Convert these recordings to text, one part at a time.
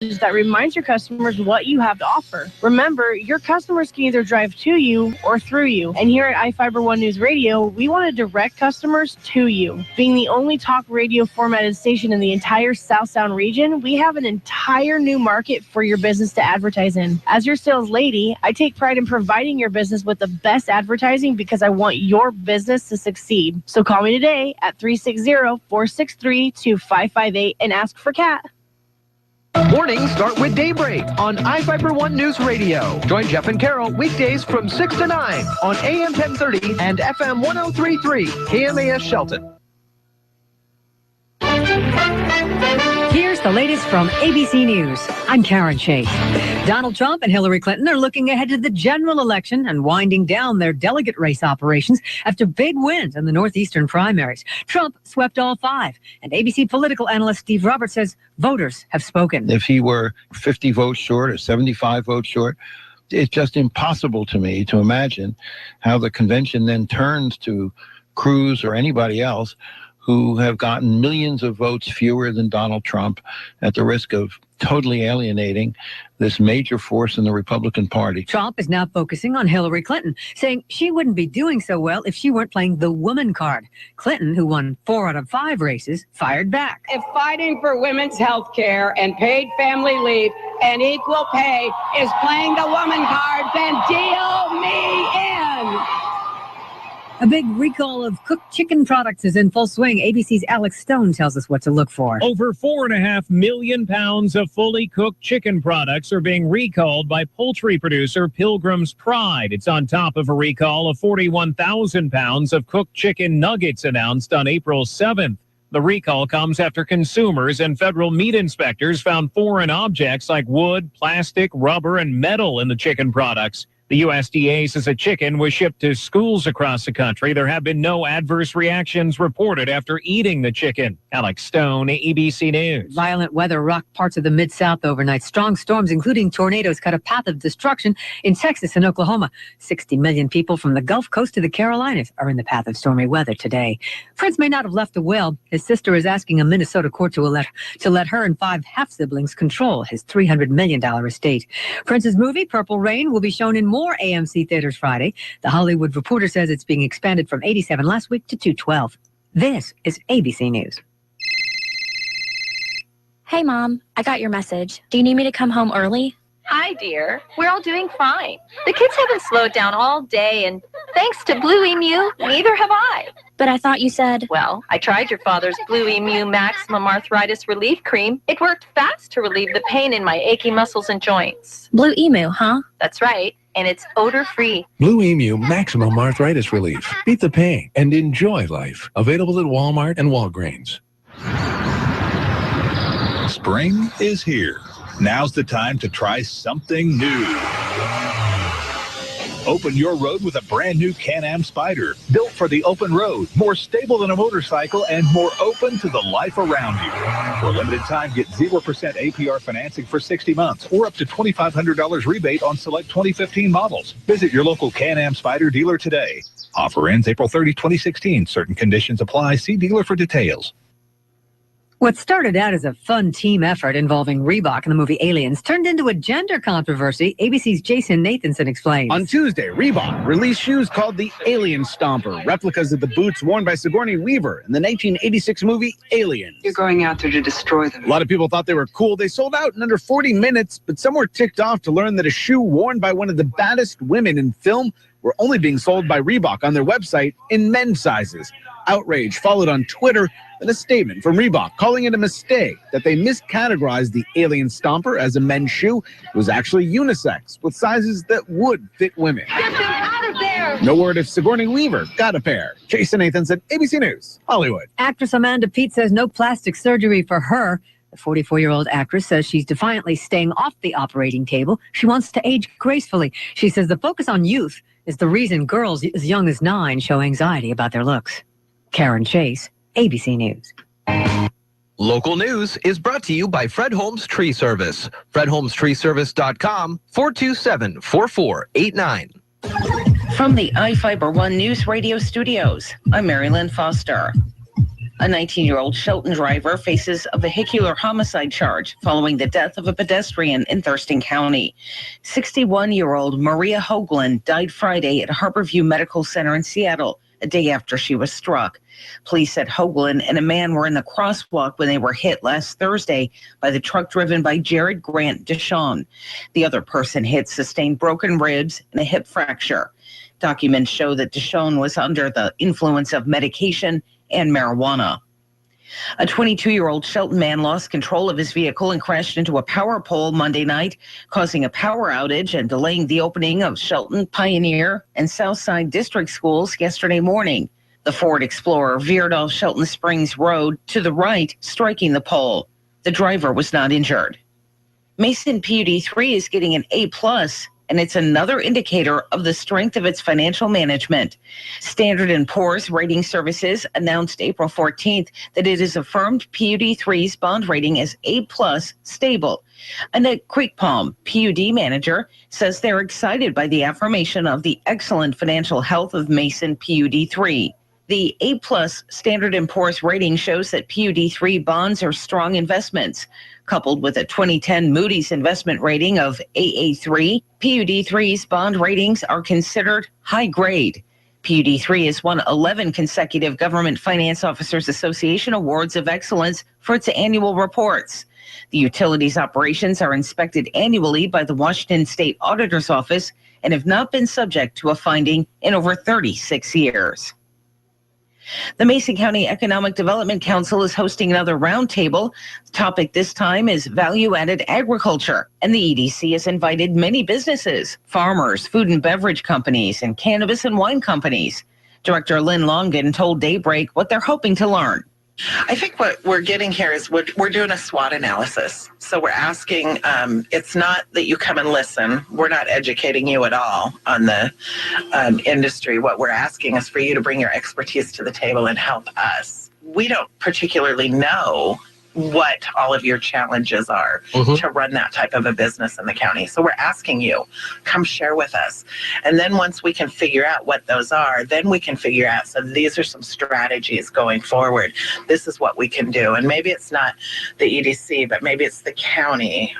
message that reminds your customers what you have to offer. Remember, your customers can either drive to you or through you. And here at iFIBER ONE Newsradio, we want to direct customers to you. Being the only talk radio formatted station in the entire South Sound region, we have an entire new market for your business to advertise in. As your sales lady, I take pride in providing your business with the best advertising because I want your business to succeed. So call me today at 360-463-2558 and ask for Kat. Mornings start with Daybreak on iFIBER ONE Newsradio. Join Jeff and Carol weekdays from 6 to 9 on AM 1030 and FM 1033 KMAS Shelton. Here's the latest from ABC News. I'm Karen Chase. Donald Trump and Hillary Clinton are looking ahead to the general election and winding down their delegate race operations after big wins in the northeastern primaries. Trump swept all 5, and ABC political analyst Steve Roberts says voters have spoken. If he were 50 votes short or 75 votes short, it's just impossible to me to imagine how the convention then turns to Cruz or anybody else who have gotten millions of votes fewer than Donald Trump at the risk of totally alienating this major force in the Republican Party. Trump is now focusing on Hillary Clinton, saying she wouldn't be doing so well if she weren't playing the woman card. Clinton, who won 4 out of 5 races, fired back. If fighting for women's health care and paid family leave and equal pay is playing the woman card, then deal me in. A big recall of cooked chicken products is in full swing. ABC's Alex Stone tells us what to look for. Over 4.5 million pounds of fully cooked chicken products are being recalled by poultry producer Pilgrim's Pride. It's on top of a recall of 41,000 pounds of cooked chicken nuggets announced on April 7th. The recall comes after consumers and federal meat inspectors found foreign objects like wood, plastic, rubber, and metal in the chicken products. The USDA says a chicken was shipped to schools across the country. There have been no adverse reactions reported after eating the chicken. Alex Stone, ABC News. Violent weather rocked parts of the Mid-South overnight. Strong storms, including tornadoes, cut a path of destruction in Texas and Oklahoma. 60 million people from the Gulf Coast to the Carolinas are in the path of stormy weather today. Prince may not have left a will. His sister is asking a Minnesota court to let her and 5 half-siblings control his $300 million estate. Prince's movie, Purple Rain, will be shown in more AMC theaters Friday. The Hollywood Reporter says it's being expanded from 87 last week to 212. This is ABC News. Hey, Mom, I got your message. Do you need me to come home early? Hi, dear. We're all doing fine. The kids haven't slowed down all day, and thanks to Blue Emu, neither have I. But I thought you said... Well, I tried your father's Blue Emu Maximum Arthritis Relief Cream. It worked fast to relieve the pain in my achy muscles and joints. Blue Emu, huh? That's right, and it's odor-free. Blue Emu Maximum Arthritis Relief. Beat the pain and enjoy life. Available at Walmart and Walgreens. Spring is here. Now's the time to try something new. Open your road with a brand new Can-Am Spyder. Built for the open road, more stable than a motorcycle, and more open to the life around you. For a limited time, get 0% APR financing for 60 months or up to $2,500 rebate on select 2015 models. Visit your local Can-Am Spyder dealer today. Offer ends April 30, 2016. Certain conditions apply. See dealer for details. What started out as a fun team effort involving Reebok in the movie Aliens turned into a gender controversy. ABC's Jason Nathanson explains. On Tuesday, Reebok released shoes called the Alien Stomper, replicas of the boots worn by Sigourney Weaver in the 1986 movie Aliens. You're going out there to destroy them. A lot of people thought they were cool. They sold out in under 40 minutes, but some were ticked off to learn that a shoe worn by one of the baddest women in film were only being sold by Reebok on their website in men's sizes. Outrage followed on Twitter and a statement from Reebok calling it a mistake that they miscategorized the Alien Stomper as a men's shoe. It was actually unisex with sizes that would fit women. Get them out of there! No word if Sigourney Weaver got a pair. Jason Nathanson, ABC News, Hollywood. Actress Amanda Peet says no plastic surgery for her. The 44-year-old actress says she's defiantly staying off the operating table. She wants to age gracefully. She says the focus on youth is the reason girls as young as 9 show anxiety about their looks. Karen Chase, ABC News. Local news is brought to you by Fred Holmes Tree Service. FredHolmesTreeService.com, 427-4489. From the iFIBER ONE Newsradio studios, I'm Mary Lynn Foster. A 19-year-old Shelton driver faces a vehicular homicide charge following the death of a pedestrian in Thurston County. 61-year-old Maria Hoagland died Friday at Harborview Medical Center in Seattle, a day after she was struck. Police said Hoagland and a man were in the crosswalk when they were hit last Thursday by the truck driven by Jared Grant Deshawn. The other person hit sustained broken ribs and a hip fracture. Documents show that Deshawn was under the influence of medication and marijuana. A 22-year-old Shelton man lost control of his vehicle and crashed into a power pole Monday night, causing a power outage and delaying the opening of Shelton, Pioneer, and Southside District schools yesterday morning. The Ford Explorer veered off Shelton Springs Road to the right, striking the pole. The driver was not injured. Mason PUD 3 is getting an A+, and it's another indicator of the strength of its financial management. Standard & Poor's Rating Services announced April 14th that it has affirmed PUD 3's bond rating as A+ stable. Annette Creekpalm, PUD manager, says they're excited by the affirmation of the excellent financial health of Mason PUD 3. The A+ Standard & Poor's rating shows that PUD 3 bonds are strong investments. Coupled with a 2010 Moody's investment rating of AA3, PUD 3's bond ratings are considered high grade. PUD 3 has won 11 consecutive Government Finance Officers Association Awards of Excellence for its annual reports. The utility's operations are inspected annually by the Washington State Auditor's Office and have not been subject to a finding in over 36 years. The Mason County Economic Development Council is hosting another roundtable. The topic this time is value-added agriculture, and the EDC has invited many businesses, farmers, food and beverage companies, and cannabis and wine companies. Director Lynn Longan told Daybreak what they're hoping to learn. I think what we're getting here is we're doing a SWOT analysis. So we're asking, it's not that you come and listen. We're not educating you at all on the industry. What we're asking is for you to bring your expertise to the table and help us. We don't particularly know what all of your challenges are to run that type of a business in the county. So we're asking you, come share with us. And then once we can figure out what those are, then we can figure out, so these are some strategies going forward. This is what we can do. And maybe it's not the EDC, but maybe it's the county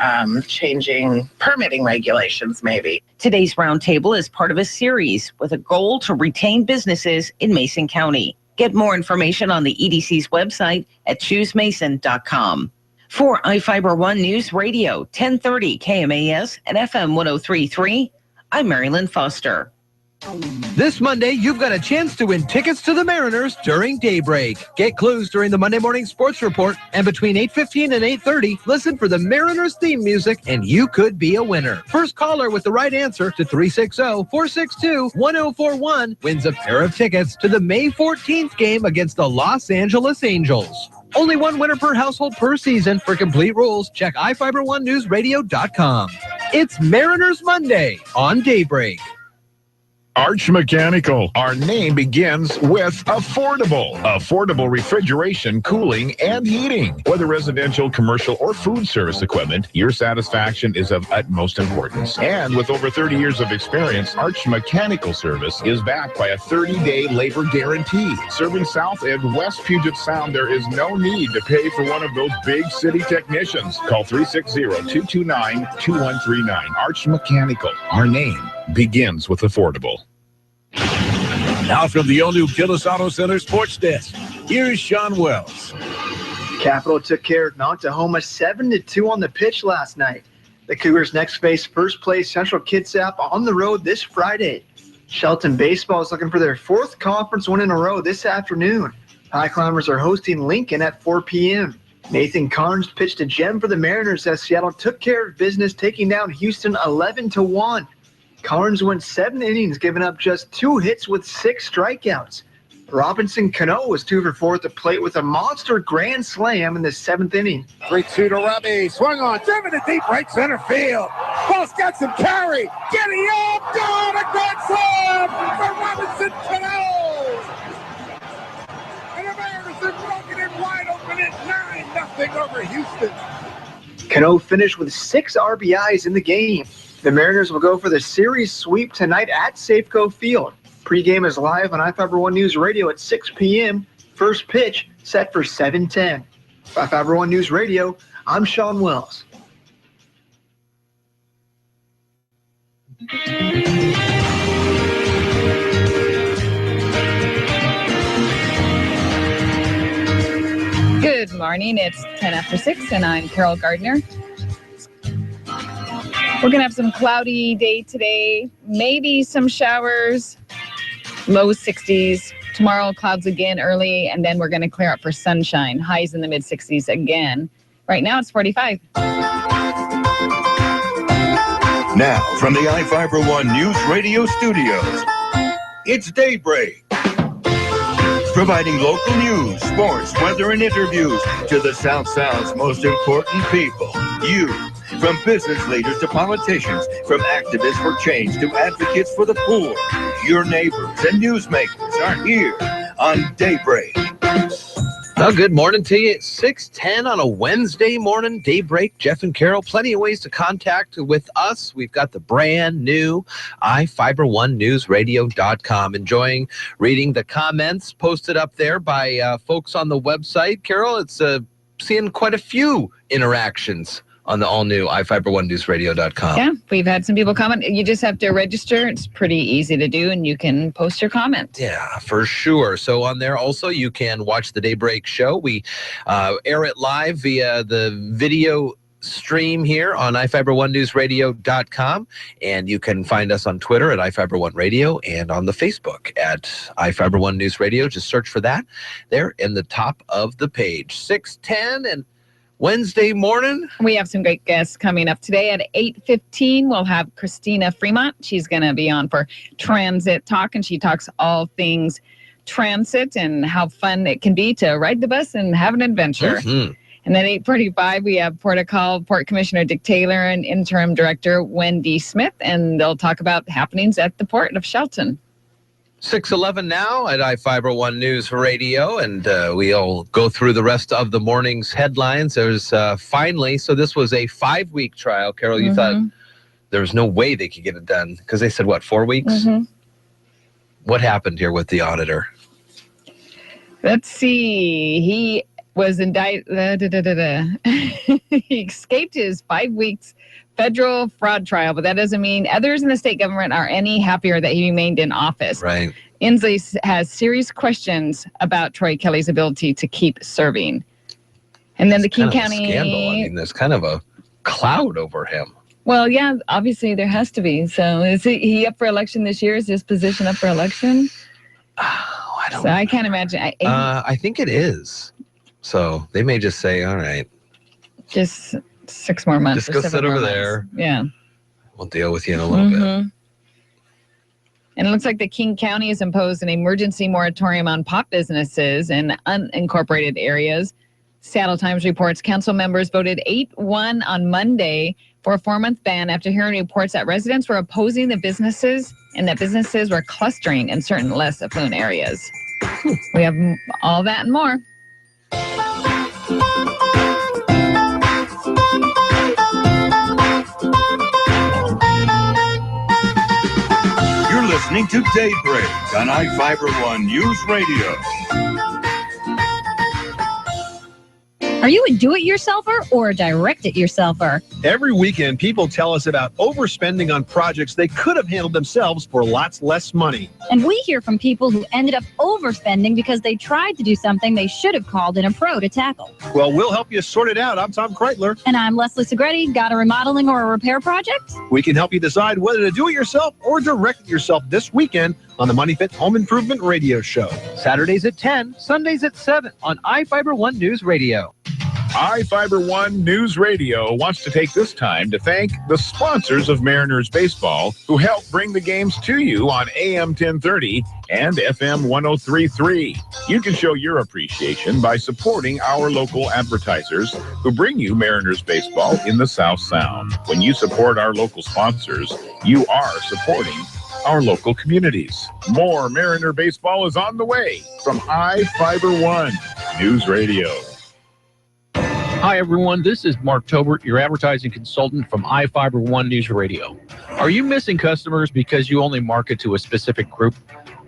changing permitting regulations maybe. Today's roundtable is part of a series with a goal to retain businesses in Mason County. Get more information on the EDC's website at choosemason.com. For iFIBER ONE News Radio, 1030 KMAS and FM 103.3, I'm Marilyn Foster. This Monday, you've got a chance to win tickets to the Mariners during Daybreak. Get clues during the Monday Morning Sports Report, and between 8:15 and 8:30, listen for the Mariners theme music, and you could be a winner. First caller with the right answer to 360-462-1041 wins a pair of tickets to the May 14th game against the Los Angeles Angels. Only one winner per household per season. For complete rules, check iFiber1newsradio.com. It's Mariners Monday on Daybreak. Arch Mechanical. Our name begins with affordable. Affordable refrigeration, cooling, and heating. Whether residential, commercial, or food service equipment, your satisfaction is of utmost importance. And with over 30 years of experience, Arch Mechanical Service is backed by a 30-day labor guarantee. Serving South and West Puget Sound, there is no need to pay for one of those big city technicians. Call 360-229-2139. Arch Mechanical. Our name begins with affordable. Now from the all-new Gillis Auto Center Sports Desk, here's Sean Wells. Capital took care of Mount Tahoma 7-2 on the pitch last night. The Cougars next face first place Central Kitsap on the road this Friday. Shelton Baseball is looking for their fourth conference win in a row this afternoon. High Climbers are hosting Lincoln at 4 p.m. Nathan Carnes pitched a gem for the Mariners as Seattle took care of business, taking down Houston 11-1. Carnes went 7 innings, giving up just 2 hits with 6 strikeouts. Robinson Cano was 2 for 4 at the plate with a monster grand slam in the 7th inning. 3-2 to Robbie. Swung on, driven to deep right center field. Ball's got some carry. Getting up, down, a grand slam for Robinson Cano. And the Mariners have broken it wide open at 9-0 over Houston. Cano finished with 6 RBIs in the game. The Mariners will go for the series sweep tonight at Safeco Field. Pre-game is live on iFiber One News Radio at 6 p.m. First pitch set for 7:10. iFIBER One News Radio, I'm Sean Wells. Good morning. It's 10 after 6, and I'm Carol Gardner. We're going to have some cloudy day today, maybe some showers, low 60s. Tomorrow, clouds again early, and then we're going to clear up for sunshine. Highs in the mid-60s again. Right now, it's 45. Now, from the iFIBER One News Radio studios, it's Daybreak. Providing local news, sports, weather, and interviews to the South Sound's most important people. You. From business leaders to politicians, from activists for change to advocates for the poor, your neighbors and newsmakers are here on Daybreak. Well, good morning to you. It's 6:10 on a Wednesday morning. Daybreak, Jeff and Carol. Plenty of ways to contact with us. We've got the brand new iFIBER1newsradio.com. Enjoying reading the comments posted up there by folks on the website. Carol, it's seeing quite a few interactions on the all-new iFIBER1newsradio.com. Yeah, we've had some people comment. You just have to register. It's pretty easy to do, and you can post your comment. Yeah, for sure. So on there also, you can watch the Daybreak show. We air it live via the video stream here on iFIBER1newsradio.com, and you can find us on Twitter at iFIBER1Radio and on the Facebook at iFIBER1newsradio. Just search for that there in the top of the page. 6:10 and Wednesday morning. We have some great guests coming up today at 8:15. We'll have Christina Fremont. She's going to be on for Transit Talk, and she talks all things transit and how fun it can be to ride the bus and have an adventure. Mm-hmm. And then 8:45, we have Port Commissioner Dick Taylor and Interim Director Wendy Smith, and they'll talk about happenings at the Port of Shelton. 6:11 now at iFIBER1 News Radio, and we'll go through the rest of the morning's headlines. There's finally, so this was a 5-week trial. Carol, you thought there was no way they could get it done because they said, 4 weeks? Mm-hmm. What happened here with the auditor? Let's see. He was indicted. He escaped his 5 weeks federal fraud trial, but that doesn't mean others in the state government are any happier that he remained in office. Right. Inslee has serious questions about Troy Kelly's ability to keep serving. And then the King County scandal. I mean, there's kind of a cloud over him. Well, yeah, obviously there has to be. So is he up for election this year? Is his position up for election? I can't imagine. I think it is. So they may just say, all right. Just 6 more months. Just go sit over there. Yeah. We'll deal with you in a little bit. And it looks like the King County has imposed an emergency moratorium on pot businesses in unincorporated areas. Seattle Times reports council members voted 8-1 on Monday for a 4-month ban after hearing reports that residents were opposing the businesses and that businesses were clustering in certain less affluent areas. We have all that and more. You're listening to Daybreak on iFIBER1 News Radio. Are you a do-it-yourselfer or a direct-it-yourselfer? Every weekend, people tell us about overspending on projects they could have handled themselves for lots less money. And we hear from people who ended up overspending because they tried to do something they should have called in a pro to tackle. Well, we'll help you sort it out. I'm Tom Kreitler. And I'm Leslie Segretti. Got a remodeling or a repair project? We can help you decide whether to do it yourself or direct it yourself this weekend on the Money Fit Home Improvement Radio Show. Saturdays at 10, Sundays at 7 on iFIBER1 News Radio. iFIBER1 News Radio wants to take this time to thank the sponsors of Mariners Baseball who help bring the games to you on AM 1030 and FM 1033. You can show your appreciation by supporting our local advertisers who bring you Mariners Baseball in the South Sound. When you support our local sponsors, you are supporting our local communities. More Mariner Baseball is on the way from iFIBER1 News Radio. Hi, everyone. This is Mark Tobert, your advertising consultant from iFIBER1 News Radio. Are you missing customers because you only market to a specific group?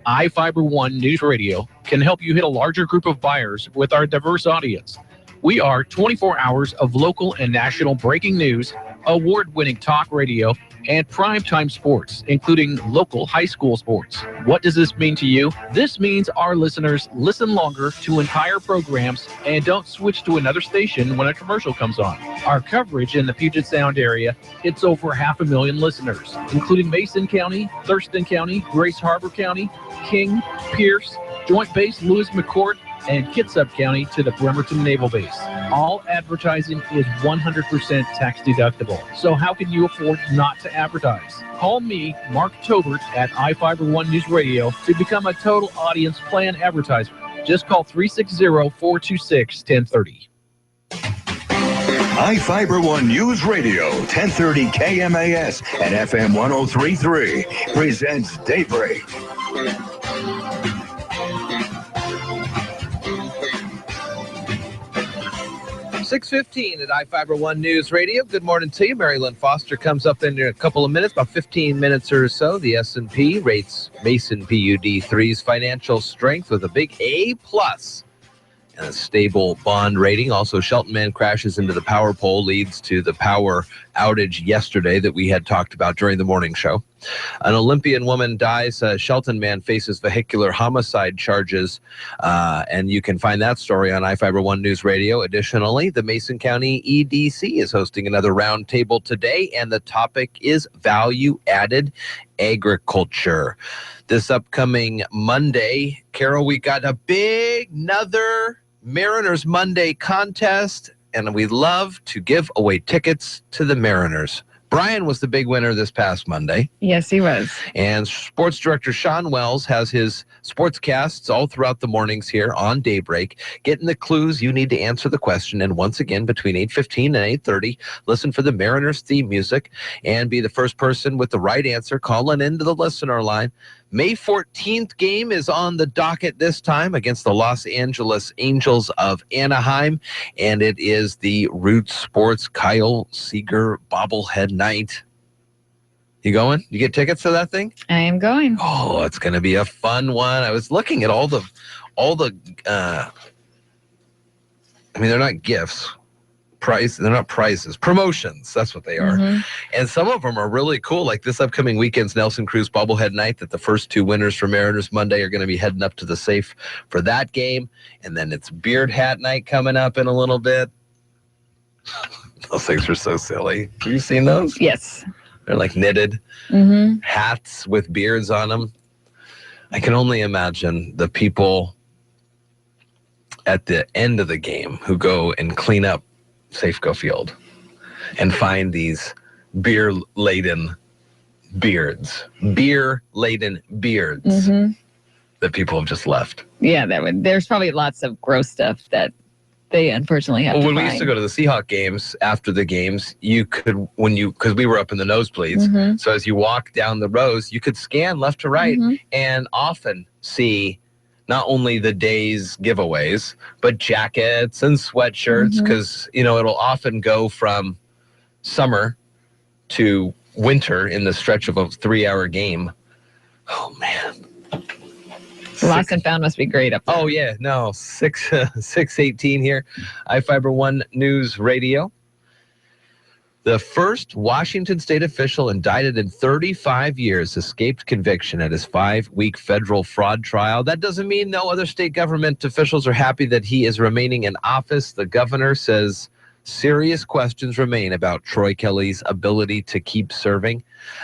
iFIBER One News Radio can help you hit a larger group of buyers with our diverse audience. We are 24 hours of local and national breaking news, award-winning talk radio, and primetime sports, including local high school sports. What does this mean to you? This means our listeners listen longer to entire programs and don't switch to another station when a commercial comes on. Our coverage in the Puget Sound area hits over 500,000 listeners, including Mason County, Thurston County, Grace Harbor County, King, Pierce, Joint Base Lewis McCourt, and Kitsap County to the Bremerton Naval Base. All advertising is 100% tax deductible. So how can you afford not to advertise? Call me, Mark Tobert, at iFIBER One News Radio to become a total audience plan advertiser. Just call 360-426-1030. iFIBER One News Radio, 1030 KMAS and FM 103.3 presents Daybreak. 6:15 at iFIBER One News Radio. Good morning to you. Mary Lynn Foster comes up in a couple of minutes, about 15 minutes or so. The S&P rates Mason PUD3's financial strength with a big A+. And a stable bond rating. Also, Shelton Man crashes into the power pole, leads to the power outage yesterday that we had talked about during the morning show. An Olympian woman dies. Shelton Man faces vehicular homicide charges. And you can find that story on iFIBER One News Radio. Additionally, the Mason County EDC is hosting another roundtable today, and the topic is value-added agriculture. This upcoming Monday, Carol, we got another Mariners Monday contest, and we love to give away tickets to the Mariners. Brian was the big winner this past Monday. Yes, he was. And sports director Sean Wells has his sportscasts all throughout the mornings here on Daybreak, getting the clues you need to answer the question. And once again, between 8:15 and 8:30, listen for the Mariners theme music and be the first person with the right answer calling into the listener line. May 14th game is on the docket this time against the Los Angeles Angels of Anaheim, and it is the Root Sports Kyle Seager bobblehead night. You going? You get tickets to that thing? I am going. Oh, it's going to be a fun one. I was looking at all the I mean, they're not gifts. They're not prizes, promotions. That's what they are. Mm-hmm. And some of them are really cool. Like this upcoming weekend's Nelson Cruz bobblehead night, that the first two winners for Mariners Monday are going to be heading up to the safe for that game. And then it's beard hat night coming up in a little bit. Those things are so silly. Have you seen those? Yes. They're like knitted hats with beards on them. I can only imagine the people at the end of the game who go and clean up Safeco Field and find these beer-laden beards that people have just left. Yeah, there's probably lots of gross stuff that they unfortunately have to when find. We used to go to the Seahawk games, after the games, you could, because we were up in the nosebleeds, so as you walk down the rows, you could scan left to right and often see not only the day's giveaways, but jackets and sweatshirts, because, it'll often go from summer to winter in the stretch of a 3-hour game. Oh, man. Lost and found must be great up there. Oh, yeah. No, 6:18 here. iFIBER One News Radio. The first Washington state official indicted in 35 years escaped conviction at his 5-week federal fraud trial. That doesn't mean no other state government officials are happy that he is remaining in office. The governor says serious questions remain about Troy Kelly's ability to keep serving.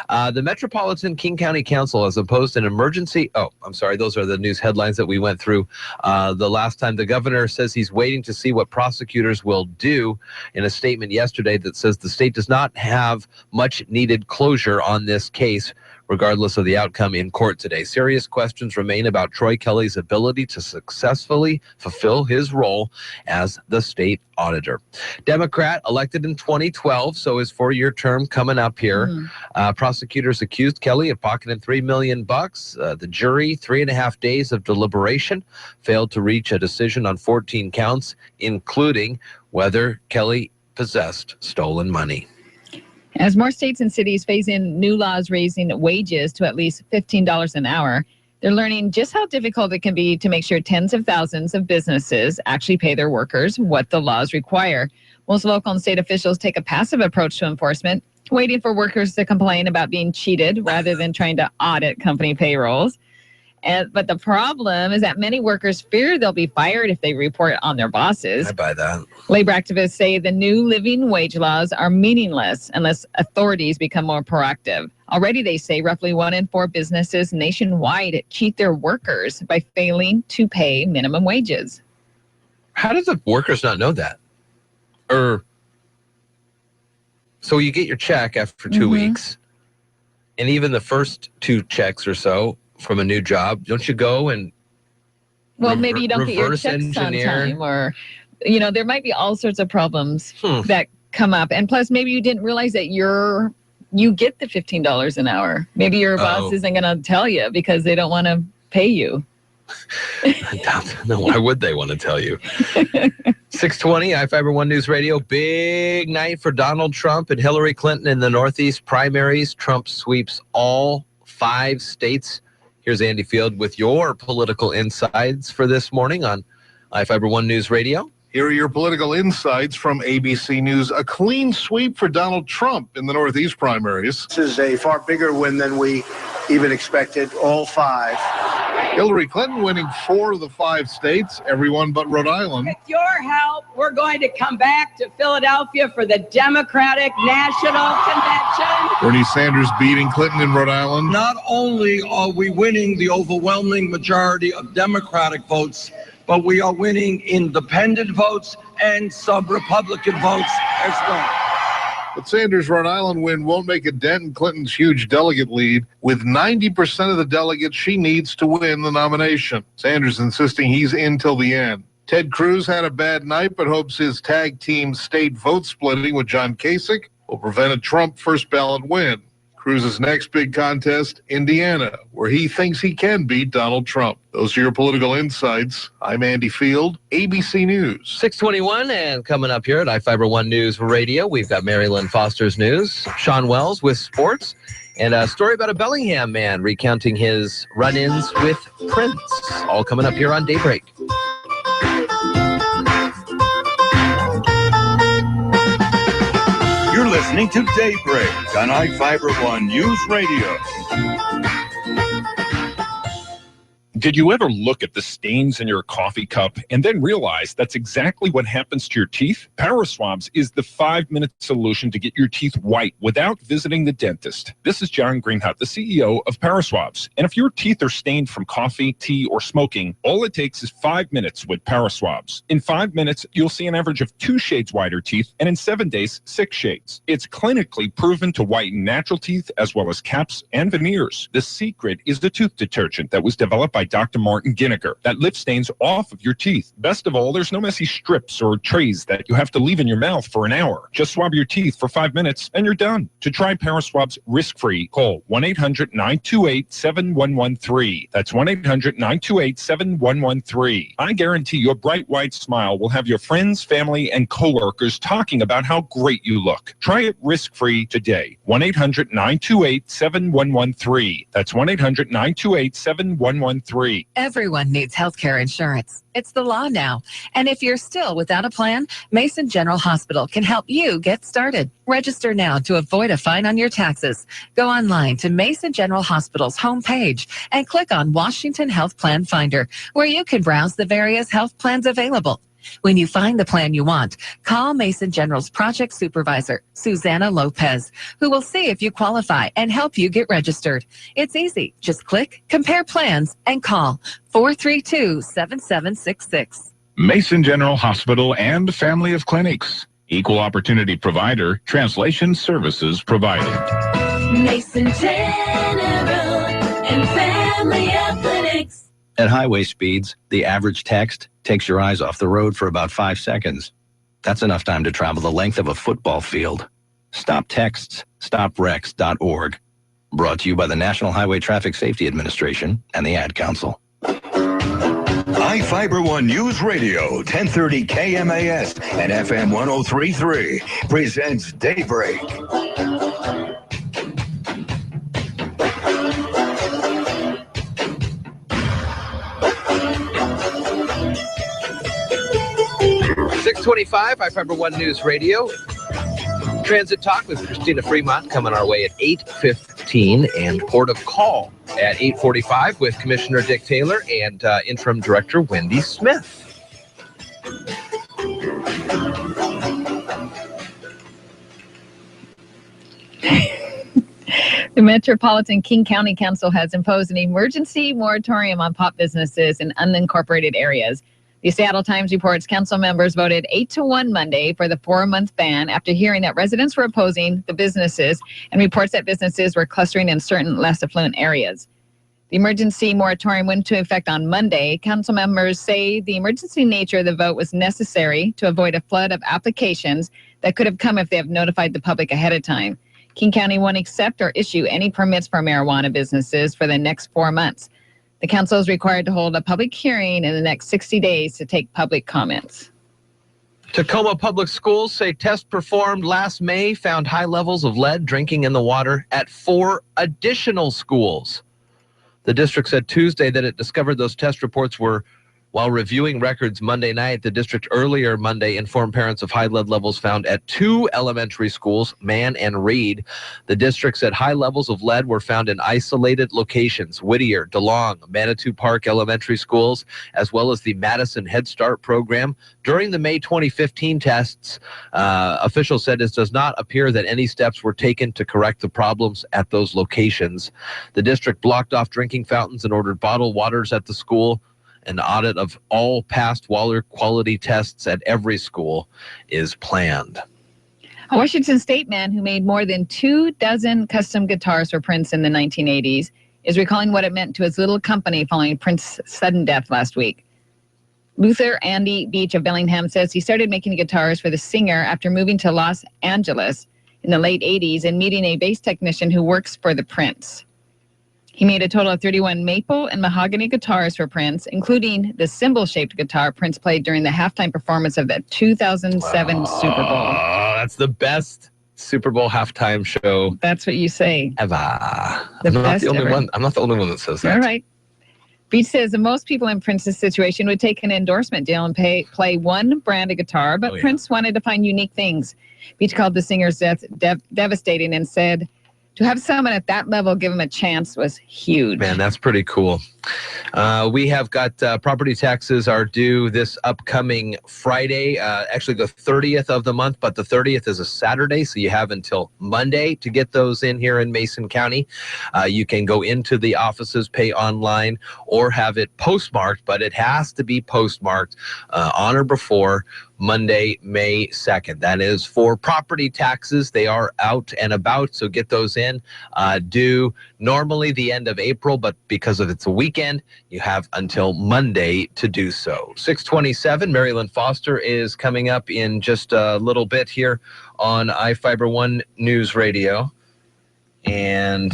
The Metropolitan King County Council has imposed an emergency. Oh, I'm sorry. Those are the news headlines that we went through the last time. The governor says he's waiting to see what prosecutors will do in a statement yesterday that says the state does not have much needed closure on this case, regardless of the outcome in court today. Serious questions remain about Troy Kelly's ability to successfully fulfill his role as the state auditor. Democrat elected in 2012, so his 4-year term coming up here. Prosecutors accused Kelly of pocketing $3 million. The jury, 3.5 days of deliberation, failed to reach a decision on 14 counts, including whether Kelly possessed stolen money. As more states and cities phase in new laws raising wages to at least $15 an hour, They're learning just how difficult it can be to make sure tens of thousands of businesses actually pay their workers what the laws require. Most local and state officials take a passive approach to enforcement, waiting for workers to complain about being cheated rather than trying to audit company payrolls. But the problem is that many workers fear they'll be fired if they report on their bosses. I buy that. Labor activists say the new living wage laws are meaningless unless authorities become more proactive. Already, they say roughly 1 in 4 businesses nationwide cheat their workers by failing to pay minimum wages. How do the workers not know that? So you get your check after 2 weeks, and even the first 2 checks or so from a new job, don't you go and maybe you don't get your checks engineer on time, or there might be all sorts of problems that come up. And plus, maybe you didn't realize that you get the $15 an hour. Maybe your boss isn't going to tell you because they don't want to pay you. No, why would they want to tell you? 620, iFIBER One News Radio. Big night for Donald Trump and Hillary Clinton in the Northeast primaries. Trump sweeps all 5 states. Here's Andy Field with your political insights for this morning on iFIBER One News Radio. Here are your political insights from ABC News. A clean sweep for Donald Trump in the Northeast primaries. This is a far bigger win than we even expected, all 5. Hillary Clinton winning 4 of the 5 states, everyone but Rhode Island. With your help, we're going to come back to Philadelphia for the Democratic National Convention. Bernie Sanders beating Clinton in Rhode Island. Not only are we winning the overwhelming majority of Democratic votes, but we are winning independent votes and some Republican votes as well. But Sanders' Rhode Island win won't make a dent in Clinton's huge delegate lead. With 90% of the delegates she needs to win the nomination. Sanders insisting he's in till the end. Ted Cruz had a bad night, but hopes his tag team state vote splitting with John Kasich will prevent a Trump first ballot win. Cruz's next big contest, Indiana, where he thinks he can beat Donald Trump. Those are your political insights. I'm Andy Field, ABC News. 621, and coming up here at iFIBER One News Radio, we've got Mary Lynn Foster's news, Sean Wells with sports, and a story about a Bellingham man recounting his run-ins with Prince. All coming up here on Daybreak. You're listening to Daybreak on iFIBER One News Radio. Did you ever look at the stains in your coffee cup and then realize that's exactly what happens to your teeth? Paraswabs is the 5-minute solution to get your teeth white without visiting the dentist. This is John Greenhut, the CEO of Paraswabs. And if your teeth are stained from coffee, tea, or smoking, all it takes is 5 minutes with Paraswabs. In 5 minutes, you'll see an average of 2 shades whiter teeth, and in 7 days, 6 shades. It's clinically proven to whiten natural teeth as well as caps and veneers. The secret is the tooth detergent that was developed by Dr. Martin Ginniger that lifts stains off of your teeth. Best of all, there's no messy strips or trays that you have to leave in your mouth for an hour. Just swab your teeth for 5 minutes and you're done. To try Paraswabs risk-free, call 1-800-928-7113. That's 1-800-928-7113. I guarantee your bright white smile will have your friends, family, and coworkers talking about how great you look. Try it risk-free today. 1-800-928-7113. That's 1-800-928-7113. Everyone needs health care insurance. It's the law now. And if you're still without a plan, Mason General Hospital can help you get started. Register now to avoid a fine on your taxes. Go online to Mason General Hospital's homepage and click on Washington Health Plan Finder, where you can browse the various health plans available. When you find the plan you want, call Mason General's project supervisor, Susanna Lopez, who will see if you qualify and help you get registered. It's easy. Just click, compare plans, and call 432-7766. Mason General Hospital and family of clinics. Equal opportunity provider. Translation services provided. Mason General and family of clinics. At highway speeds, the average text takes your eyes off the road for about 5 seconds. That's enough time to travel the length of a football field. Stop texts. StopWrecks.org. Brought to you by the National Highway Traffic Safety Administration and the Ad Council. iFIBER One News Radio, 1030 KMAS and FM 103.3 presents Daybreak. 625, iFIBER One News Radio. Transit Talk with Christina Fremont coming our way at 8:15, and Port of Call at 8:45 with Commissioner Dick Taylor and Interim Director Wendy Smith. The Metropolitan King County Council has imposed an emergency moratorium on pot businesses in unincorporated areas. The Seattle Times reports council members voted 8-1 Monday for the 4-month ban after hearing that residents were opposing the businesses and reports that businesses were clustering in certain less affluent areas. The emergency moratorium went into effect on Monday. Council members say the emergency nature of the vote was necessary to avoid a flood of applications that could have come if they have notified the public ahead of time. King County won't accept or issue any permits for marijuana businesses for the next 4 months. The council is required to hold a public hearing in the next 60 days to take public comments. Tacoma Public Schools say tests performed last May found high levels of lead drinking in the water at 4 additional schools. The district said Tuesday that it discovered those test reports were while reviewing records Monday night. The district earlier Monday informed parents of high lead levels found at 2 elementary schools, Mann and Reed. The district said high levels of lead were found in isolated locations, Whittier, DeLong, Manitou Park elementary schools, as well as the Madison Head Start program. During the May 2015 tests, officials said it does not appear that any steps were taken to correct the problems at those locations. The district blocked off drinking fountains and ordered bottled waters at the school. An audit of all past water quality tests at every school is planned. A Washington State man who made more than 24 custom guitars for Prince in the 1980s is recalling what it meant to his little company following Prince's sudden death last week. Luther Andy Beach of Bellingham says he started making guitars for the singer after moving to Los Angeles in the late 80s and meeting a bass technician who works for the Prince. He made a total of 31 maple and mahogany guitars for Prince, including the cymbal-shaped guitar Prince played during the halftime performance of the 2007 Super Bowl. Oh, that's the best Super Bowl halftime show. That's what you say. Ever. The I'm not the only ever. one. I'm not the only one that says that. All right. Beach says that most people in Prince's situation would take an endorsement deal and play one brand of guitar, but Prince wanted to find unique things. Beach called the singer's death devastating and said, to have someone at that level give him a chance was huge. Man, that's pretty cool. We have got property taxes are due this upcoming Friday, actually the 30th of the month, but the 30th is a Saturday, so you have until Monday to get those in here in Mason County. You can go into the offices, pay online, or have it postmarked, but it has to be postmarked on or before Monday, May 2nd. That is for property taxes. They are out and about, so get those in. Due normally the end of April, but because of it's a weekend, you have until Monday to do so. 627, Marilyn Foster is coming up in just a little bit here on iFIBER One News Radio. And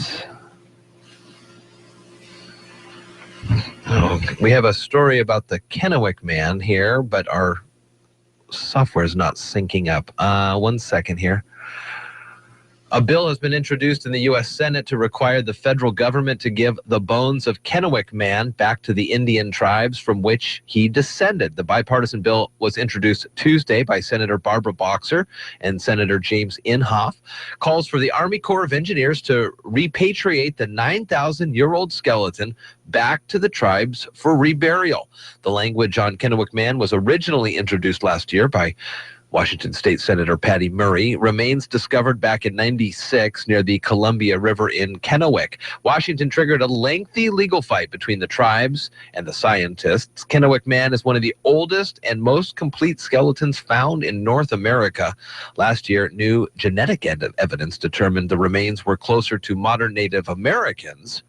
we have a story about the Kennewick man here, but our software is not syncing up. 1 second here. A bill has been introduced in the U.S. Senate to require the federal government to give the bones of Kennewick Man back to the Indian tribes from which he descended. The bipartisan bill was introduced Tuesday by Senator Barbara Boxer and Senator James Inhofe. Calls for the Army Corps of Engineers to repatriate the 9,000-year-old skeleton back to the tribes for reburial. The language on Kennewick Man was originally introduced last year by Washington State Senator Patty Murray. Remains discovered back in '96 near the Columbia River in Kennewick. Washington triggered a lengthy legal fight between the tribes and the scientists. Kennewick Man is one of the oldest and most complete skeletons found in North America. Last year, new genetic evidence determined the remains were closer to modern Native Americans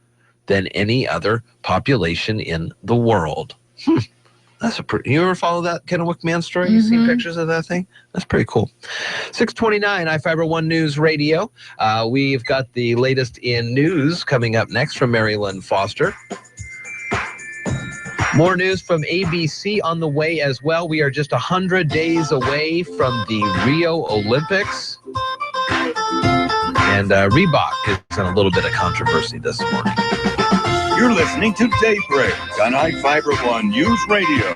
than any other population in the world. That's a pretty. You ever follow that Kennewick Man story? You seen pictures of that thing? That's pretty cool. 629 iFIBER One News Radio. We've got the latest in news coming up next from Marilyn Foster. More news from ABC on the way as well. We are just 100 days away from the Rio Olympics. And Reebok is in a little bit of controversy this morning. You're listening to Daybreak on iFIBER One News Radio.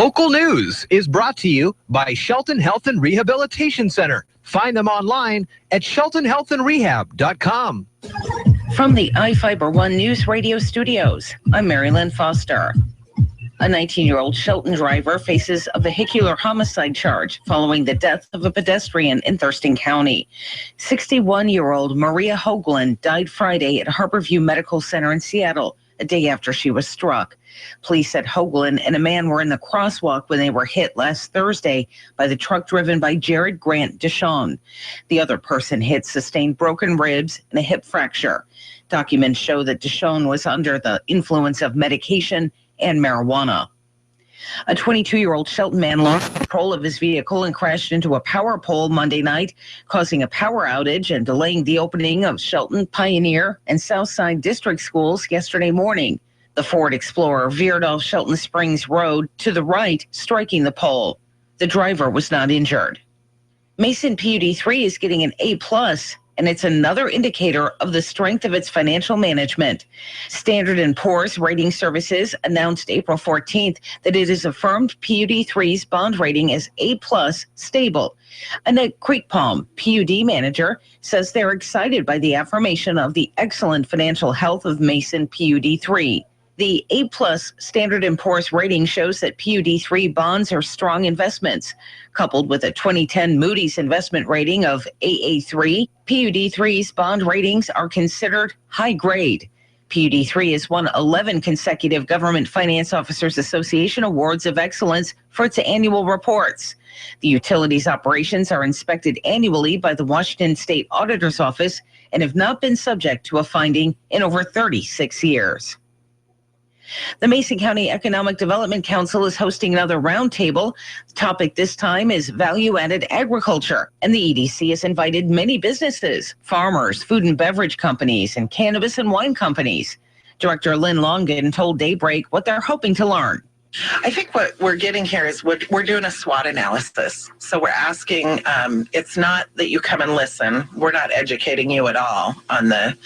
Local news is brought to you by Shelton Health and Rehabilitation Center. Find them online at sheltonhealthandrehab.com. From the iFIBER ONE News Radio studios, I'm Marilyn Foster. A 19-year-old Shelton driver faces a vehicular homicide charge following the death of a pedestrian in Thurston County. 61-year-old Maria Hoagland died Friday at Harborview Medical Center in Seattle, a day after she was struck. Police said Hoagland and a man were in the crosswalk when they were hit last Thursday by the truck driven by Jared Grant Deshawn. The other person hit sustained broken ribs and a hip fracture. Documents show that Deshawn was under the influence of medication and marijuana. A 22-year-old Shelton man lost control of his vehicle and crashed into a power pole Monday night, causing a power outage and delaying the opening of Shelton, Pioneer, and Southside District schools yesterday morning. The Ford Explorer veered off Shelton Springs Road to the right, striking the pole. The driver was not injured. Mason PUD3 is getting an A+, and it's another indicator of the strength of its financial management. Standard & Poor's Rating Services announced April 14th that it has affirmed PUD3's bond rating as A+ stable. Annette Creekpalm, PUD manager, says they're excited by the affirmation of the excellent financial health of Mason PUD3. The A+ Standard & Poor's rating shows that PUD3 bonds are strong investments. Coupled with a 2010 Moody's investment rating of AA3, PUD3's bond ratings are considered high grade. PUD3 has won 11 consecutive Government Finance Officers Association Awards of Excellence for its annual reports. The utility's operations are inspected annually by the Washington State Auditor's Office and have not been subject to a finding in over 36 years. The Mason County Economic Development Council is hosting another roundtable. The topic this time is value-added agriculture, and the EDC has invited many businesses, farmers, food and beverage companies, and cannabis and wine companies. Director Lynn Longan told Daybreak what they're hoping to learn. I think what we're getting here is we're doing a SWOT analysis. So we're asking, it's not that you come and listen. We're not educating you at all on the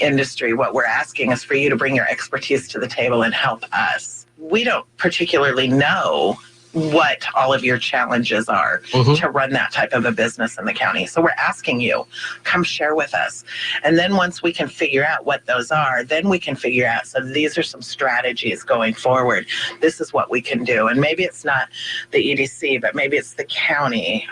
industry. What we're asking is for you to bring your expertise to the table and help us. We don't particularly know what all of your challenges are to run that type of a business in the county. So we're asking you, come share with us. And then once we can figure out what those are, then we can figure out, so these are some strategies going forward. This is what we can do. And maybe it's not the EDC, but maybe it's the county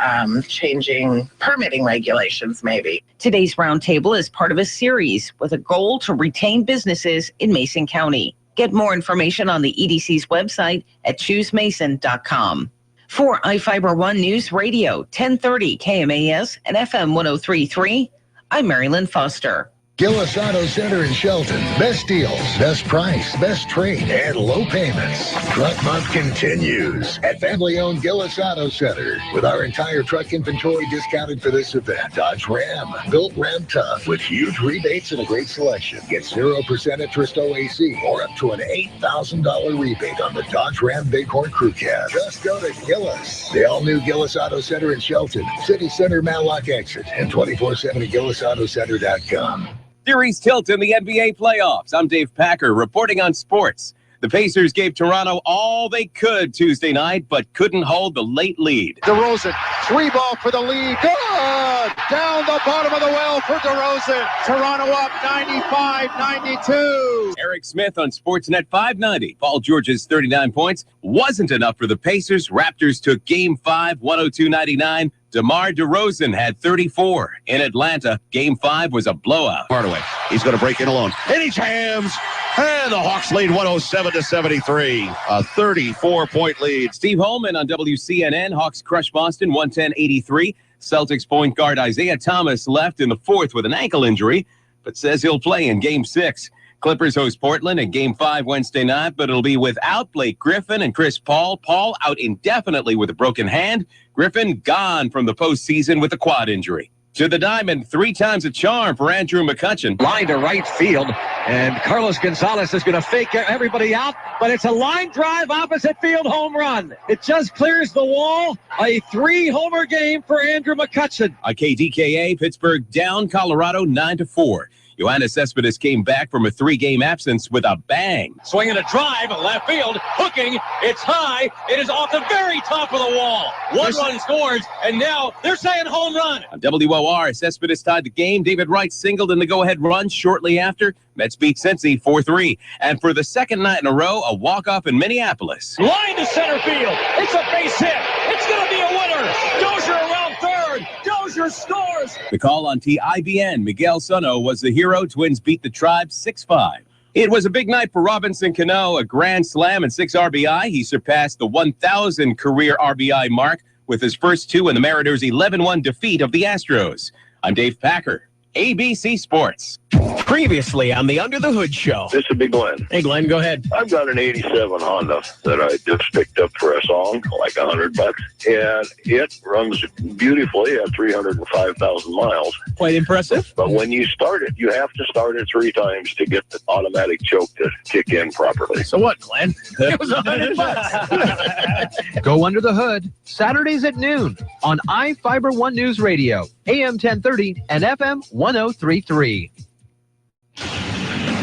changing permitting regulations maybe. Today's roundtable is part of a series with a goal to retain businesses in Mason County. Get more information on the EDC's website at choosemason.com. For iFIBER ONE News Radio, 1030 KMAS and FM 103.3, I'm Marilyn Foster. Gillis Auto Center in Shelton. Best deals, best price, best trade, and low payments. Truck Month continues at family-owned Gillis Auto Center. With our entire truck inventory discounted for this event. Dodge Ram, built Ram tough with huge rebates and a great selection. Get 0% interest OAC or up to an $8,000 rebate on the Dodge Ram Bighorn Crew Cab. Just go to Gillis. The all-new Gillis Auto Center in Shelton. City Center Matlock exit and 24/7 at GillisAutoCenter.com. Series tilt in the NBA playoffs. I'm Dave Packer reporting on sports. The Pacers gave Toronto all they could Tuesday night, but couldn't hold the late lead. DeRozan, 3-ball for the lead. Good! Down the bottom of the well for DeRozan. Toronto up 95-92. Eric Smith on Sportsnet 590. Paul George's 39 points wasn't enough for the Pacers. Raptors took Game 5, 102-99. DeMar DeRozan had 34. In Atlanta, Game 5 was a blowout. Hardaway, he's going to break in alone. And he jams! And the Hawks lead 107-73. A 34-point lead. Steve Holman on WCNN. Hawks crushed Boston 110-83. Celtics point guard Isaiah Thomas left in the fourth with an ankle injury, but says he'll play in Game 6. Clippers host Portland in Game 5 Wednesday night, but it'll be without Blake Griffin and Chris Paul. Paul out indefinitely with a broken hand. Griffin gone from the postseason with a quad injury. To the diamond, 3 times a charm for Andrew McCutchen. Line to right field, and Carlos Gonzalez is going to fake everybody out, but it's a line drive opposite field home run. It just clears the wall. A 3-homer game for Andrew McCutchen. On KDKA, Pittsburgh down Colorado 9-4. Yoenis Cespedes came back from a 3-game absence with a bang. Swinging a drive, left field, hooking, it's high, it is off the very top of the wall. One run scores, and now they're saying home run. On WOR, Cespedes tied the game. David Wright singled in the go-ahead run shortly after. Mets beat Cincy 4-3. And for the second night in a row, a walk-off in Minneapolis. Line to center field, it's a base hit, it's going to be a winner. Dozier around third, Dozier scores. The call on TIBN, Miguel Sano was the hero. Twins beat the Tribe 6-5. It was a big night for Robinson Cano, a grand slam and 6 RBI. He surpassed the 1,000 career RBI mark with his first 2 in the Mariners' 11-1 defeat of the Astros. I'm Dave Packer, ABC Sports. Previously on the Under the Hood Show. This is Big Glenn. Hey, Glenn, go ahead. I've got an 87 Honda that I just picked up for a song, like $100, and it runs beautifully at 305,000 miles. Quite impressive. But when you start it, you have to start it 3 times to get the automatic choke to kick in properly. So what, Glenn? It was $100. Go under the hood, Saturdays at noon on iFIBER One News Radio, AM 1030 and FM 1033.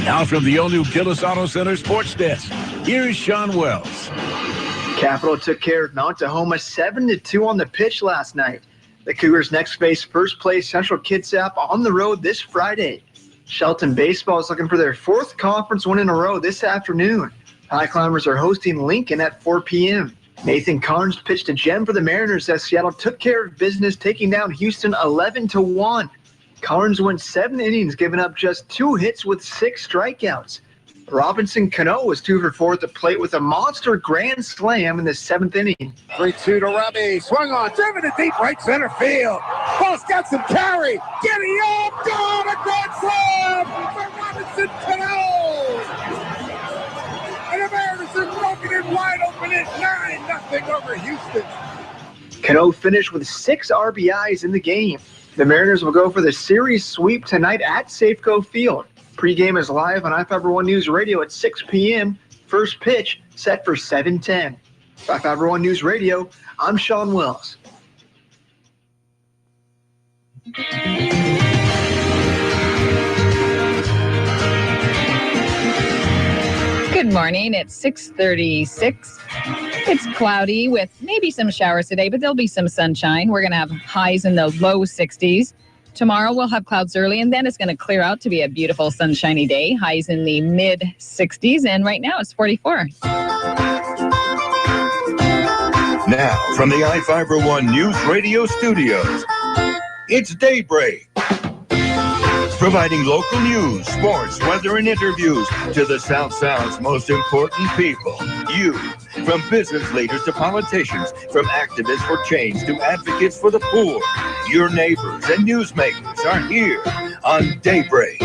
Now from the all-new Gillis Auto Center Sports Desk, here's Sean Wells. Capital took care of Mount Tahoma 7-2 on the pitch last night. The Cougars next face first-place Central Kitsap on the road this Friday. Shelton Baseball is looking for their 4th conference win in a row this afternoon. High Climbers are hosting Lincoln at 4 p.m. Nathan Carnes pitched a gem for the Mariners as Seattle took care of business, taking down Houston 11-1. Carnes went 7 innings, giving up just 2 hits with 6 strikeouts. Robinson Cano was 2 for 4 at the plate with a monster grand slam in the 7th inning. 3-2 to Robbie. Swung on, driven to deep right center field. Ball's got some carry. Getting up, gone, a grand slam for Robinson Cano. And the Mariners are broken it wide open at 9-0 over Houston. Cano finished with 6 RBIs in the game. The Mariners will go for the series sweep tonight at Safeco Field. Pre-game is live on iFIBER One News Radio at 6 p.m. First pitch set for 7:10. iFIBER One News Radio, I'm Sean Wells. Good morning. It's 6:36. It's cloudy with maybe some showers today, but there'll be some sunshine. We're going to have highs in the low 60s. Tomorrow we'll have clouds early, and then it's going to clear out to be a beautiful sunshiny day. Highs in the mid 60s, and right now it's 44. Now, from the iFIBER One News Radio studios, it's Daybreak. Providing local news, sports, weather, and interviews to the South Sound's most important people. You. From business leaders to politicians, from activists for change to advocates for the poor. Your neighbors and newsmakers are here on Daybreak.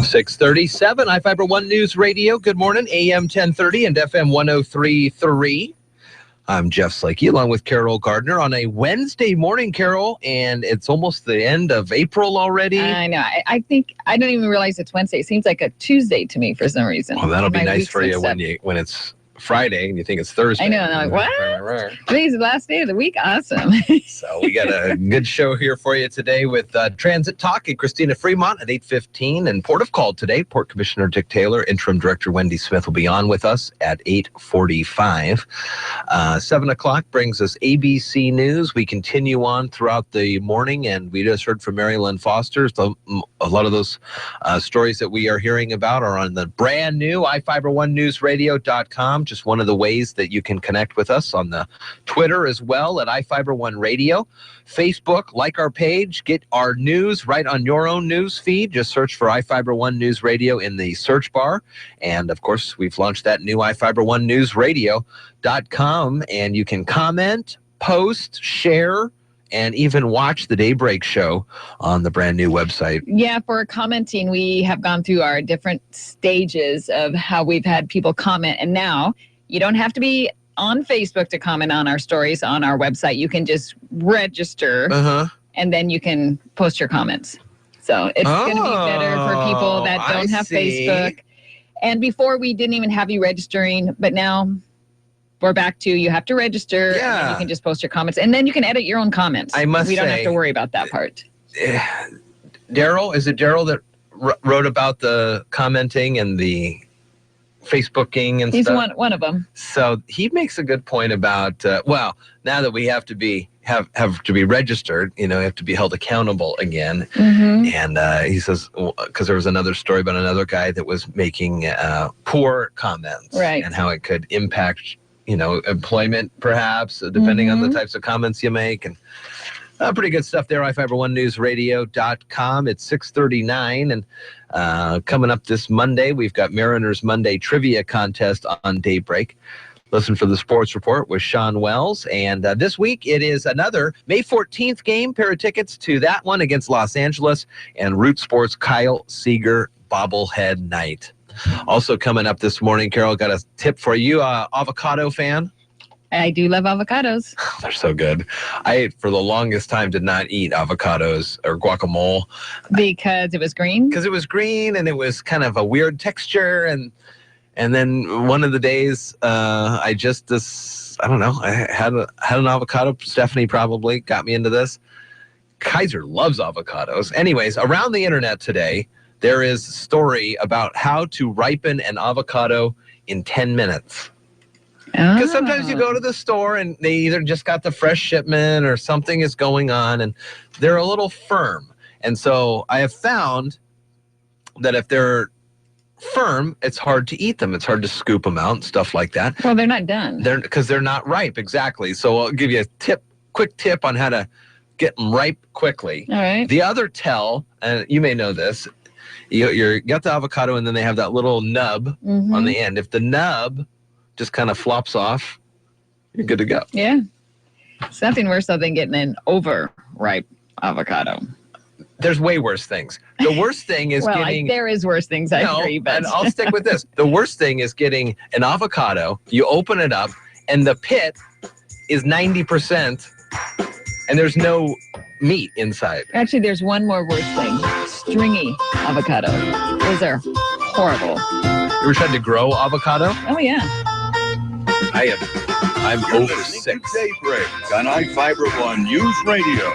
637, iFIBER One News Radio. Good morning, AM 1030 and FM 1033. I'm Jeff Slakey along with Carol Gardner on a Wednesday morning, Carol, and it's almost the end of April already. I know. I think I don't even realize it's Wednesday. It seems like a Tuesday to me for some reason. Well, that'll be nice for you when it's Friday and you think it's Thursday. I know. And I'm like, what? Today's the last day of the week. Awesome. So we got a good show here for you today with Transit Talk and Christina Fremont at 8:15 and Port of Call today. Port Commissioner Dick Taylor, Interim Director Wendy Smith will be on with us at 8:45. 7 o'clock brings us ABC News. We continue on throughout the morning, and we just heard from Mary Lynn Foster. So a lot of those stories that we are hearing about are on the brand new iFIBER1newsradio.com. Just one of the ways that you can connect with us on the Twitter as well at iFIBER1 Radio. Facebook, like our page, get our news right on your own news feed. Just search for iFIBER1 News Radio in the search bar. And of course, we've launched that new iFIBER1newsradio.com, and you can comment, post, share, and even watch the Daybreak show on the brand new website. Yeah, for commenting, we have gone through our different stages of how we've had people comment. And now you don't have to be on Facebook to comment on our stories on our website. You can just register and then you can post your comments. So it's going to be better for people that don't have Facebook. And before we didn't even have you registering, but now we're back to you have to register, and then you can just post your comments, and then you can edit your own comments. I must say, we don't have to worry about that part. Daryl, is it Daryl that wrote about the commenting and the Facebooking and He's stuff? He's one of them. So he makes a good point about, now that we have to be registered, you have to be held accountable again. Mm-hmm. And he says, because there was another story about another guy that was making poor comments, right, and how it could impact, employment perhaps, depending on the types of comments you make. And pretty good stuff there, iFIBER1newsradio.com. It's 6:39, and coming up this Monday, we've got Mariners Monday Trivia Contest on Daybreak. Listen for the Sports Report with Sean Wells. And this week, it is another May 14th game. Pair of tickets to that one against Los Angeles and Root Sports Kyle Seager Bobblehead Night. Also coming up this morning, Carol, got a tip for you, avocado fan. I do love avocados. They're so good. I, for the longest time, did not eat avocados or guacamole. Because it was green? Because it was green, and it was kind of a weird texture. And then one of the days, I don't know, I had an avocado. Stephanie probably got me into this. Kaiser loves avocados. Anyways, around the internet today, there is a story about how to ripen an avocado in 10 minutes. Because sometimes you go to the store and they either just got the fresh shipment or something is going on and they're a little firm. And so I have found that if they're firm, it's hard to eat them. It's hard to scoop them out and stuff like that. Well, they're not done. Because they're not ripe, exactly. So I'll give you a quick tip on how to get them ripe quickly. All right. The other tell, and you may know this, you got the avocado and then they have that little nub on the end. If the nub just kind of flops off, you're good to go. Yeah. It's nothing worse than getting an overripe avocado. There's way worse things. The worst thing is getting... there is worse things, I agree. But and I'll stick with this. The worst thing is getting an avocado, you open it up, and the pit is 90%, and there's no meat inside. Actually, there's one more worse thing. Stringy avocado. Those are horrible. You ever tried to grow avocado? Oh, yeah. I'm over 6. Daybreak on iFIBER1 News Radio.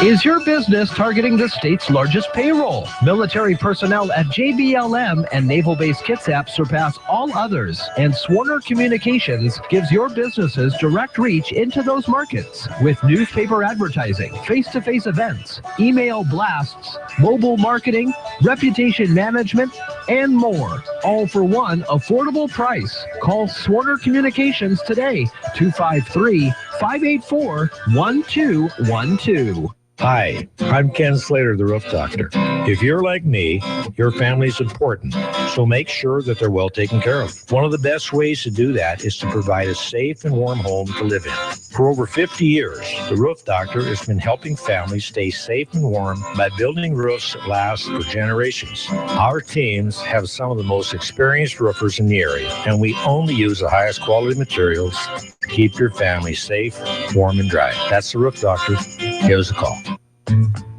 Is your business targeting the state's largest payroll? Military personnel at JBLM and Naval Base Kitsap surpass all others, and Swarner Communications gives your businesses direct reach into those markets with newspaper advertising, face-to-face events, email blasts, mobile marketing, reputation management, and more, all for one affordable price. Call Swarner Communications today, 253-584-1212. Hi, I'm Ken Slater, the Roof Doctor. If you're like me, your family's important, so make sure that they're well taken care of. One of the best ways to do that is to provide a safe and warm home to live in. For over 50 years, the Roof Doctor has been helping families stay safe and warm by building roofs that last for generations. Our teams have some of the most experienced roofers in the area, and we only use the highest quality materials to keep your family safe, warm, and dry. That's the Roof Doctor. Give us a call.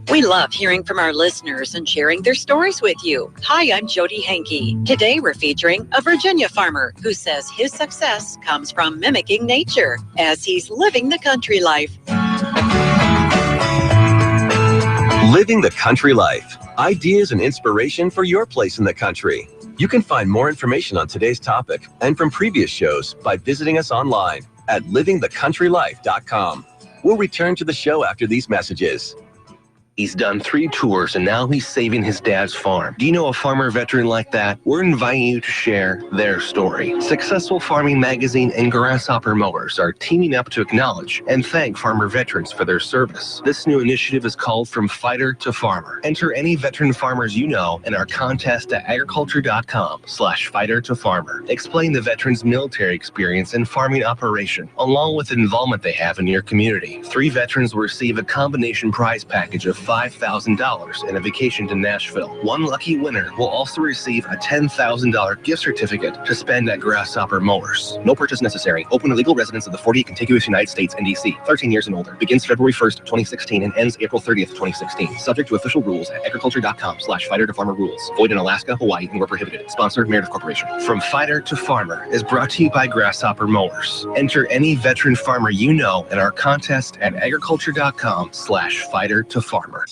We love hearing from our listeners and sharing their stories with you. Hi, I'm Jody Hankey. Today we're featuring a Virginia farmer who says his success comes from mimicking nature as he's living the country life. Living the country life. Ideas and inspiration for your place in the country. You can find more information on today's topic and from previous shows by visiting us online at livingthecountrylife.com. We'll return to the show after these messages. He's done 3 tours and now he's saving his dad's farm. Do you know a farmer veteran like that? We're inviting you to share their story. Successful Farming Magazine and Grasshopper Mowers are teaming up to acknowledge and thank farmer veterans for their service. This new initiative is called From Fighter to Farmer. Enter any veteran farmers you know in our contest at agriculture.com/fighter to farmer. Explain the veteran's military experience and farming operation, along with the involvement they have in your community. 3 veterans will receive a combination prize package of $5,000 and a vacation to Nashville. One lucky winner will also receive a $10,000 gift certificate to spend at Grasshopper Mowers. No purchase necessary. Open to legal residents of the 40 contiguous United States and D.C. 13 years and older. Begins February 1st, 2016 and ends April 30th, 2016. Subject to official rules at agriculture.com/fighter-to-farmer rules. Void in Alaska, Hawaii, and where prohibited. Sponsored Meredith Corporation. From Fighter to Farmer is brought to you by Grasshopper Mowers. Enter any veteran farmer you know in our contest at agriculture.com/fighter-to-farmer.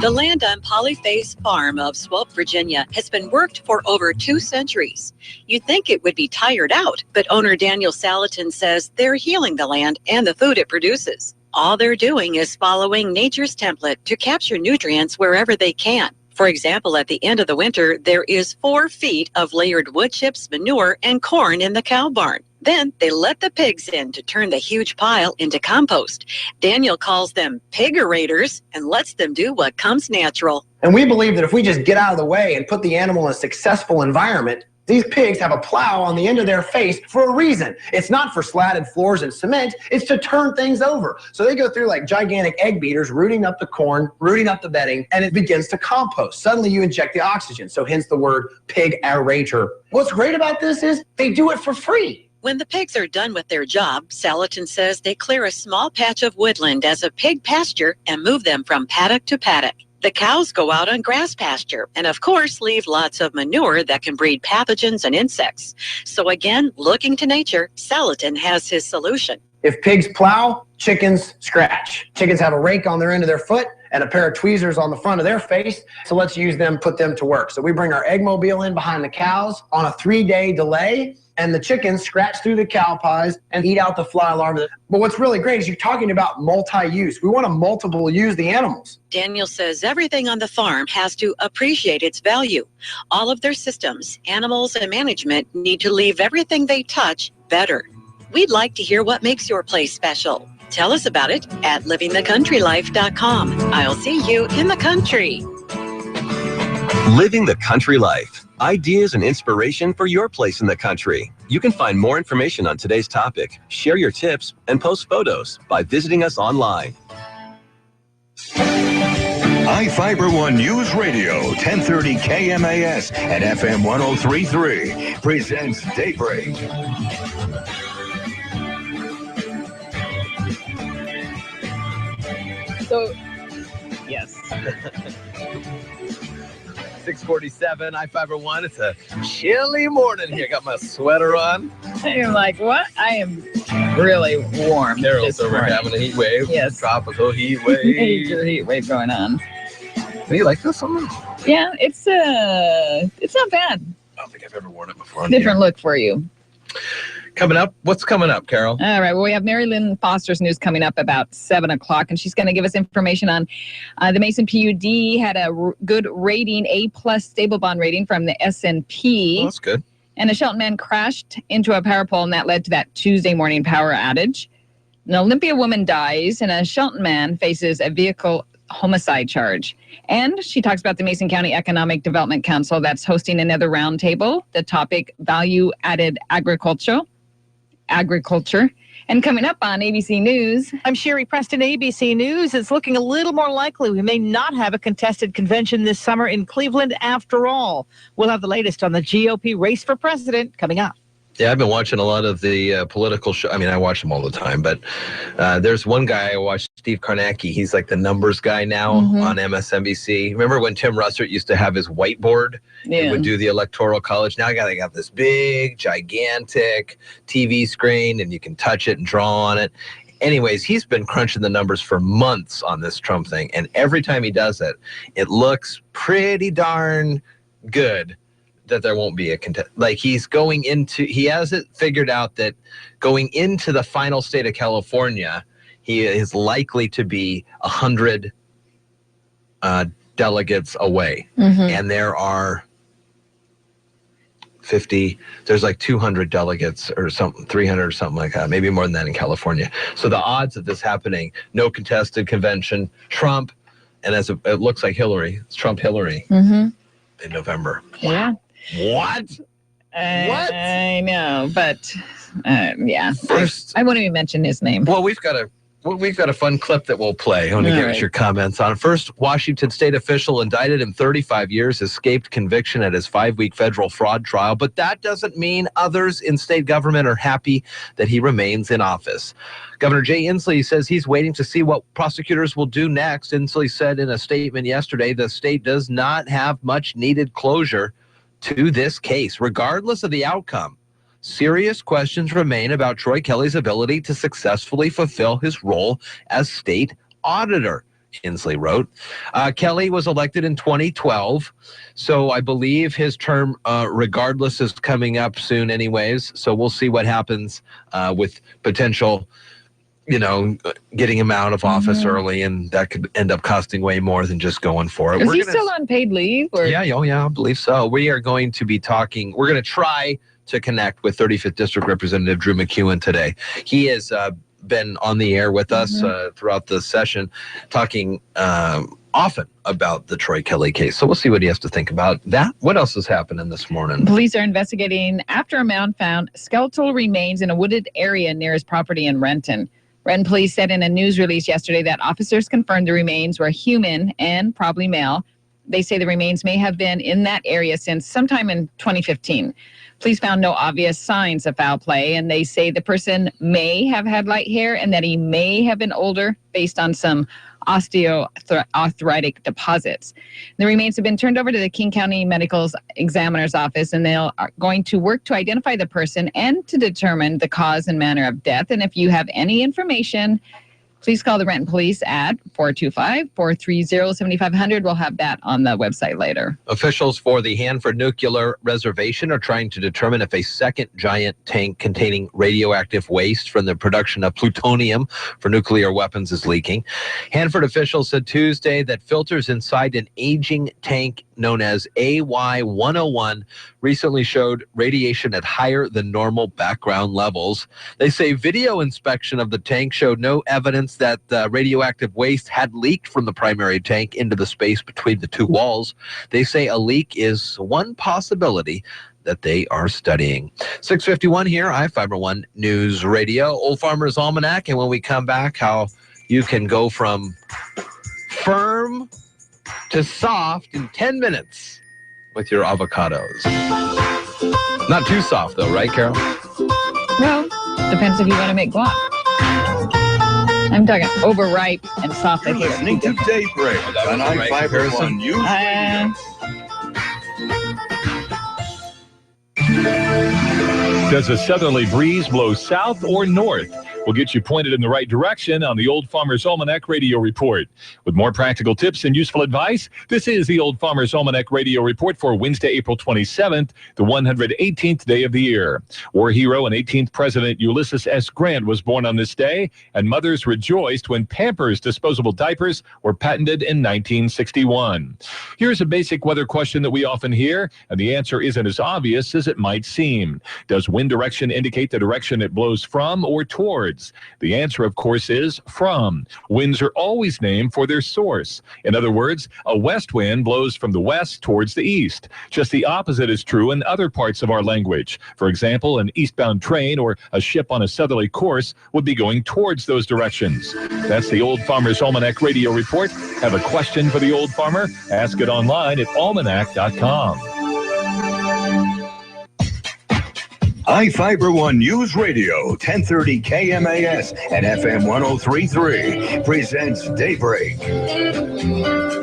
The land on Polyface Farm of Swope, Virginia has been worked for over 2 centuries. You'd think it would be tired out, but owner Daniel Salatin says they're healing the land and the food it produces. All they're doing is following nature's template to capture nutrients wherever they can. For example, at the end of the winter, there is 4 feet of layered wood chips, manure, and corn in the cow barn. Then they let the pigs in to turn the huge pile into compost. Daniel calls them pigerators and lets them do what comes natural. And we believe that if we just get out of the way and put the animal in a successful environment, these pigs have a plow on the end of their face for a reason. It's not for slatted floors and cement. It's to turn things over. So they go through like gigantic egg beaters, rooting up the corn, rooting up the bedding, and it begins to compost. Suddenly you inject the oxygen. So hence the word pig aerator. What's great about this is they do it for free. When the pigs are done with their job, Salatin says they clear a small patch of woodland as a pig pasture and move them from paddock to paddock. The cows go out on grass pasture and, of course, leave lots of manure that can breed pathogens and insects. So again, looking to nature, Salatin has his solution. If pigs plow, chickens scratch. Chickens have a rake on their end of their foot and a pair of tweezers on the front of their face. So let's use them, put them to work. So we bring our egg mobile in behind the cows on a 3-day delay, and the chickens scratch through the cow pies and eat out the fly larvae. But what's really great is you're talking about multi-use. We want to multiple use the animals. Daniel says everything on the farm has to appreciate its value. All of their systems, animals, and management need to leave everything they touch better. We'd like to hear what makes your place special. Tell us about it at livingthecountrylife.com. I'll see you in the country. Living the Country Life. Ideas and inspiration for your place in the country. You can find more information on today's topic, share your tips, and post photos by visiting us online. iFIBER ONE News Radio, 1030 KMAS and FM 103.3 presents Daybreak. So, yes. 6:47, iFIBER One. It's a chilly morning here. Got my sweater on. I'm like, what? I am really warm. Carol's over having a heat wave. Yes. Tropical heat wave. Major heat wave going on. Do you like this one? Yeah, it's not bad. I don't think I've ever worn it before. Different look for you. Coming up, what's coming up, Carol? All right, well, we have Mary Lynn Foster's news coming up about 7 o'clock, and she's going to give us information on the Mason PUD had a good rating, A+ stable bond rating from the S&P. Oh, that's good. And a Shelton man crashed into a power pole, and that led to that Tuesday morning power outage. An Olympia woman dies, and a Shelton man faces a vehicle homicide charge. And she talks about the Mason County Economic Development Council that's hosting another roundtable, the topic value-added agriculture. And coming up on ABC News. I'm Sherry Preston, ABC News. It's looking a little more likely we may not have a contested convention this summer in Cleveland after all. We'll have the latest on the GOP race for president coming up. Yeah, I've been watching a lot of the political show. I mean, I watch them all the time, but there's one guy I watched, Steve Karnacki. He's like the numbers guy now on MSNBC. Remember when Tim Russert used to have his whiteboard? Yeah. He would do the Electoral College. Now they got this big, gigantic TV screen, and you can touch it and draw on it. Anyways, he's been crunching the numbers for months on this Trump thing, and every time he does it, it looks pretty darn good that there won't be a contest. Like he has it figured out that going into the final state of California, he is likely to be 100 delegates away. And there are 50, there's like 200 delegates or something, 300 or something like that, maybe more than that in California. So the odds of this happening, no contested convention, Trump, and it looks like Hillary, it's Trump-Hillary in November. Yeah. What? What? I know, but yeah. First, I won't even mention his name. Well, we've got we've got a fun clip that we'll play. I want to give us your comments on it. First, Washington state official indicted in 35 years escaped conviction at his 5-week federal fraud trial, but that doesn't mean others in state government are happy that he remains in office. Governor Jay Inslee says he's waiting to see what prosecutors will do next. Inslee said in a statement yesterday the state does not have much needed closure to this case, regardless of the outcome. Serious questions remain about Troy Kelly's ability to successfully fulfill his role as state auditor, Inslee wrote. Kelly was elected in 2012, so I believe his term, regardless, is coming up soon anyways. So we'll see what happens with potential, getting him out of office early, and that could end up costing way more than just going for it. Is he still on paid leave? Or? Yeah, I believe so. We are going to be talking, we're going to try to connect with 35th District Representative Drew McEwen today. He has been on the air with us throughout the session, talking often about the Troy Kelly case. So we'll see what he has to think about that. What else is happening this morning? Police are investigating after a man found skeletal remains in a wooded area near his property in Renton. Renton police said in a news release yesterday that officers confirmed the remains were human and probably male. They say the remains may have been in that area since sometime in 2015. Police found no obvious signs of foul play, and they say the person may have had light hair and that he may have been older based on some osteoarthritic deposits. The remains have been turned over to the King County Medical Examiner's Office, and they are going to work to identify the person and to determine the cause and manner of death. And if you have any information, please call the Renton Police at 425-430-7500. We'll have that on the website later. Officials for the Hanford Nuclear Reservation are trying to determine if a second giant tank containing radioactive waste from the production of plutonium for nuclear weapons is leaking. Hanford officials said Tuesday that filters inside an aging tank known as AY-101 recently showed radiation at higher than normal background levels. They say video inspection of the tank showed no evidence that the radioactive waste had leaked from the primary tank into the space between the two walls. They say a leak is one possibility that they are studying. 6:51 here, iFIBER One News Radio, Old Farmer's Almanac, and when we come back, how you can go from firm to soft in 10 minutes with your avocados. Not too soft though, right, Carol? Well, depends if you want to make guac. I'm talking overripe and soft. You're listening to Daybreak on iFIBER One News Radio. Does a southerly breeze blow south or north? We'll get you pointed in the right direction on the Old Farmer's Almanac Radio Report. With more practical tips and useful advice, this is the Old Farmer's Almanac Radio Report for Wednesday, April 27th, the 118th day of the year. War hero and 18th President Ulysses S. Grant was born on this day, and mothers rejoiced when Pampers disposable diapers were patented in 1961. Here's a basic weather question that we often hear, and the answer isn't as obvious as it might seem. Does wind direction indicate the direction it blows from or towards? The answer, of course, is from. Winds are always named for their source. In other words, a west wind blows from the west towards the east. Just the opposite is true in other parts of our language. For example, an eastbound train or a ship on a southerly course would be going towards those directions. That's the Old Farmer's Almanac Radio Report. Have a question for the old farmer? Ask it online at almanac.com. iFIBER One News Radio, 1030 KMAS and FM 103.3 presents Daybreak.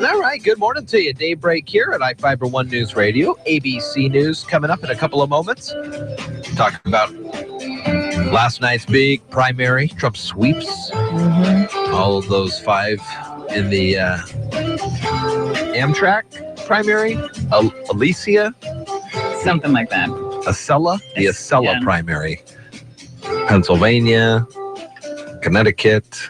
All right, good morning to you. Daybreak here at iFIBER One News Radio. ABC News coming up in a couple of moments. Talk about last night's big primary, Trump sweeps. All of those 5 in the Amtrak primary, Alicia. Something like that. Acela, the Acela primary. Pennsylvania, Connecticut.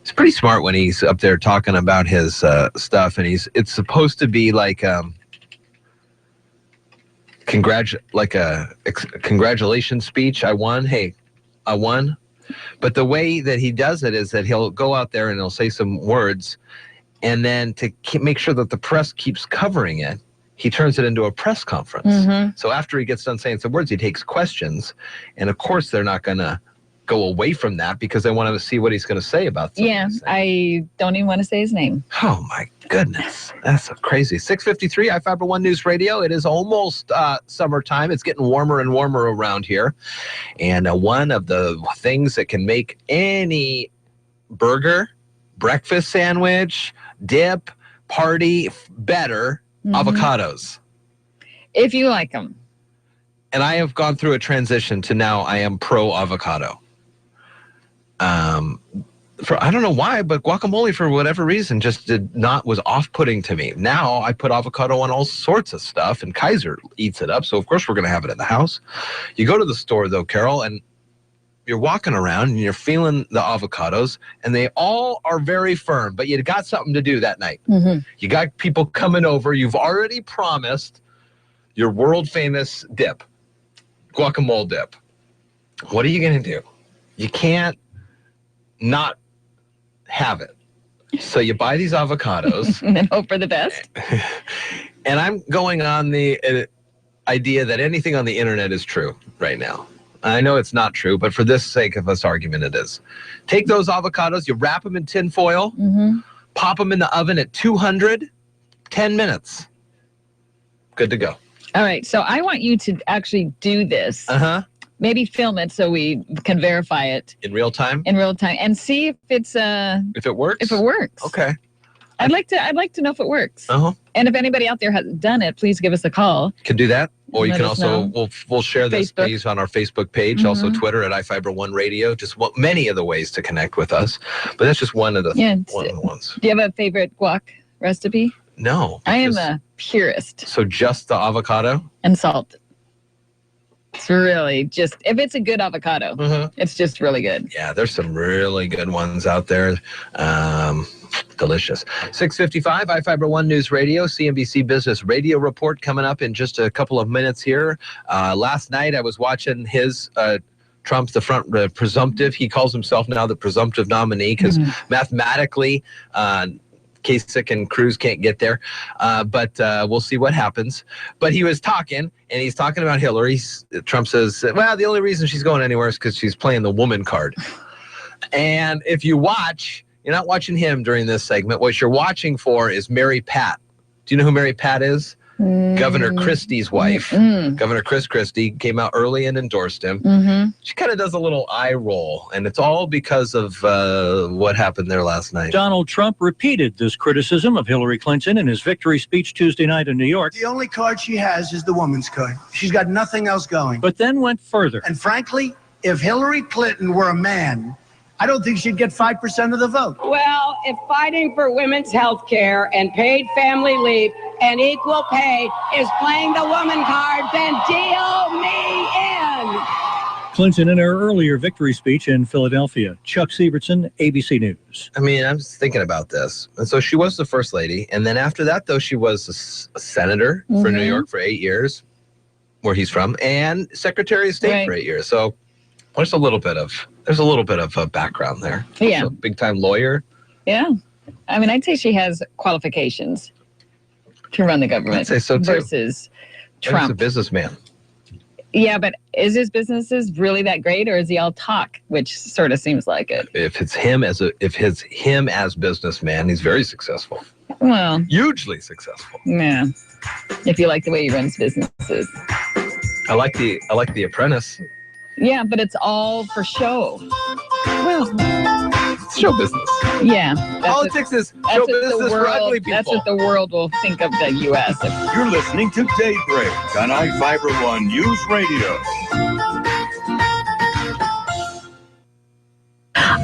He's pretty smart when he's up there talking about his stuff, and it's supposed to be like a congratulations speech. I won. Hey, I won. But the way that he does it is that he'll go out there and he'll say some words, and then to make sure that the press keeps covering it, he turns it into a press conference. So after he gets done saying some words, he takes questions, and of course they're not going to go away from that because I want to see what he's going to say about something. Yeah, I don't even want to say his name. Oh, my goodness. That's so crazy. 6:53, iFIBER One News Radio. It is almost summertime. It's getting warmer and warmer around here. And one of the things that can make any burger, breakfast sandwich, dip, party better, avocados. If you like them. And I have gone through a transition to now I am pro avocado. I don't know why, but guacamole for whatever reason was off-putting to me. Now I put avocado on all sorts of stuff, and Kaiser eats it up. So of course we're going to have it in the house. You go to the store though, Carol, and you're walking around and you're feeling the avocados, and they all are very firm. But you got something to do that night. You got people coming over. You've already promised your world-famous dip, guacamole dip. What are you going to do? You can't not have it. So you buy these avocados. And hope for the best. And I'm going on the idea that anything on the internet is true right now. I know it's not true, but for this sake of this argument, it is. Take those avocados, you wrap them in tin foil, pop them in the oven at 200, 10 minutes. Good to go. All right, so I want you to actually do this. Maybe film it so we can verify it. In real time? In real time. And see if it's if it works? If it works. Okay. I'd like to know if it works. And if anybody out there has done it, please give us a call. Can do that. Or you Let can us also, we'll share this page on our Facebook page, also Twitter at iFIBER One Radio. Just many of the ways to connect with us. But that's just one of the ones. Do you have a favorite guac recipe? No. I am a purist. So just the avocado? And salt. It's really just, if it's a good avocado, it's just really good. Yeah, there's some really good ones out there. Delicious. 6:55, iFIBER One News Radio, CNBC Business Radio Report coming up in just a couple of minutes here. Last night I was watching Trump's the presumptive. He calls himself now the presumptive nominee because mathematically Kasich and Cruz can't get there. But we'll see what happens. But he was talking, and he's talking about Hillary. Trump says, well, the only reason she's going anywhere is because she's playing the woman card. And if you watch, you're not watching him during this segment. What you're watching for is Mary Pat. Do you know who Mary Pat is? Governor Christie's wife. Governor Chris Christie came out early and endorsed him. She kind of does a little eye roll, and it's all because of what happened there last night. Donald Trump repeated this criticism of Hillary Clinton in his victory speech Tuesday night in New York. The only card she has is the woman's card. She's got nothing else going. But then went further. And frankly, if Hillary Clinton were a man, I don't think she'd get 5% of the vote. Well, if fighting for women's health care and paid family leave and equal pay is playing the woman card, then deal me in. Clinton in her earlier victory speech in Philadelphia. Chuck Siebertson, ABC News. I mean, I was thinking about this. And so she was the first lady. And then after that, though, she was a senator for New York for 8 years, where he's from, and Secretary of State for 8 years. So there's a little bit of a background there. Yeah. So, big-time lawyer. Yeah. I mean, I'd say she has qualifications to run the government. I'd say so, too. Versus Trump. He's a businessman. Yeah, but is his businesses really that great, or is he all talk, which sort of seems like it? If it's him as businessman, he's very successful. Well, hugely successful. Yeah. If you like the way he runs businesses. I like the Apprentice. Yeah, but it's all for show. Well, it's show business. Yeah. Politics is show business for ugly people. That's what the world will think of the U.S. You're listening to Daybreak on iFIBER One News Radio.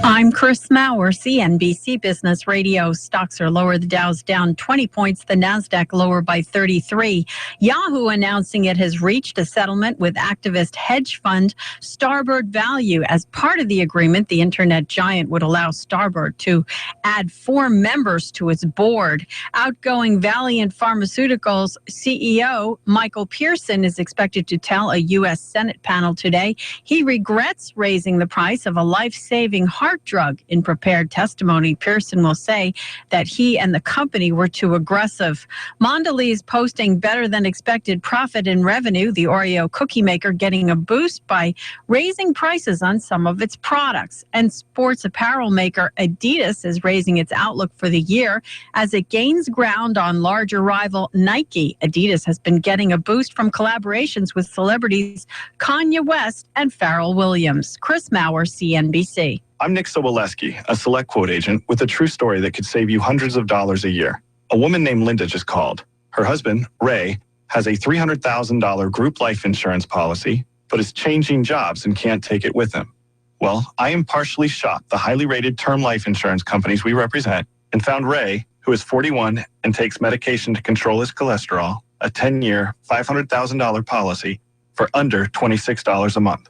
I'm Chris Maurer, CNBC Business Radio. Stocks are lower. The Dow's down 20 points. The Nasdaq lower by 33. Yahoo announcing it has reached a settlement with activist hedge fund Starboard Value. As part of the agreement, the internet giant would allow Starboard to add 4 members to its board. Outgoing Valiant Pharmaceuticals CEO Michael Pearson is expected to tell a U.S. Senate panel today he regrets raising the price of a life-saving heart drug. In prepared testimony, Pearson will say that he and the company were too aggressive. Mondelez posting better than expected profit and revenue. The Oreo cookie maker getting a boost by raising prices on some of its products. And sports apparel maker Adidas is raising its outlook for the year as it gains ground on larger rival Nike. Adidas has been getting a boost from collaborations with celebrities Kanye West and Pharrell Williams. Chris Maurer, CNBC. I'm Nick Soboleski, a Select Quote agent with a true story that could save you hundreds of dollars a year. A woman named Linda just called. Her husband, Ray, has a $300,000 group life insurance policy, but is changing jobs and can't take it with him. Well, I impartially shopped the highly rated term life insurance companies we represent and found Ray, who is 41 and takes medication to control his cholesterol, a 10-year, $500,000 policy for under $26 a month.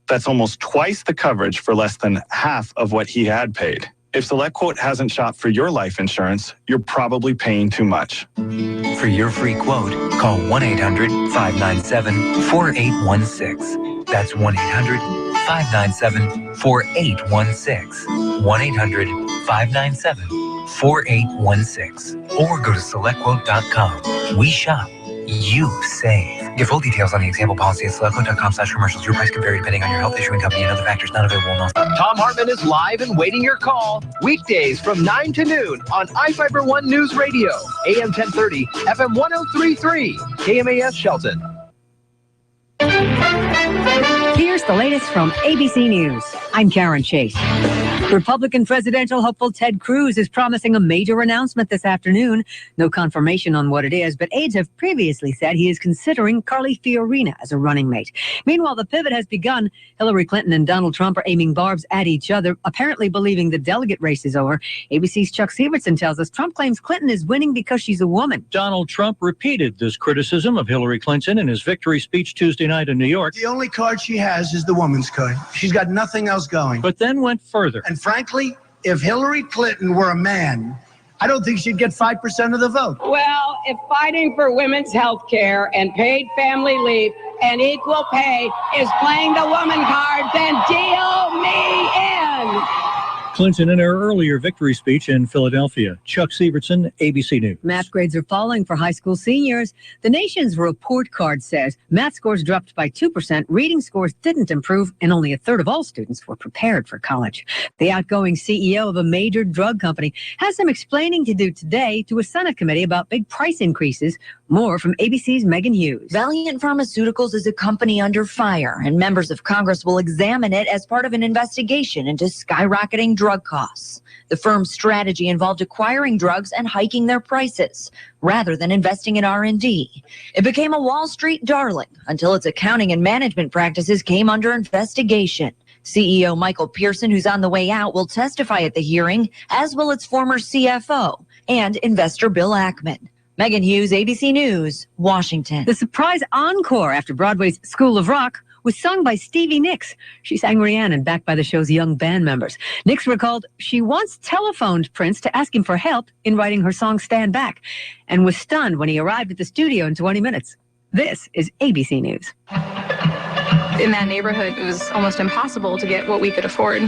That's almost twice the coverage for less than half of what he had paid. If SelectQuote hasn't shopped for your life insurance, you're probably paying too much. For your free quote, call 1-800-597-4816. That's 1-800-597-4816. 1-800-597-4816. Or go to SelectQuote.com. We shop. You save. Get full details on the example policy at SelectQuote.com/commercials. Your price can vary depending on your health, issuing company, and other factors not available. Tom Hartman is live and waiting your call. Weekdays from 9 to noon on iFIBER ONE Newsradio. AM 1030, FM 1033. KMAS Shelton. Here's the latest from ABC News. I'm Karen Chase. Republican presidential hopeful Ted Cruz is promising a major announcement this afternoon. No confirmation on what it is, but aides have previously said he is considering Carly Fiorina as a running mate. Meanwhile, the pivot has begun. Hillary Clinton and Donald Trump are aiming barbs at each other, apparently believing the delegate race is over. ABC's Chuck Sievertson tells us Trump claims Clinton is winning because she's a woman. Donald Trump repeated this criticism of Hillary Clinton in his victory speech Tuesday night in New York. The only card she has is the woman's card. She's got nothing else going. But then went further. And frankly, if Hillary Clinton were a man, I don't think she'd get 5% of the vote. Well, if fighting for women's health care and paid family leave and equal pay is playing the woman card, then deal me in. Clinton in her earlier victory speech in Philadelphia. Chuck Sievertson, ABC News. Math grades are falling for high school seniors. The nation's report card says math scores dropped by 2%, reading scores didn't improve, and only a third of all students were prepared for college. The outgoing CEO of a major drug company has some explaining to do today to a Senate committee about big price increases. More from ABC's Megan Hughes. Valiant Pharmaceuticals is a company under fire, and members of Congress will examine it as part of an investigation into skyrocketing drug costs. The firm's strategy involved acquiring drugs and hiking their prices, rather than investing in R&D. It became a Wall Street darling until its accounting and management practices came under investigation. CEO Michael Pearson, who's on the way out, will testify at the hearing, as will its former CFO and investor Bill Ackman. Megan Hughes, ABC News, Washington. The surprise encore after Broadway's School of Rock was sung by Stevie Nicks. She sang Rhiannon, backed by the show's young band members. Nicks recalled she once telephoned Prince to ask him for help in writing her song Stand Back, and was stunned when he arrived at the studio in 20 minutes. This is ABC News. In that neighborhood, it was almost impossible to get what we could afford.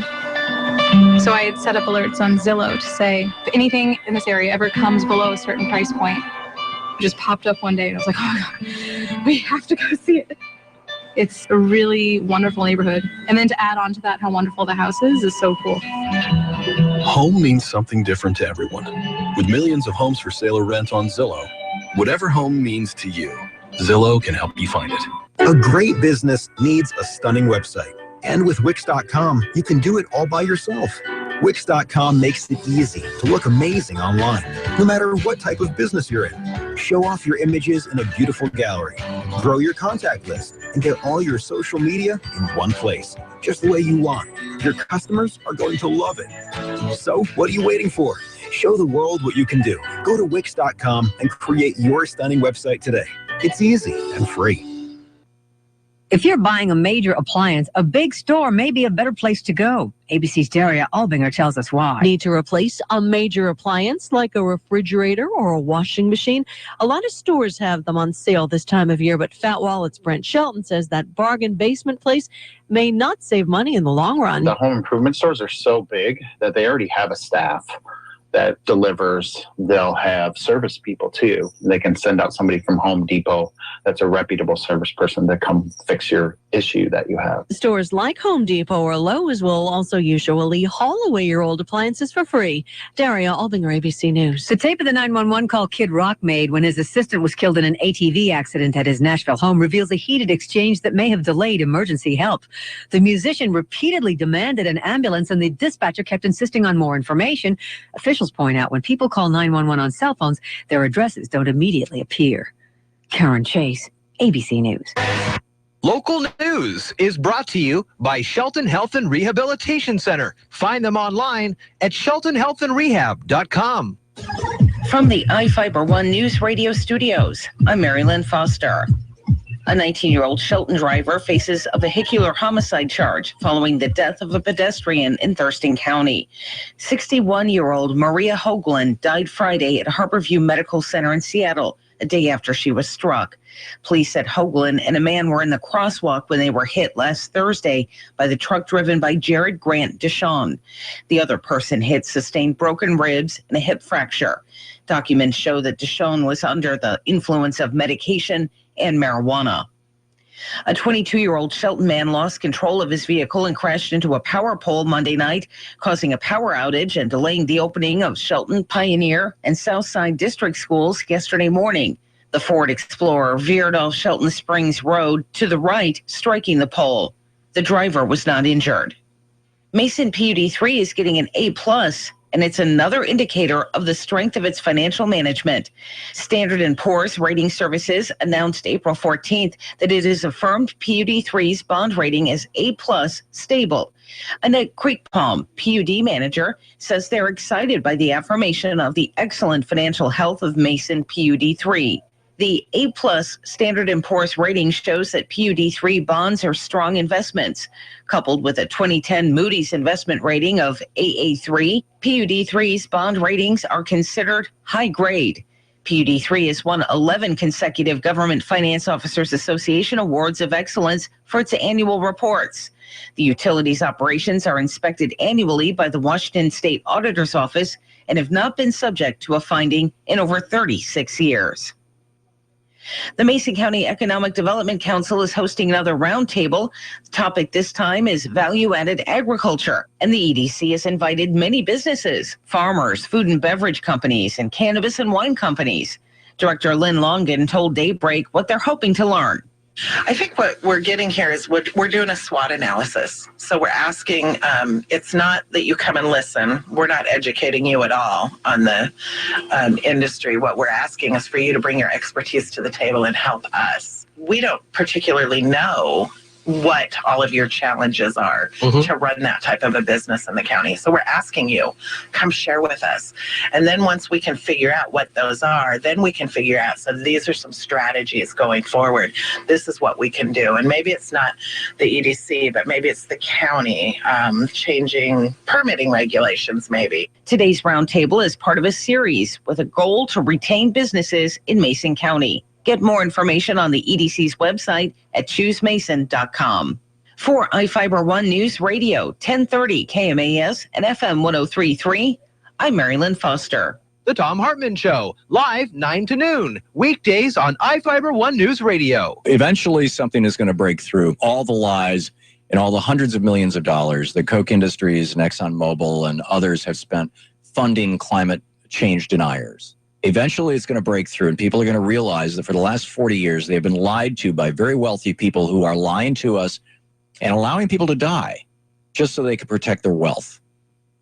So I had set up alerts on Zillow to say, if anything in this area ever comes below a certain price point, it just popped up one day and I was like, oh God, we have to go see it. It's a really wonderful neighborhood. And then to add on to that, how wonderful the house is so cool. Home means something different to everyone. With millions of homes for sale or rent on Zillow, whatever home means to you, Zillow can help you find it. A great business needs a stunning website. And with Wix.com, you can do it all by yourself. Wix.com makes it easy to look amazing online, no matter what type of business you're in. Show off your images in a beautiful gallery, grow your contact list, and get all your social media in one place, just the way you want. Your customers are going to love it. So what are you waiting for? Show the world what you can do. Go to Wix.com and create your stunning website today. It's easy and free. If you're buying a major appliance, a big store may be a better place to go. ABC's Daria Albinger tells us why. Need to replace a major appliance like a refrigerator or a washing machine? A lot of stores have them on sale this time of year, but Fat Wallet's Brent Shelton says that bargain basement place may not save money in the long run. The home improvement stores are so big that they already have a staff that delivers. They'll have service people too. They can send out somebody from Home Depot that's a reputable service person to come fix your issue that you have. Stores like Home Depot or Lowe's will also usually haul away your old appliances for free. Daria Albinger, ABC News. The tape of the 911 call Kid Rock made when his assistant was killed in an ATV accident at his Nashville home reveals a heated exchange that may have delayed emergency help. The musician repeatedly demanded an ambulance, and the dispatcher kept insisting on more information. Officials point out when people call 911 on cell phones, their addresses don't immediately appear. Karen Chase, ABC News. Local news is brought to you by Shelton Health and Rehabilitation Center. Find them online at sheltonhealthandrehab.com. From the iFIBER ONE Newsradio studios, I'm Mary Lynn Foster. A 19-year-old Shelton driver faces a vehicular homicide charge following the death of a pedestrian in Thurston County. 61-year-old Maria Hoagland died Friday at Harborview Medical Center in Seattle, a day after she was struck. Police said Hoagland and a man were in the crosswalk when they were hit last Thursday by the truck driven by Jared Grant Deshawn. The other person hit sustained broken ribs and a hip fracture. Documents show that Deshawn was under the influence of medication and marijuana. A 22-year-old Shelton man lost control of his vehicle and crashed into a power pole Monday night, causing a power outage and delaying the opening of Shelton, Pioneer, and Southside District schools yesterday morning. The Ford Explorer veered off Shelton Springs Road to the right, striking the pole. The driver was not injured. Mason PUD3 is getting an A+, and it's another indicator of the strength of its financial management. Standard & Poor's Rating Services announced April 14th that it has affirmed PUD3's bond rating as A+ stable. Annette Creekpalm, PUD manager, says they're excited by the affirmation of the excellent financial health of Mason PUD3. The A+ Standard & Poor's rating shows that PUD3 bonds are strong investments. Coupled with a 2010 Moody's investment rating of AA3, PUD3's bond ratings are considered high grade. PUD3 has won 11 consecutive Government Finance Officers Association Awards of Excellence for its annual reports. The utility's operations are inspected annually by the Washington State Auditor's Office and have not been subject to a finding in over 36 years. The Mason County Economic Development Council is hosting another roundtable. The topic this time is value-added agriculture, and the EDC has invited many businesses, farmers, food and beverage companies, and cannabis and wine companies. Director Lynn Longan told Daybreak what they're hoping to learn. I think what we're getting here is we're doing a SWOT analysis. So we're asking, it's not that you come and listen. We're not educating you at all on the industry. What we're asking is for you to bring your expertise to the table and help us. We don't particularly know what all of your challenges are to run that type of a business in the county. So we're asking you, come share with us. And then once we can figure out what those are, then we can figure out, so these are some strategies going forward. This is what we can do. And maybe it's not the EDC, but maybe it's the county changing permitting regulations maybe. Today's roundtable is part of a series with a goal to retain businesses in Mason County. Get more information on the EDC's website at choosemason.com. For iFIBER ONE News Radio, 1030 KMAS and FM 103.3, I'm Mary Lynn Foster. The Tom Hartman Show, live 9 to noon, weekdays on iFIBER ONE News Radio. Eventually, something is going to break through all the lies and all the hundreds of millions of dollars that Koch Industries and ExxonMobil and others have spent funding climate change deniers. Eventually, it's going to break through, and people are going to realize that for the last 40 years, they've been lied to by very wealthy people who are lying to us and allowing people to die just so they can protect their wealth.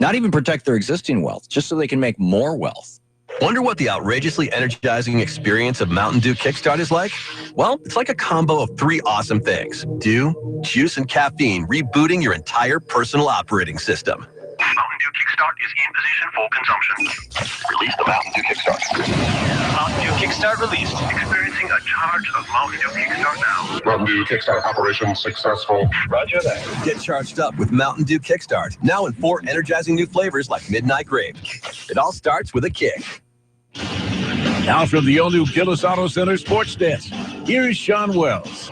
Not even protect their existing wealth, just so they can make more wealth. Wonder what the outrageously energizing experience of Mountain Dew Kickstart is like? Well, it's like a combo of 3 awesome things: dew, juice, and caffeine, rebooting your entire personal operating system. Mountain Dew Kickstart is in position for consumption. Release the Mountain Dew Kickstart. Mountain Dew Kickstart released. Experiencing a charge of Mountain Dew Kickstart now. Mountain Dew Kickstart operation successful. Roger that. Get charged up with Mountain Dew Kickstart, now in 4 energizing new flavors like Midnight Grape. It all starts with a kick. Now from the all-new Gillis Auto Center Sports Desk, here's Sean Wells.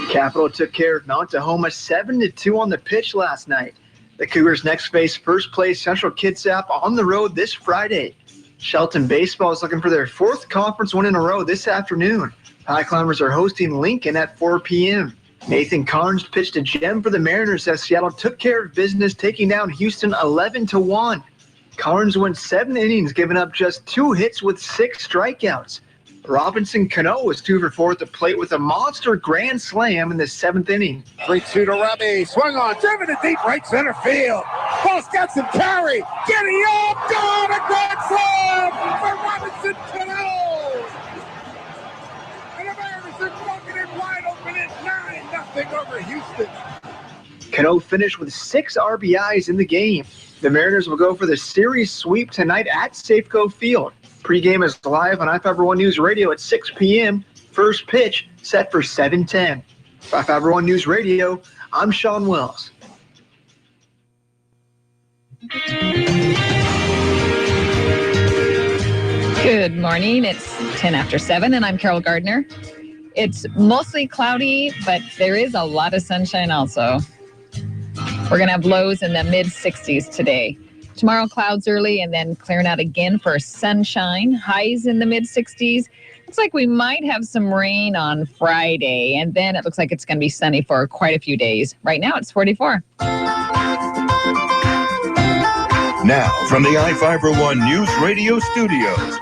Capital took care of Mount Tahoma 7-2 on the pitch last night. The Cougars next face first-place Central Kitsap on the road this Friday. Shelton Baseball is looking for their 4th conference win in a row this afternoon. High Climbers are hosting Lincoln at 4 p.m. Nathan Carnes pitched a gem for the Mariners as Seattle took care of business, taking down Houston 11-1. Carnes went 7 innings, giving up just 2 hits with 6 strikeouts. Robinson Cano was 2 for 4 at the plate with a monster grand slam in the 7th inning. 3-2 to Remy. Swung on, driven to deep right center field. Ball's got some carry. Getting up, gone, a grand slam for Robinson Cano. And the Mariners are walking it wide open at 9-0 over Houston. Cano finished with 6 RBIs in the game. The Mariners will go for the series sweep tonight at Safeco Field. Pre-game is live on iFIBER One News Radio at 6 p.m. First pitch set for 7:10. For iFIBER One News Radio, I'm Sean Wells. Good morning. It's 10 after 7, and I'm Carol Gardner. It's mostly cloudy, but there is a lot of sunshine also. We're going to have lows in the mid-60s today. Tomorrow, clouds early and then clearing out again for sunshine. Highs in the mid-60s. Looks like we might have some rain on Friday, and then it looks like it's going to be sunny for quite a few days. Right now, it's 44. Now, from the iFIBER One News Radio studios,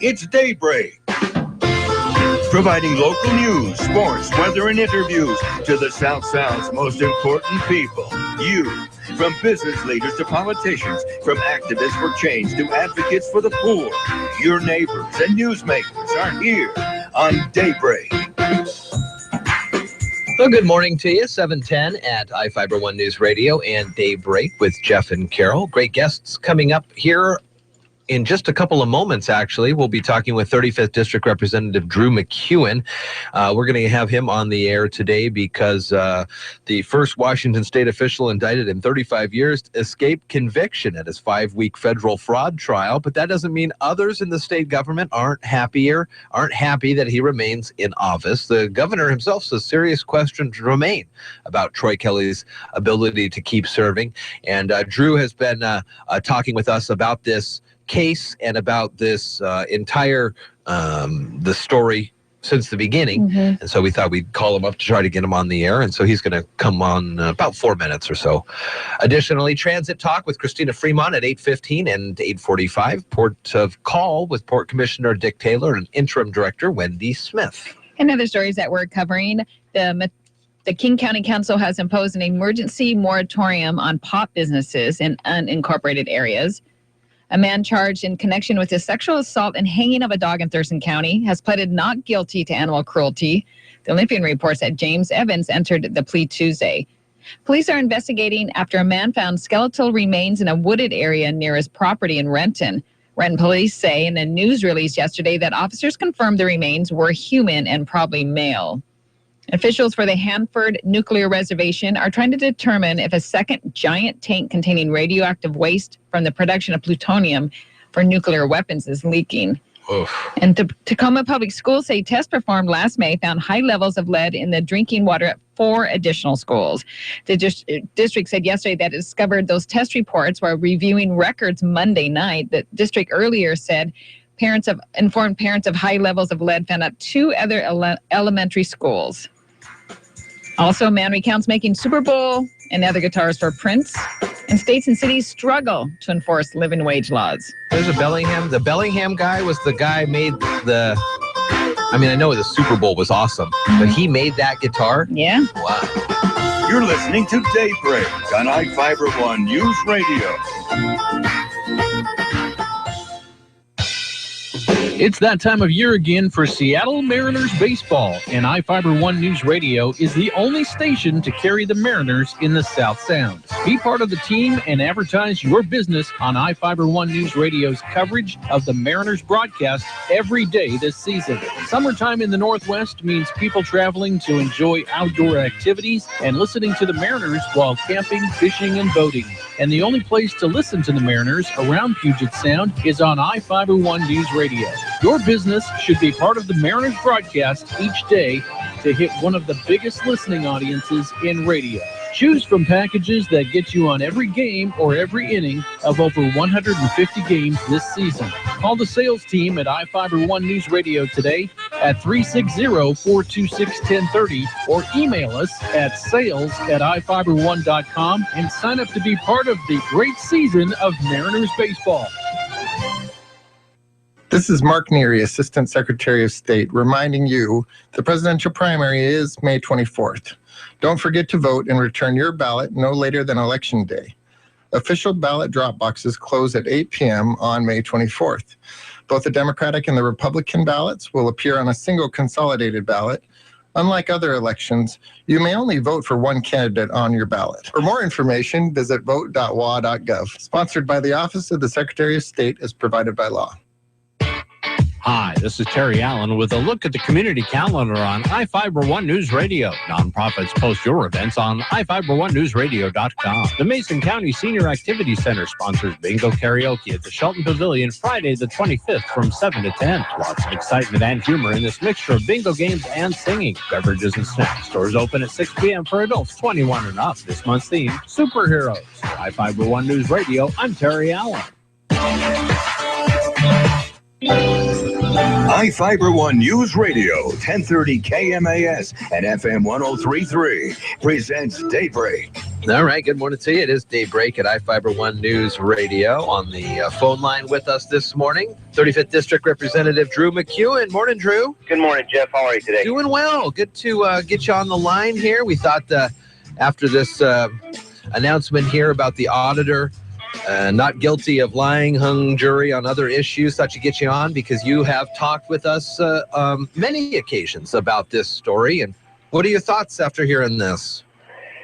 it's Daybreak. Providing local news, sports, weather, and interviews to the South Sound's most important people. You. From business leaders to politicians, from activists for change to advocates for the poor, your neighbors and newsmakers are here on Daybreak. Well, good morning to you. 7:10 at iFIBER One News Radio and Daybreak with Jeff and Carol. Great guests coming up here in just a couple of moments, actually. We'll be talking with 35th District Representative Drew McEwen. We're going to have him on the air today because the first Washington state official indicted in 35 years escaped conviction at his 5-week federal fraud trial. But that doesn't mean others in the state government aren't happy that he remains in office. The governor himself says serious questions remain about Troy Kelly's ability to keep serving. And Drew has been talking with us about this case and about this entire the story since the beginning. Mm-hmm. And so we thought we'd call him up to try to get him on the air. And so he's going to come on about 4 minutes or so. Additionally, Transit Talk with Christina Fremont at 8:15 and 8:45. Port of Call with Port Commissioner Dick Taylor and Interim Director Wendy Smith. And other stories that we're covering, the King County Council has imposed an emergency moratorium on pot businesses in unincorporated areas. A man charged in connection with the sexual assault and hanging of a dog in Thurston County has pleaded not guilty to animal cruelty. The Olympian reports that James Evans entered the plea Tuesday. Police are investigating after a man found skeletal remains in a wooded area near his property in Renton. Renton police say in a news release yesterday that officers confirmed the remains were human and probably male. Officials for the Hanford Nuclear Reservation are trying to determine if a second giant tank containing radioactive waste from the production of plutonium for nuclear weapons is leaking. Oof. And Tacoma Public Schools say tests performed last May found high levels of lead in the drinking water at 4 additional schools. The district said yesterday that it discovered those test reports while reviewing records Monday night. The district earlier said informed parents of high levels of lead found at 2 other elementary schools. Also, a man recounts making Super Bowl and other guitars for Prince. And states and cities struggle to enforce living wage laws. There's a Bellingham. The Bellingham guy was the guy made the... I mean, I know the Super Bowl was awesome, but he made that guitar? Yeah. Wow. You're listening to Daybreak on iFIBER One News Radio. It's that time of year again for Seattle Mariners baseball, and iFIBER One News Radio is the only station to carry the Mariners in the South Sound. Be part of the team and advertise your business on iFiber One News Radio's coverage of the Mariners broadcast every day this season. Summertime in the Northwest means people traveling to enjoy outdoor activities and listening to the Mariners while camping, fishing, and boating. And the only place to listen to the Mariners around Puget Sound is on iFiber One News Radio. Your business should be part of the Mariners broadcast each day to hit one of the biggest listening audiences in radio. Choose from packages that get you on every game or every inning of over 150 games this season. Call the sales team at iFiber One News Radio today at 360-426-1030 or email us at sales@ifiber1.com and sign up to be part of the great season of Mariners baseball. This is Mark Neary, Assistant Secretary of State, reminding you the presidential primary is May 24th. Don't forget to vote and return your ballot no later than Election Day. Official ballot drop boxes close at 8 p.m. on May 24th. Both the Democratic and the Republican ballots will appear on a single consolidated ballot. Unlike other elections, you may only vote for one candidate on your ballot. For more information, visit vote.wa.gov. Sponsored by the Office of the Secretary of State as provided by law. Hi, this is Terry Allen with a look at the community calendar on iFiber One News Radio. Nonprofits post your events on iFiber1newsradio.com. The Mason County Senior Activity Center sponsors bingo karaoke at the Shelton Pavilion Friday the 25th from 7 to 10. Lots of excitement and humor in this mixture of bingo games and singing. Beverages and snacks. Stores open at 6 p.m. for adults 21 and up. This month's theme, superheroes. For iFiber One News Radio, I'm Terry Allen. iFiber One News Radio, 1030 KMAS and FM 103.3 presents Daybreak. All right, good morning to you. It is Daybreak at iFiber One News Radio. On the phone line with us this morning, 35th District Representative Drew McEwen. Morning, Drew. Good morning, Jeff. How are you today? Doing well. Good to get you on the line here. We thought after this announcement here about the auditor not guilty of lying, hung jury on other issues, thought to get you on because you have talked with us many occasions about this story. And what are your thoughts after hearing this?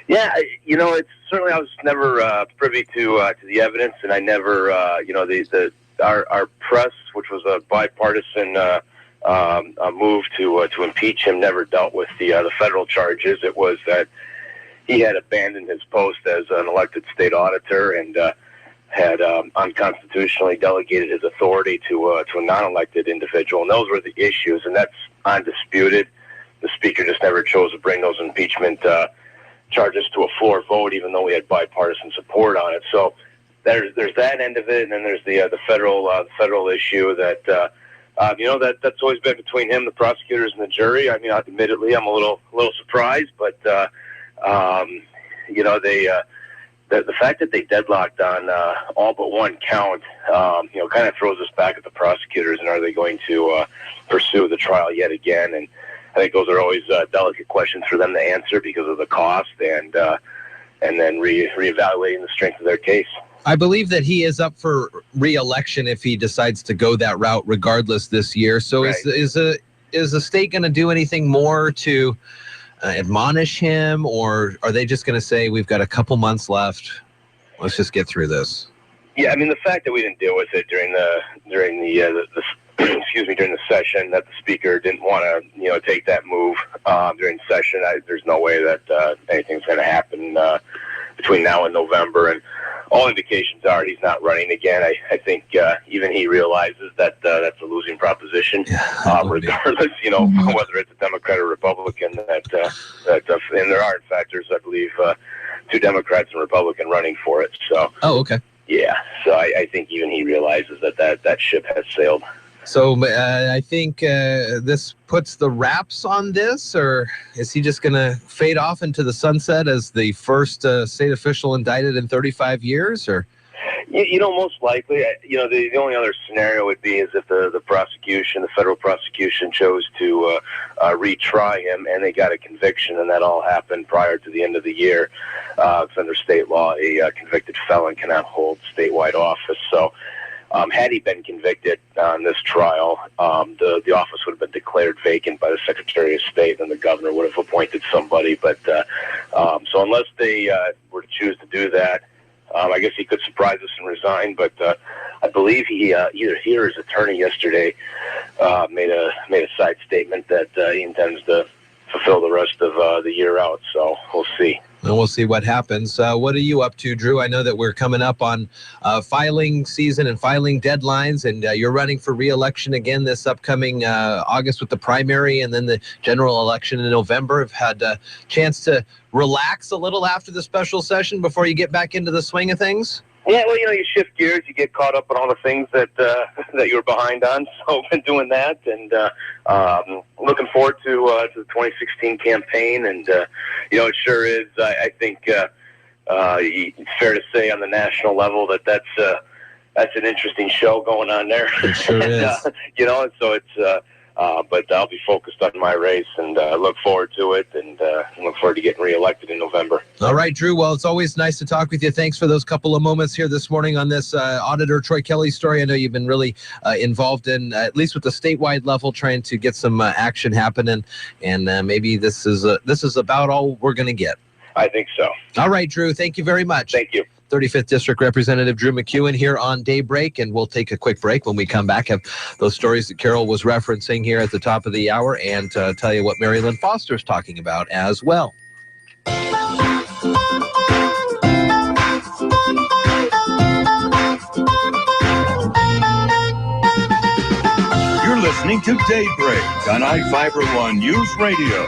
Yeah, it's certainly I was never privy to the evidence, and I never, our press, which was a bipartisan move to impeach him, never dealt with the federal charges. It was that he had abandoned his post as an elected state auditor and had unconstitutionally delegated his authority to a non-elected individual, and those were the issues, and that's undisputed. The Speaker just never chose to bring those impeachment charges to a floor vote, even though we had bipartisan support on it. So there's that end of it, and then there's the federal issue that that's always been between him, the prosecutors, and the jury. I mean, admittedly, I'm a little surprised, but the fact that they deadlocked on all but one count, kind of throws us back at the prosecutors, and are they going to pursue the trial yet again? And I think those are always delicate questions for them to answer because of the cost and then reevaluating the strength of their case. I believe that he is up for re-election if he decides to go that route regardless this year. So right. Is the state going to do anything more to admonish him, or are they just going to say we've got a couple months left, let's just get through this? Yeah, I mean, the fact that we didn't deal with it during the during the session, that the Speaker didn't want to take that move during session, there's no way that anything's going to happen between now and November, and all indications are he's not running again. I think even he realizes that that's a losing proposition, regardless, whether it's a Democrat or Republican. And there are, in fact, there's, I believe, 2 Democrats and Republican running for it. So. Oh, okay. Yeah, so I think even he realizes that ship has sailed. So I think this puts the wraps on this, or is he just going to fade off into the sunset as the first state official indicted in 35 years? Or most likely, the only other scenario would be is if the federal prosecution chose to retry him and they got a conviction, and that all happened prior to the end of the year. Under state law, a convicted felon cannot hold statewide office. So Had he been convicted on this trial, the office would have been declared vacant by the Secretary of State, and the governor would have appointed somebody. But so unless they were to choose to do that, I guess he could surprise us and resign. But I believe he either he or his attorney yesterday made a side statement that he intends to fulfill the rest of the year out. So we'll see. And we'll see what happens. What are you up to, Drew? I know that we're coming up on filing season and filing deadlines, and you're running for re-election again this upcoming August with the primary and then the general election in November. Have had a chance to relax a little after the special session before you get back into the swing of things? Yeah, well, you shift gears, you get caught up on all the things that that you were behind on. So I've been doing that, and looking forward to the 2016 campaign. And it sure is. I think it's fair to say on the national level that's an interesting show going on there. It sure is. So it's. But I'll be focused on my race, and look forward to it, and look forward to getting reelected in November. All right, Drew. Well, it's always nice to talk with you. Thanks for those couple of moments here this morning on this Auditor Troy Kelly story. I know you've been really involved in, at least with the statewide level, trying to get some action happening, and maybe this is about all we're going to get. I think so. All right, Drew. Thank you very much. Thank you. 35th District Representative Drew McEwen here on Daybreak, and we'll take a quick break. When we come back, have those stories that Carol was referencing here at the top of the hour, and tell you what Mary Lynn Foster is talking about as well. You're listening to Daybreak on iFIBER ONE News Radio.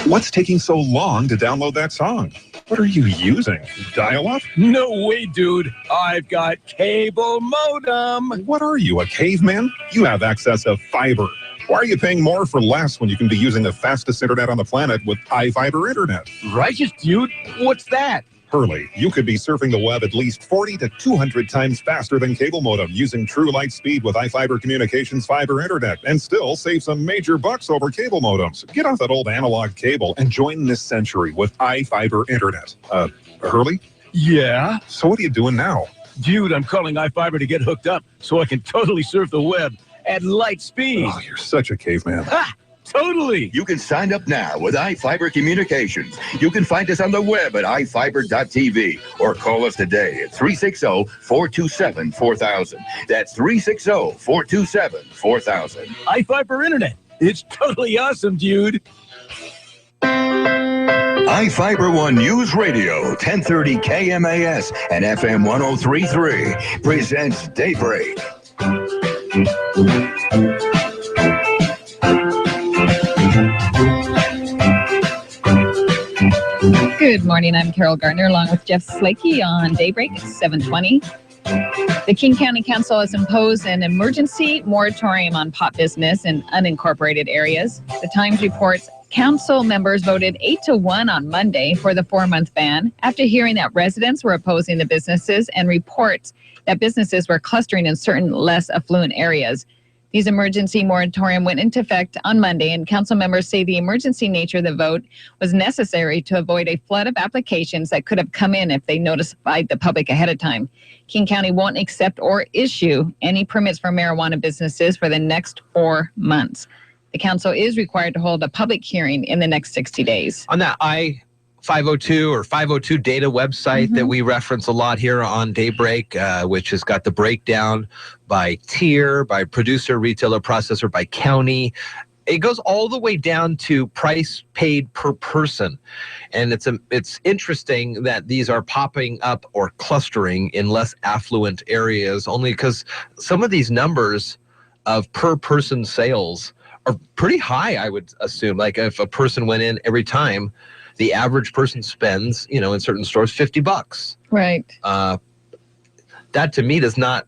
What's taking so long to download that song? What are you using? Dial-up? No way, dude. I've got cable modem. What are you, a caveman? You have access to fiber. Why are you paying more for less when you can be using the fastest internet on the planet with iFIBER internet? Righteous, dude. What's that? Hurley, you could be surfing the web at least 40 to 200 times faster than cable modem using true light speed with iFIBER Communications fiber internet and still save some major bucks over cable modems. Get off that old analog cable and join this century with iFIBER internet. Hurley? Yeah? So what are you doing now? Dude, I'm calling iFIBER to get hooked up so I can totally surf the web at light speed. Oh, you're such a caveman. Ha! Totally. You can sign up now with iFIBER Communications. You can find us on the web at iFIBER.tv or call us today at 360-427-4000. That's 360-427-4000. iFIBER Internet. It's totally awesome, dude. iFIBER ONE News Radio, 1030 KMAS and FM 103.3 presents Daybreak. Good morning. I'm Carol Gardner along with Jeff Slakey on Daybreak. It's 7:20. The King County Council has imposed an emergency moratorium on pot business in unincorporated areas. The Times reports council members voted 8-1 on Monday for the 4-month ban after hearing that residents were opposing the businesses and reports that businesses were clustering in certain less affluent areas. These emergency moratorium went into effect on Monday, and council members say the emergency nature of the vote was necessary to avoid a flood of applications that could have come in if they notified the public ahead of time. King County won't accept or issue any permits for marijuana businesses for the next 4 months. The council is required to hold a public hearing in the next 60 days. On that I-502 or 502 data website that we reference a lot here on Daybreak, which has got the breakdown by tier, by producer, retailer, processor, by county. It goes all the way down to price paid per person. And it's interesting that these are popping up or clustering in less affluent areas, only because some of these numbers of per person sales are pretty high, I would assume. Like if a person went in every time, the average person spends, in certain stores, $50. Right. That to me does not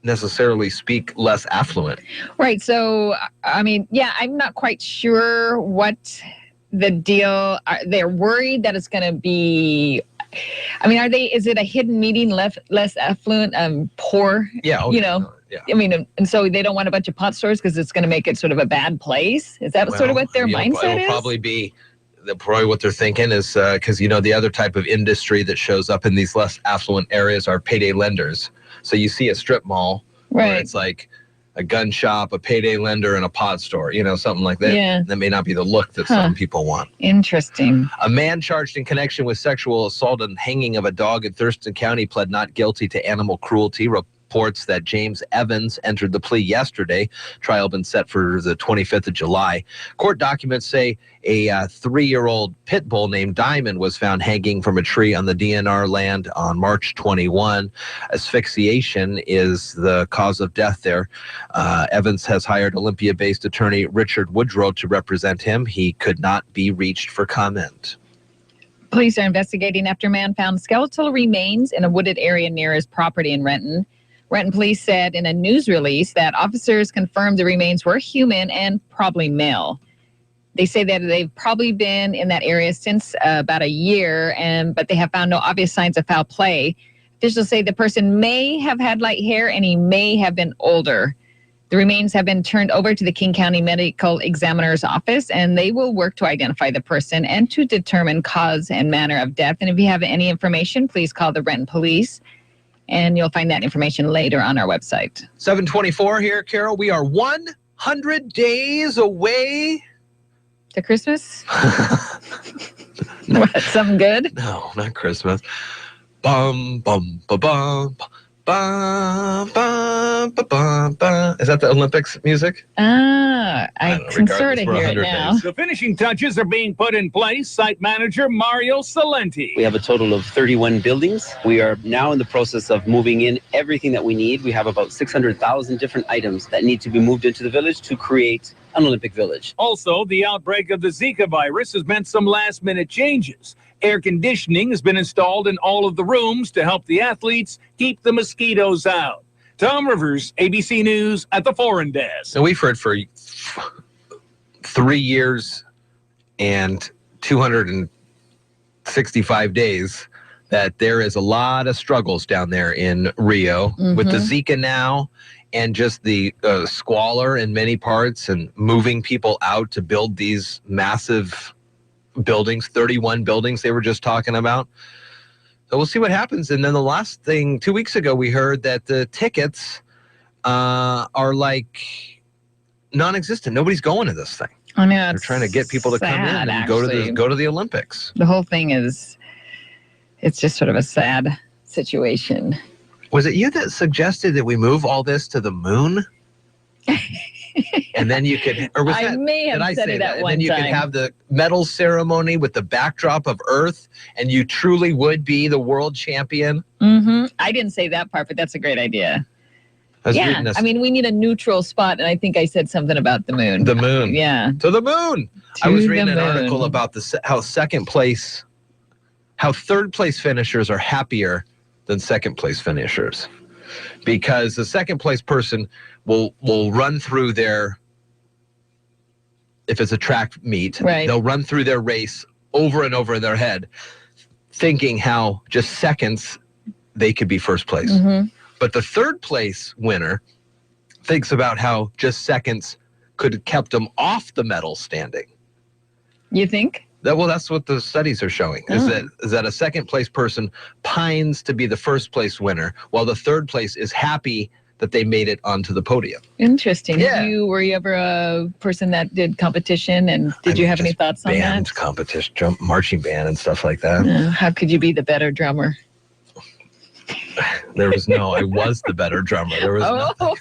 necessarily speak less affluent. Right. So, I'm not quite sure what the deal. They're worried that it's going to be. Is it a hidden meeting, less affluent, poor? Yeah. Yeah. And so they don't want a bunch of pot stores because it's going to make it sort of a bad place. Is that sort of what their mindset is? It'll probably be probably what they're thinking is because, the other type of industry that shows up in these less affluent areas are payday lenders. So you see a strip mall where it's like a gun shop, a payday lender, and a pod store, something like that. Yeah. That may not be the look that some people want. Interesting. A man charged in connection with sexual assault and hanging of a dog in Thurston County pled not guilty to animal cruelty. Reports that James Evans entered the plea yesterday. Trial been set for the 25th of July. Court documents say a 3-year-old pit bull named Diamond was found hanging from a tree on the DNR land on March 21. Asphyxiation is the cause of death there. Evans has hired Olympia-based attorney Richard Woodrow to represent him. He could not be reached for comment. Police are investigating after a man found skeletal remains in a wooded area near his property in Renton. Renton police said in a news release that officers confirmed the remains were human and probably male. They say that they've probably been in that area since about a year, but they have found no obvious signs of foul play. Officials say the person may have had light hair and he may have been older. The remains have been turned over to the King County Medical Examiner's office, and they will work to identify the person and to determine cause and manner of death. And if you have any information, please call the Renton Police. And you'll find that information later on our website. 7:24 here, Carol. We are 100 days away. To Christmas? What, something good? No, not Christmas. Bum, bum, ba, bum, bum, bum, ba, bum, bum. Is that the Olympics music? I can sort of hear it now. The finishing touches are being put in place. Site manager Mario Salenti. We have a total of 31 buildings. We are now in the process of moving in everything that we need. We have about 600,000 different items that need to be moved into the village to create an Olympic village. Also, the outbreak of the Zika virus has meant some last-minute changes. Air conditioning has been installed in all of the rooms to help the athletes keep the mosquitoes out. Tom Rivers, ABC News at the Foreign Desk. So we've heard for 3 years and 265 days that there is a lot of struggles down there in Rio with the Zika now and just the squalor in many parts and moving people out to build these massive buildings, 31 buildings they were just talking about. So we'll see what happens. And then the last thing, 2 weeks ago, we heard that the tickets are like non-existent. Nobody's going to this thing. I mean, they're trying to get people to come in and go to the Olympics. The whole thing it's just sort of a sad situation. Was it you that suggested that we move all this to the moon? And then you could, or was I may have said it at one and then you time. could have the medal ceremony with the backdrop of Earth, and you truly would be the world champion. I didn't say that part, but that's a great idea. Yeah, I mean, we need a neutral spot, and I think I said something about the moon. The moon. Yeah. To the moon. I was reading an article about how third place finishers are happier than second place finishers, because the second place person will run through their, if it's a track meet, they'll run through their race over and over in their head, thinking how just seconds they could be first place. But the third place winner thinks about how just seconds could have kept them off the medal standing. You think? That's what the studies are showing, is that a second place person pines to be the first place winner, while the third place is happy that they made it onto the podium. Interesting. Yeah. Were you ever a person that did competition, and did you have any thoughts on that? Band competition, marching band and stuff like that. How could you be the better drummer? There was I was the better drummer. There was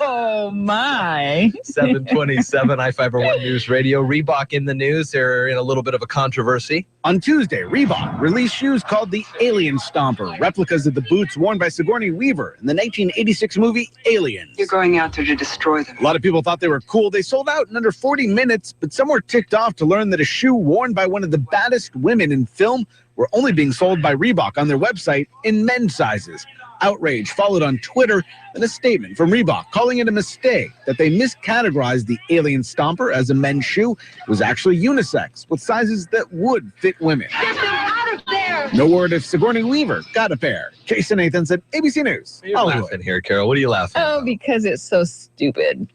Oh my. 727 iFIBER ONE News Radio. Reebok in the news. They're in a little bit of a controversy. On Tuesday, Reebok released shoes called the Alien Stomper, replicas of the boots worn by Sigourney Weaver in the 1986 movie Aliens. You're going out there to destroy them. A lot of people thought they were cool. They sold out in under 40 minutes, but some were ticked off to learn that a shoe worn by one of the baddest women in film were only being sold by Reebok on their website in men's sizes. Outrage followed on Twitter and a statement from Reebok calling it a mistake that they miscategorized the Alien Stomper as a men's shoe. It was actually unisex with sizes that would fit women. Get them out of there! No word if Sigourney Weaver got a pair. Jason Nathan said, ABC News. You're laughing here, Carol. What are you laughing Oh, because it's so stupid.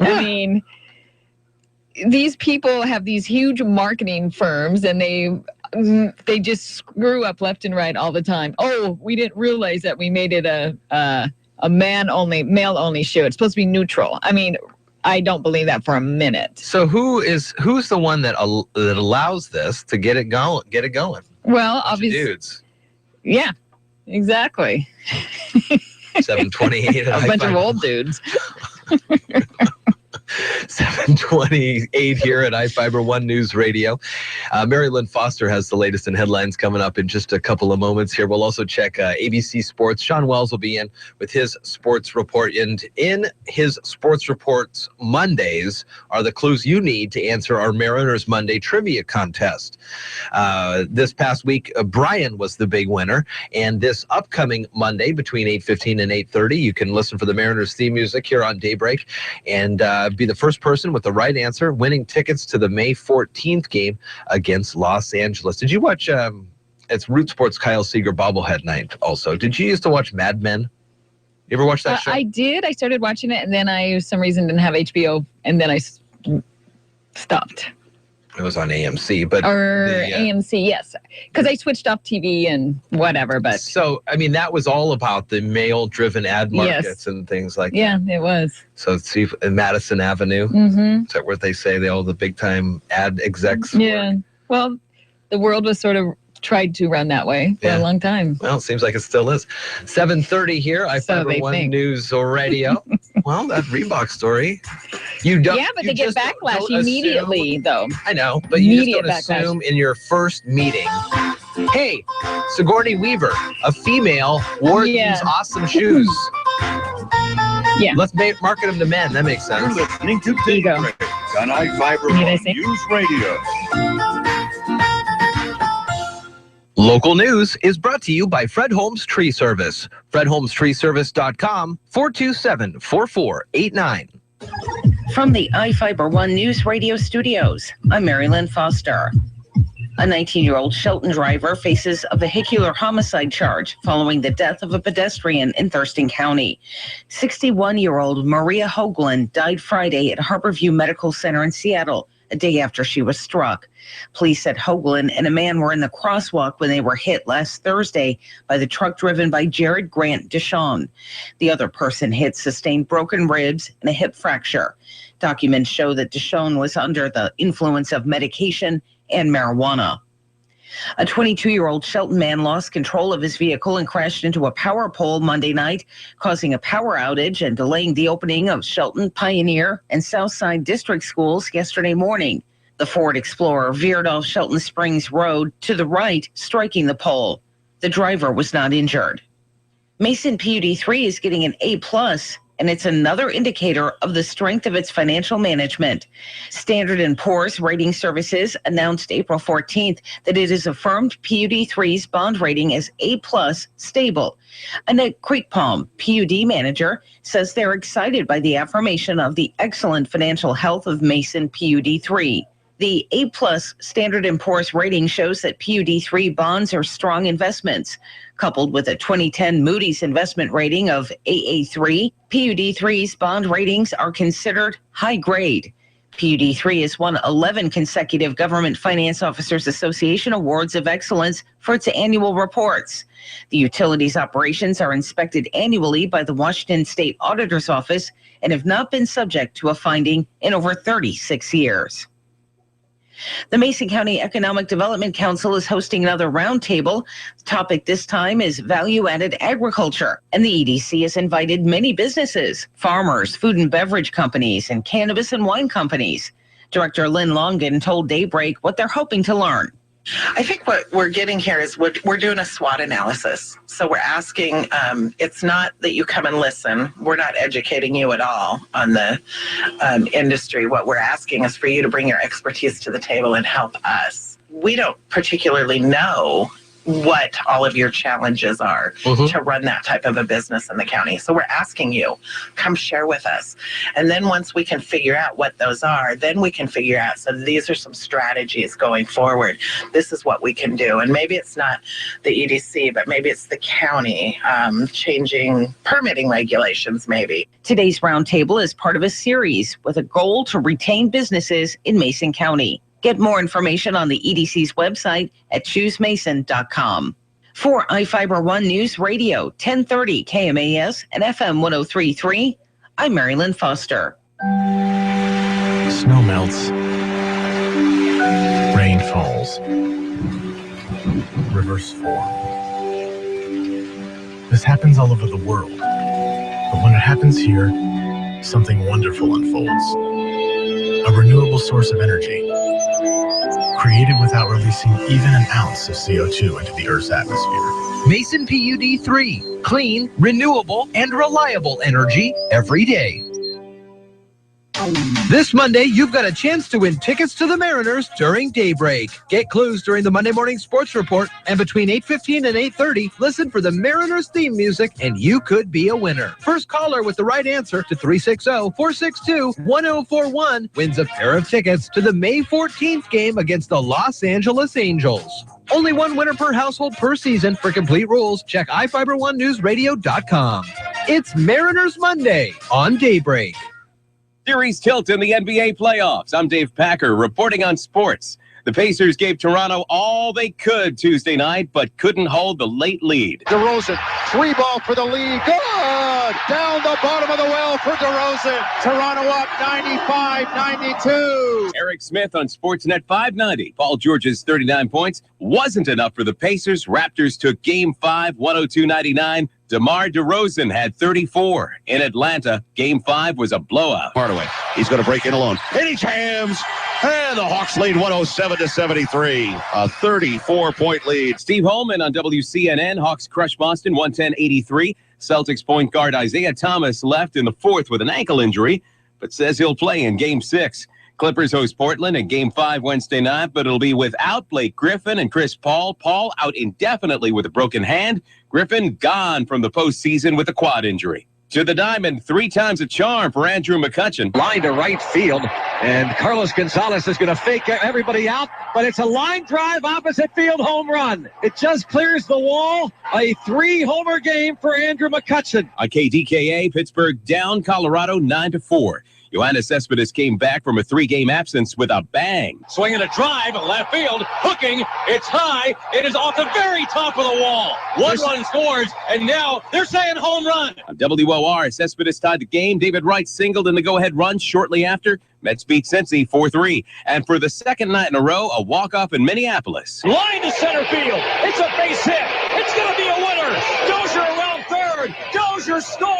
I mean, these people have these huge marketing firms, and they just screw up left and right all the time. Oh, we didn't realize that we made it a male only show. It's supposed to be neutral. I mean, I don't believe that for a minute. So who's the one that allows this to get it going? Well, obviously, dudes. Yeah, exactly. 728. A bunch of old dudes. 728 here at iFIBER One News Radio. Mary Lynn Foster has the latest in headlines coming up in just a couple of moments here. We'll also check ABC Sports. Sean Wells will be in with his sports report. And in his sports reports Mondays are the clues you need to answer our Mariners Monday trivia contest. This past week, Brian was the big winner. And this upcoming Monday between 8:15 and 8:30, you can listen for the Mariners theme music here on Daybreak and be the first person with the right answer, winning tickets to the May 14th game against Los Angeles. Did you watch, it's Root Sports Kyle Seager bobblehead night also. Did you used to watch Mad Men? You ever watch that show? I did. I started watching it, and then I, for some reason, didn't have HBO, and then I stopped. It was on AMC, but AMC, yes, because I switched off TV and whatever. But so, I mean, that was all about the male-driven ad markets and things like that. Yeah, it was. So, see, Madison Avenue, is that where they say all the big-time ad execs? Yeah. Well, the world was sort of tried to run that way for a long time. Well, it seems like it still is. 7:30 here, iFIBER One News Radio. Well, that Reebok story. You don't. Yeah, but they get backlash immediately, though. I know, but you just don't assume in your first meeting, hey, Sigourney Weaver, a female, wore these awesome shoes. Yeah. Let's market them to men. That makes sense. You're listening to Daybreak on iFIBER One News Radio. Local news is brought to you by Fred Holmes Tree Service. FredHolmesTreeService.com, 427-4489. From the iFIBER One News Radio studios, I'm Mary Lynn Foster. A 19-year-old Shelton driver faces a vehicular homicide charge following the death of a pedestrian in Thurston County. 61-year-old Maria Hoagland died Friday at Harborview Medical Center in Seattle, a day after she was struck. Police said Hoagland and a man were in the crosswalk when they were hit last Thursday by the truck driven by Jared Grant Deshawn. The other person hit sustained broken ribs and a hip fracture. Documents show that Deshawn was under the influence of medication and marijuana. A 22-year-old Shelton man lost control of his vehicle and crashed into a power pole Monday night, causing a power outage and delaying the opening of Shelton, Pioneer, and Southside District schools yesterday morning. The Ford Explorer veered off Shelton Springs Road to the right, striking the pole. The driver was not injured. Mason PUD3 is getting an A+, and it's another indicator of the strength of its financial management. Standard & Poor's Rating Services announced April 14th that it has affirmed PUD3's bond rating as A+ stable. Annette Creekpalm, PUD manager, says they're excited by the affirmation of the excellent financial health of Mason PUD3. The A+ Standard & Poor's rating shows that PUD3 bonds are strong investments. Coupled with a 2010 Moody's investment rating of AA3, PUD3's bond ratings are considered high grade. PUD3 has won 11 consecutive Government Finance Officers Association Awards of Excellence for its annual reports. The utility's operations are inspected annually by the Washington State Auditor's Office and have not been subject to a finding in over 36 years. The Mason County Economic Development Council is hosting another roundtable. The topic this time is value-added agriculture, and the EDC has invited many businesses, farmers, food and beverage companies, and cannabis and wine companies. Director Lynn Longan told Daybreak what they're hoping to learn. I think what we're getting here is we're doing a SWOT analysis. So we're asking, it's not that you come and listen. We're not educating you at all on the industry. What we're asking is for you to bring your expertise to the table and help us. We don't particularly know what all of your challenges are to run that type of a business in the county. So we're asking you, come share with us. And then once we can figure out what those are, then we can figure out, so these are some strategies going forward. This is what we can do. And maybe it's not the EDC, but maybe it's the county changing permitting regulations maybe. Today's roundtable is part of a series with a goal to retain businesses in Mason County. Get more information on the EDC's website at choosemason.com. For iFiber One News Radio, 1030 KMAS and FM 103.3, I'm Marilyn Foster. Snow melts. Rain falls. Rivers form. This happens all over the world. But when it happens here, something wonderful unfolds. A renewable source of energy, created without releasing even an ounce of CO2 into the Earth's atmosphere. Mason PUD 3. Clean, renewable, and reliable energy every day. This Monday, you've got a chance to win tickets to the Mariners during Daybreak. Get clues during the Monday Morning Sports Report, and between 8:15 and 8:30, listen for the Mariners theme music, and you could be a winner. First caller with the right answer to 360-462-1041 wins a pair of tickets to the May 14th game against the Los Angeles Angels. Only one winner per household per season. For complete rules, check iFiber1newsradio.com. It's Mariners Monday on Daybreak. Series tilt in the NBA playoffs. I'm Dave Packer reporting on sports. The Pacers gave Toronto all they could Tuesday night, but couldn't hold the late lead. DeRozan, 3-ball for the lead. Good! Down the bottom of the well for DeRozan. Toronto up 95-92. Eric Smith on Sportsnet 590. Paul George's 39 points wasn't enough for the Pacers. Raptors took Game 5, 102-99. DeMar DeRozan had 34. In Atlanta, Game 5 was a blowout. Hardaway, he's going to break in alone. And he jams! And the Hawks lead 107-73. A 34-point lead. Steve Holman on WCNN. Hawks crush Boston 110-83. Celtics point guard Isaiah Thomas left in the fourth with an ankle injury, but says he'll play in Game 6. Clippers host Portland in Game 5 Wednesday night, but it'll be without Blake Griffin and Chris Paul. Paul out indefinitely with a broken hand. Griffin gone from the postseason with a quad injury. To the diamond, 3 times a charm for Andrew McCutchen. Line to right field, and Carlos Gonzalez is going to fake everybody out, but it's a line drive opposite field home run. It just clears the wall. A 3-homer game for Andrew McCutchen. On KDKA, Pittsburgh down Colorado 9-4. Yoenis Cespedes came back from a 3-game absence with a bang. Swinging a drive at left field, hooking, it's high, it is off the very top of the wall. One run scores, and now they're saying home run. On WOR, Cespedes tied the game. David Wright singled in the go-ahead run shortly after. Mets beat Cincy 4-3. And for the second night in a row, a walk-off in Minneapolis. Line to center field, it's a base hit, it's going to be a winner. Dozier around third, Dozier scores.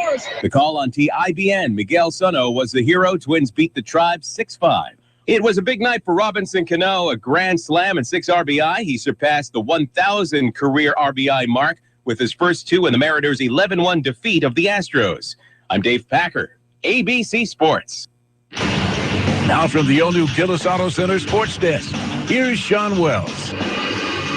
The call on TIBN, Miguel Sano was the hero. Twins beat the Tribe 6-5. It was a big night for Robinson Cano, a grand slam and 6 RBI. He surpassed the 1,000 career RBI mark with his first 2 in the Mariners' 11-1 defeat of the Astros. I'm Dave Packer, ABC Sports. Now from the all-new Gillis Auto Center Sports Desk, here's Sean Wells.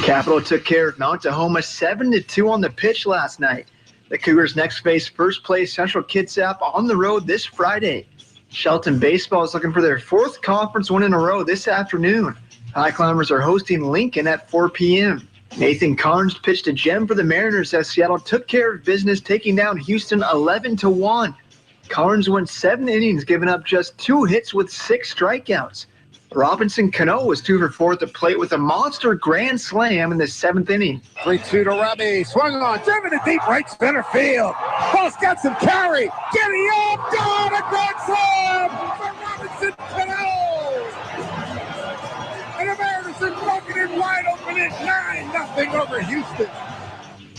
Capital took care of Mount Tahoma 7-2 on the pitch last night. The Cougars next face first place Central Kitsap on the road this Friday. Shelton Baseball is looking for their 4th conference win in a row this afternoon. High Climbers are hosting Lincoln at 4 p.m. Nathan Carnes pitched a gem for the Mariners as Seattle took care of business, taking down Houston 11-1. Carnes went 7 innings, giving up just 2 hits with 6 strikeouts. Robinson Cano was 2 for 4 at the plate with a monster grand slam in the 7th inning. 3-2 to Robbie. Swung on, driven to deep right center field. Ball's got some carry. Getting up, down, a grand slam for Robinson Cano. And the Mariners are broken it wide open at 9-0 over Houston.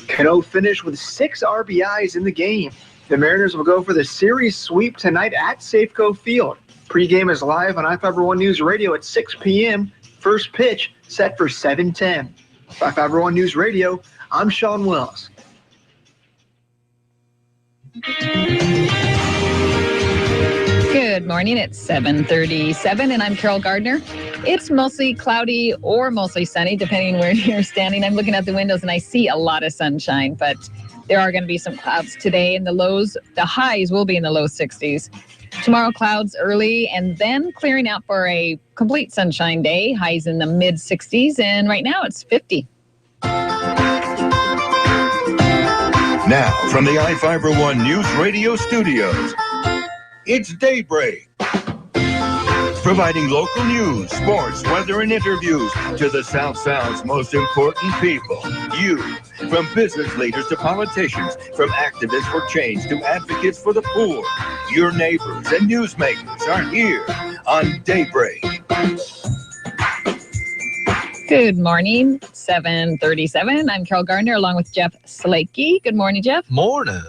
Cano finished with 6 RBIs in the game. The Mariners will go for the series sweep tonight at Safeco Field. Pre-game is live on iFiber One News Radio at 6 p.m. First pitch set for 7:10. iFiber One News Radio, I'm Sean Wells. Good Good morning. It's 7:37, and I'm Carol Gardner. It's mostly cloudy or mostly sunny, depending where you're standing. I'm looking out the windows, and I see a lot of sunshine, but there are going to be some clouds today, and the highs will be in the low 60s. Tomorrow, clouds early, and then clearing out for a complete sunshine day. Highs in the mid-60s, and right now it's 50. Now, from the iFIBER One News Radio studios, it's Daybreak. Providing local news, sports, weather, and interviews to the South Sound's most important people. You. From business leaders to politicians, from activists for change to advocates for the poor. Your neighbors and newsmakers are here on Daybreak. Good morning, 7:37. I'm Carol Gardner along with Jeff Slakey. Good morning, Jeff. Morning.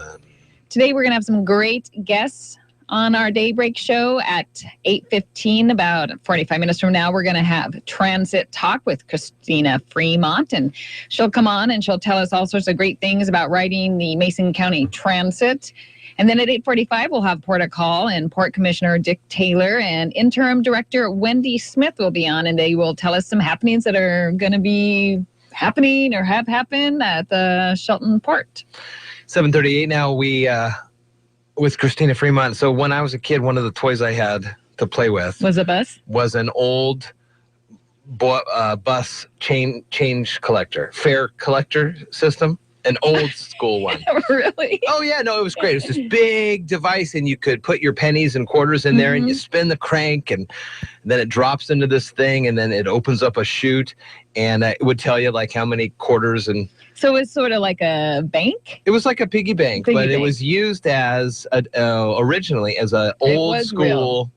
Today we're going to have some great guests on our Daybreak show at 8:15. About 45 minutes from now, we're going to have Transit Talk with Christina Fremont, and she'll come on and she'll tell us all sorts of great things about riding the Mason County Transit. And then at 8:45, we'll have Port of Call, and Port Commissioner Dick Taylor and Interim Director Wendy Smith will be on, and they will tell us some happenings that are going to be happening or have happened at the Shelton Port. 7:38 now. We with Christina Fremont. So when I was a kid, one of the toys I had to play with was a bus. Was an old bus change collector, fare collector system. An old school one. Really? Oh, yeah. No, it was great. It was this big device, and you could put your pennies and quarters in there, and you spin the crank, and then it drops into this thing, and then it opens up a chute, and it would tell you, like, how many quarters. And so it's sort of like a bank? It was like a piggy bank, but it was used as originally as an old school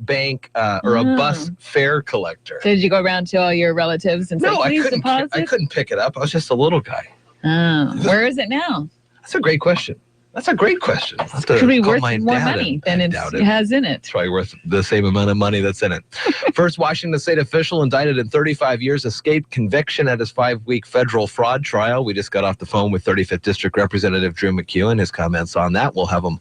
bank or a bus fare collector. So did you go around to all your relatives and say, please deposit? I couldn't pick it up. I was just a little guy. Oh, where is it now? That's a great question. Could be worth more money than it has in it. It's probably worth the same amount of money that's in it. First Washington State official indicted in 35 years escaped conviction at his 5-week federal fraud trial. We just got off the phone with 35th District Representative Drew McEwen. His comments on that. We'll have them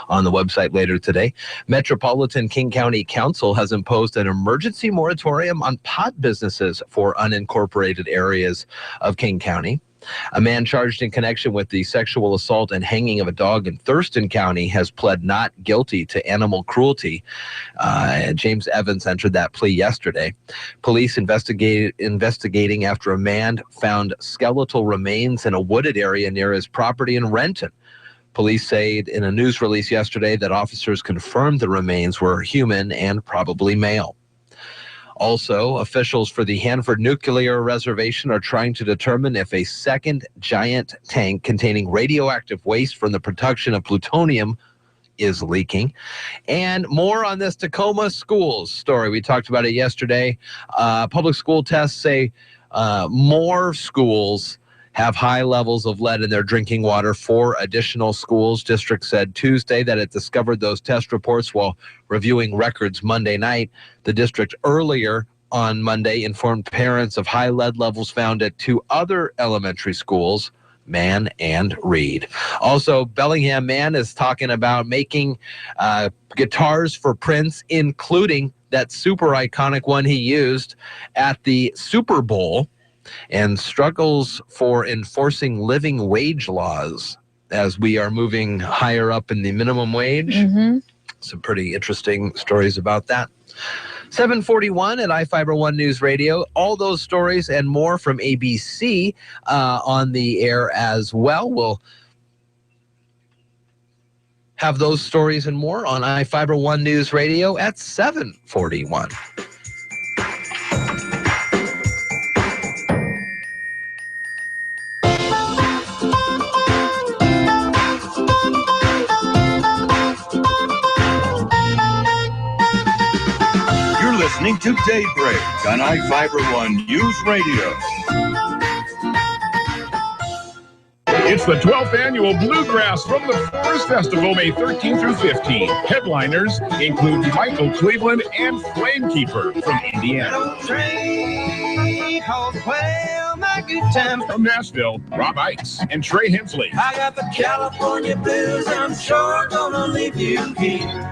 on the website later today. Metropolitan King County Council has imposed an emergency moratorium on pot businesses for unincorporated areas of King County. A man charged in connection with the sexual assault and hanging of a dog in Thurston County has pled not guilty to animal cruelty. James Evans entered that plea yesterday. Police investigating after a man found skeletal remains in a wooded area near his property in Renton. Police say in a news release yesterday that officers confirmed the remains were human and probably male. Also, officials for the Hanford Nuclear Reservation are trying to determine if a second giant tank containing radioactive waste from the production of plutonium is leaking. And more on this Tacoma schools story. We talked about it yesterday. Public school tests say more schools have high levels of lead in their drinking water. 4 additional schools. District said Tuesday that it discovered those test reports while reviewing records Monday night. The district earlier on Monday informed parents of high lead levels found at 2 other elementary schools, Mann and Reed. Also, Bellingham Mann is talking about making guitars for Prince, including that super iconic one he used at the Super Bowl, and struggles for enforcing living wage laws as we are moving higher up in the minimum wage. Some pretty interesting stories about that. 7:41 at iFIBER One News Radio. All those stories and more from ABC on the air as well. We'll have those stories and more on iFIBER One News Radio at 7:41. Listening to Daybreak on iFIBER One News Radio. It's the 12th annual Bluegrass from the Forest Festival, May 13 through 15. Headliners include Michael Cleveland and Flamekeeper from Indiana. From Nashville, Rob Ice and Trey Hensley. I got the California blues, I'm sure gonna leave you here.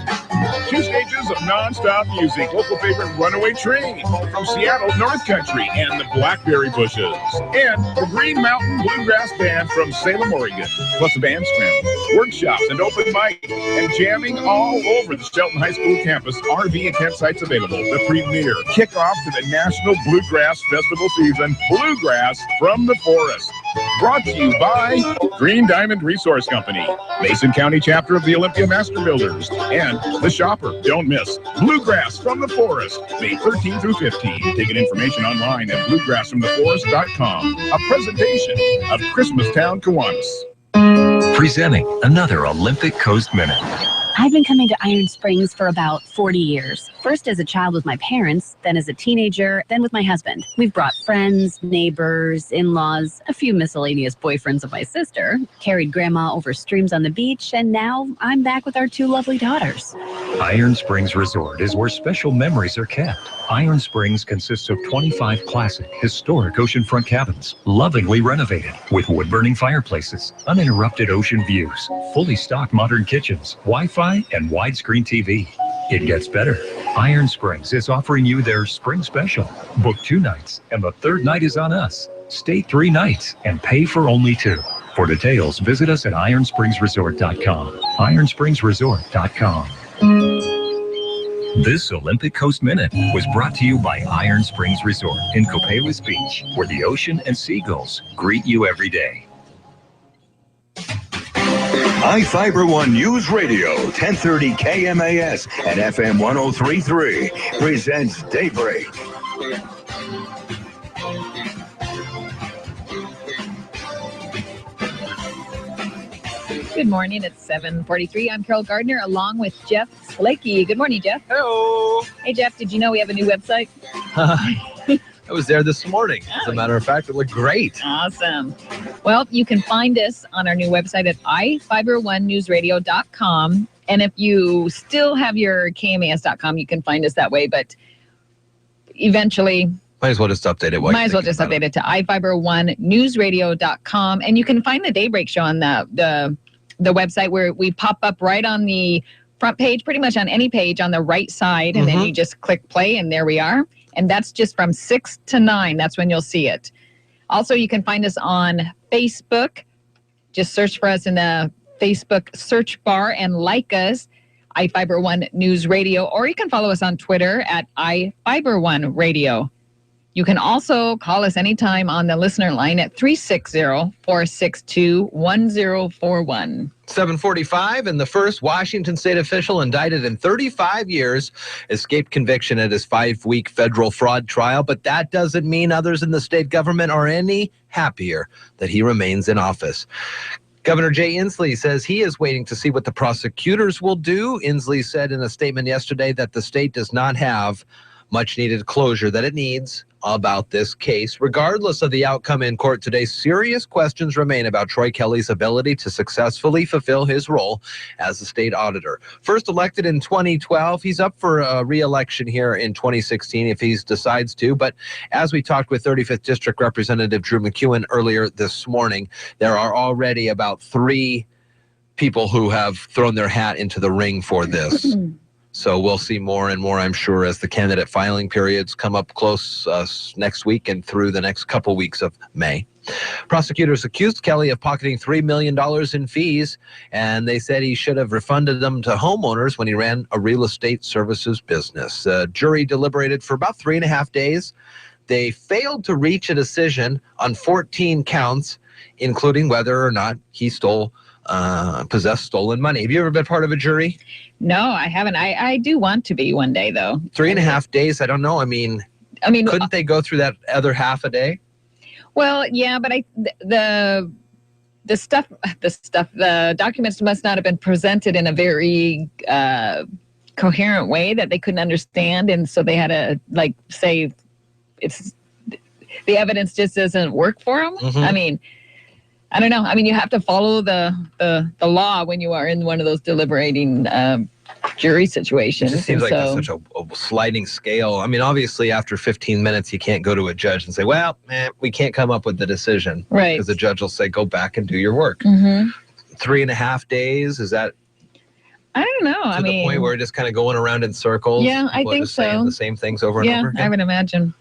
2 stages of non-stop music. Local favorite Runaway Train from Seattle, North Country, and the Blackberry Bushes. And the Green Mountain Bluegrass Band from Salem, Oregon. Plus a band scramble, workshops, and open mic, and jamming all over the Shelton High School campus. RV and campsites available. The premier kickoff to the National Bluegrass Festival season. Bluegrass from the Forest. Brought to you by Green Diamond Resource Company, Mason County chapter of the Olympia Master Builders, and The Shopper. Don't miss Bluegrass from the Forest, May 13 through 15. Ticket information online at bluegrassfromtheforest.com. A presentation of Christmastown, Kiwanis. Presenting another Olympic Coast Minute. I've been coming to Iron Springs for about 40 years. First as a child with my parents, then as a teenager, then with my husband. We've brought friends, neighbors, in-laws, a few miscellaneous boyfriends of my sister, carried grandma over streams on the beach, and now I'm back with our 2 lovely daughters. Iron Springs Resort is where special memories are kept. Iron Springs consists of 25 classic, historic oceanfront cabins, lovingly renovated, with wood-burning fireplaces, uninterrupted ocean views, fully stocked modern kitchens, Wi-Fi, and widescreen TV. It gets better. Iron Springs is offering you their spring special. Book 2 nights, and the 3rd night is on us. Stay 3 nights and pay for only 2. For details, visit us at ironspringsresort.com. ironspringsresort.com. This Olympic Coast Minute was brought to you by Iron Springs Resort in Copalis Beach, where the ocean and seagulls greet you every day. iFIBER One News Radio, 1030 KMAS and FM 103.3 presents Daybreak. Good morning. It's 7:43. I'm Carol Gardner along with Jeff Slakey. Good morning, Jeff. Hello. Hey, Jeff, did you know we have a new website? I was there this morning. As a matter of fact, it looked great. Awesome. Well, you can find us on our new website at iFiber1newsradio.com. And if you still have your KMAS.com, you can find us that way. But eventually, might as well just update it. Might as well just update it to iFiber1newsradio.com. And you can find the Daybreak Show on the website, where we pop up right on the front page, pretty much on any page on the right side. And then you just click play, and there we are. And that's just from 6 to 9. That's when you'll see it. Also, you can find us on Facebook. Just search for us in the Facebook search bar and like us, iFiber One News Radio. Or you can follow us on Twitter at iFiber1 Radio. You can also call us anytime on the listener line at 360-462-1041. 7:45, and the first Washington state official indicted in 35 years escaped conviction at his 5-week federal fraud trial, but that doesn't mean others in the state government are any happier that he remains in office. Governor Jay Inslee says he is waiting to see what the prosecutors will do. Inslee said in a statement yesterday that the state does not have much needed closure that it needs about this case. Regardless of the outcome in court today, serious questions remain about Troy Kelly's ability to successfully fulfill his role as the state auditor. First elected in 2012, he's up for a re-election here in 2016 if he decides to. But as we talked with 35th District Representative Drew McEwen earlier this morning, there are already about 3 people who have thrown their hat into the ring for this. So we'll see more and more, I'm sure, as the candidate filing periods come up close next week and through the next couple weeks of May. Prosecutors accused Kelly of pocketing $3 million in fees, and they said he should have refunded them to homeowners when he ran a real estate services business. The jury deliberated for about 3.5 days. They failed to reach a decision on 14 counts, including whether or not he possessed stolen money. Have you ever been part of a jury? No, I haven't. I do want to be one day, though. 3.5 days? I don't know. I mean, couldn't they go through that other half a day? Well, yeah, but the documents must not have been presented in a very coherent way that they couldn't understand, and so they had to say the evidence just doesn't work for them. I mean, I don't know. I mean, you have to follow the law when you are in one of those deliberating jury situations. It seems like it's such a sliding scale. I mean, obviously, after 15 minutes, you can't go to a judge and say, well, we can't come up with the decision. Right. Because the judge will say, go back and do your work. 3.5 days, is that I don't know. To the point where we're just kind of going around in circles. Yeah, I people think just saying so. the same things over and over again. I would imagine.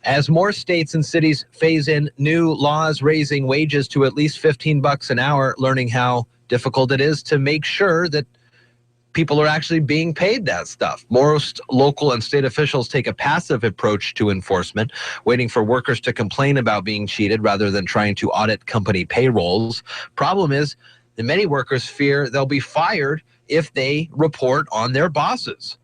As more states and cities phase in new laws raising wages to at least $15 an hour, learning how difficult it is to make sure that people are actually being paid that stuff. Most local and state officials take a passive approach to enforcement, waiting for workers to complain about being cheated rather than trying to audit company payrolls. Problem is that many workers fear they'll be fired if they report on their bosses.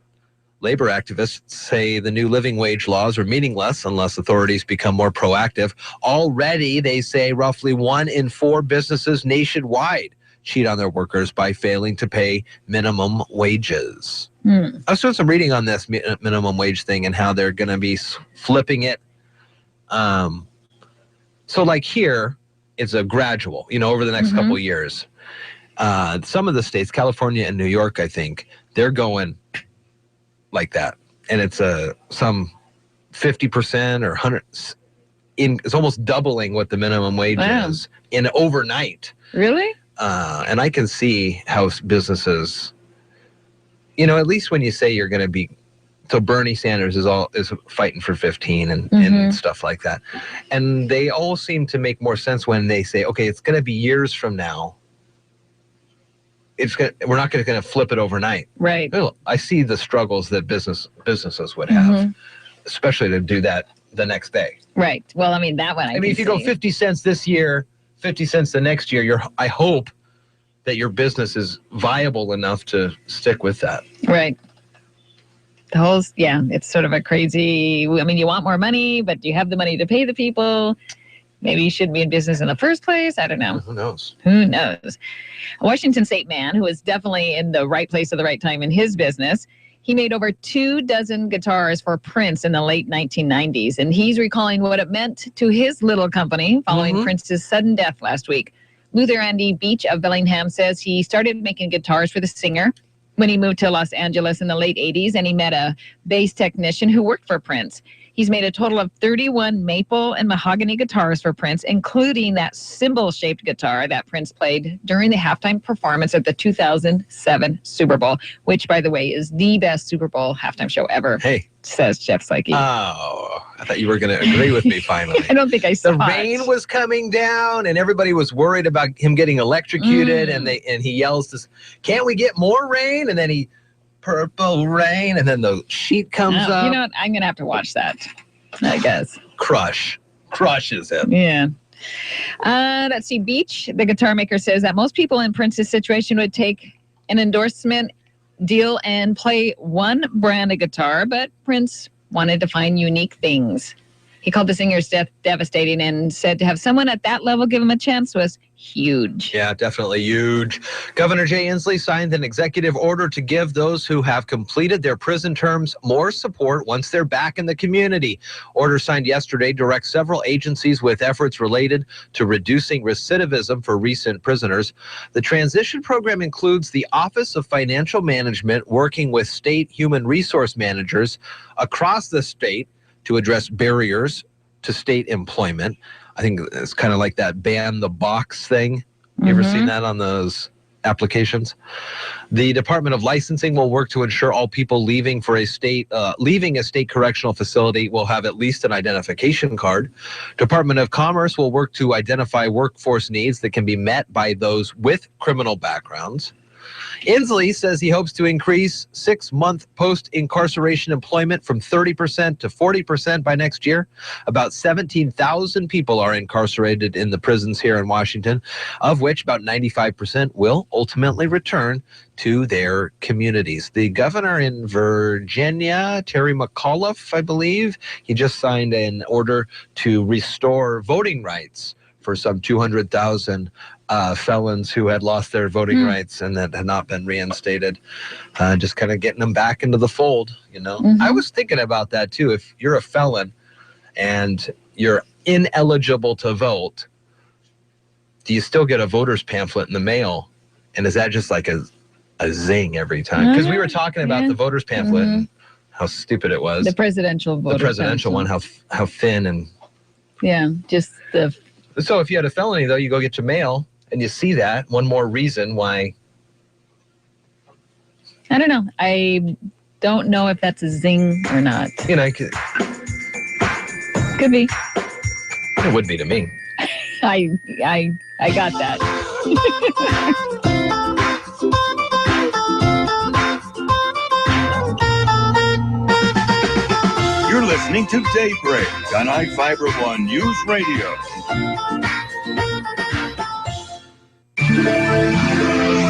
Labor activists say the new living wage laws are meaningless unless authorities become more proactive. Already, they say roughly 1 in 4 businesses nationwide cheat on their workers by failing to pay minimum wages. I was doing some reading on this minimum wage thing and how they're going to be flipping it. So like here, it's a gradual, over the next couple of years. Some of the states, California and New York, I think, they're going like that. And it's some 50% or 100. It's almost doubling what the minimum wage is in overnight. Really? And I can see how businesses, at least when you say you're going to be, so Bernie Sanders is fighting for 15 and stuff like that. And they all seem to make more sense when they say, okay, it's going to be years from now. We're not going to flip it overnight. Right. I see the struggles that businesses would have, especially to do that the next day. Right. Well, I mean, that one I mean, if you go 50 cents this year, 50 cents the next year, I hope that your business is viable enough to stick with that. Right. The whole, it's sort of a crazy, you want more money, but do you have the money to pay the people? Maybe you shouldn't be in business in the first place. I don't know. Who knows? Who knows? A Washington State man who is definitely in the right place at the right time in his business. He made over 24 guitars for Prince in the late 1990s, and he's recalling what it meant to his little company following Prince's sudden death last week. Luther Andy Beach of Bellingham says he started making guitars for the singer when he moved to Los Angeles in the late 80s, and he met a bass technician who worked for Prince. He's made a total of 31 maple and mahogany guitars for Prince, including that cymbal-shaped guitar that Prince played during the halftime performance at the 2007 Super Bowl, which, by the way, is the best Super Bowl halftime show ever, says Jeff Psyche. Oh, I thought you were going to agree with me finally. I don't think I saw The rain was coming down, and everybody was worried about him getting electrocuted, and he yells, "Can't we get more rain?" And then purple rain, and then the sheet comes up. You know what? I'm going to have to watch that, I guess. Crushes him. Yeah. Let's see. Beach, the guitar maker, says that most people in Prince's situation would take an endorsement deal and play one brand of guitar, but Prince wanted to find unique things. He called the singer's death devastating and said to have someone at that level give him a chance was huge. Yeah, definitely huge. Governor Jay Inslee signed an executive order to give those who have completed their prison terms more support once they're back in the community. Order signed yesterday directs several agencies with efforts related to reducing recidivism for recent prisoners. The transition program includes the Office of Financial Management working with state human resource managers across the state to address barriers to state employment. I think it's kind of like that ban the box thing. You ever seen that on those applications? The Department of Licensing will work to ensure all people leaving a state correctional facility will have at least an identification card. Department of Commerce will work to identify workforce needs that can be met by those with criminal backgrounds. Inslee says he hopes to increase 6-month post-incarceration employment from 30% to 40% by next year. About 17,000 people are incarcerated in the prisons here in Washington, of which about 95% will ultimately return to their communities. The governor in Virginia, Terry McAuliffe, I believe, he just signed an order to restore voting rights for some 200,000 felons who had lost their voting rights and that had not been reinstated. Just kind of getting them back into the fold, I was thinking about that too. If you're a felon and you're ineligible to vote, do you still get a voter's pamphlet in the mail? And is that just like a zing every time? Because we were talking about the voter's pamphlet and how stupid it was. The presidential voter The presidential one, how thin and... Yeah, just the... So if you had a felony, though, you go get your mail, and you see that, one more reason why I don't know. I don't know if that's a zing or not. You know, Could be. It would be to me. I got that. You're listening to Daybreak on iFIBER ONE News Radio.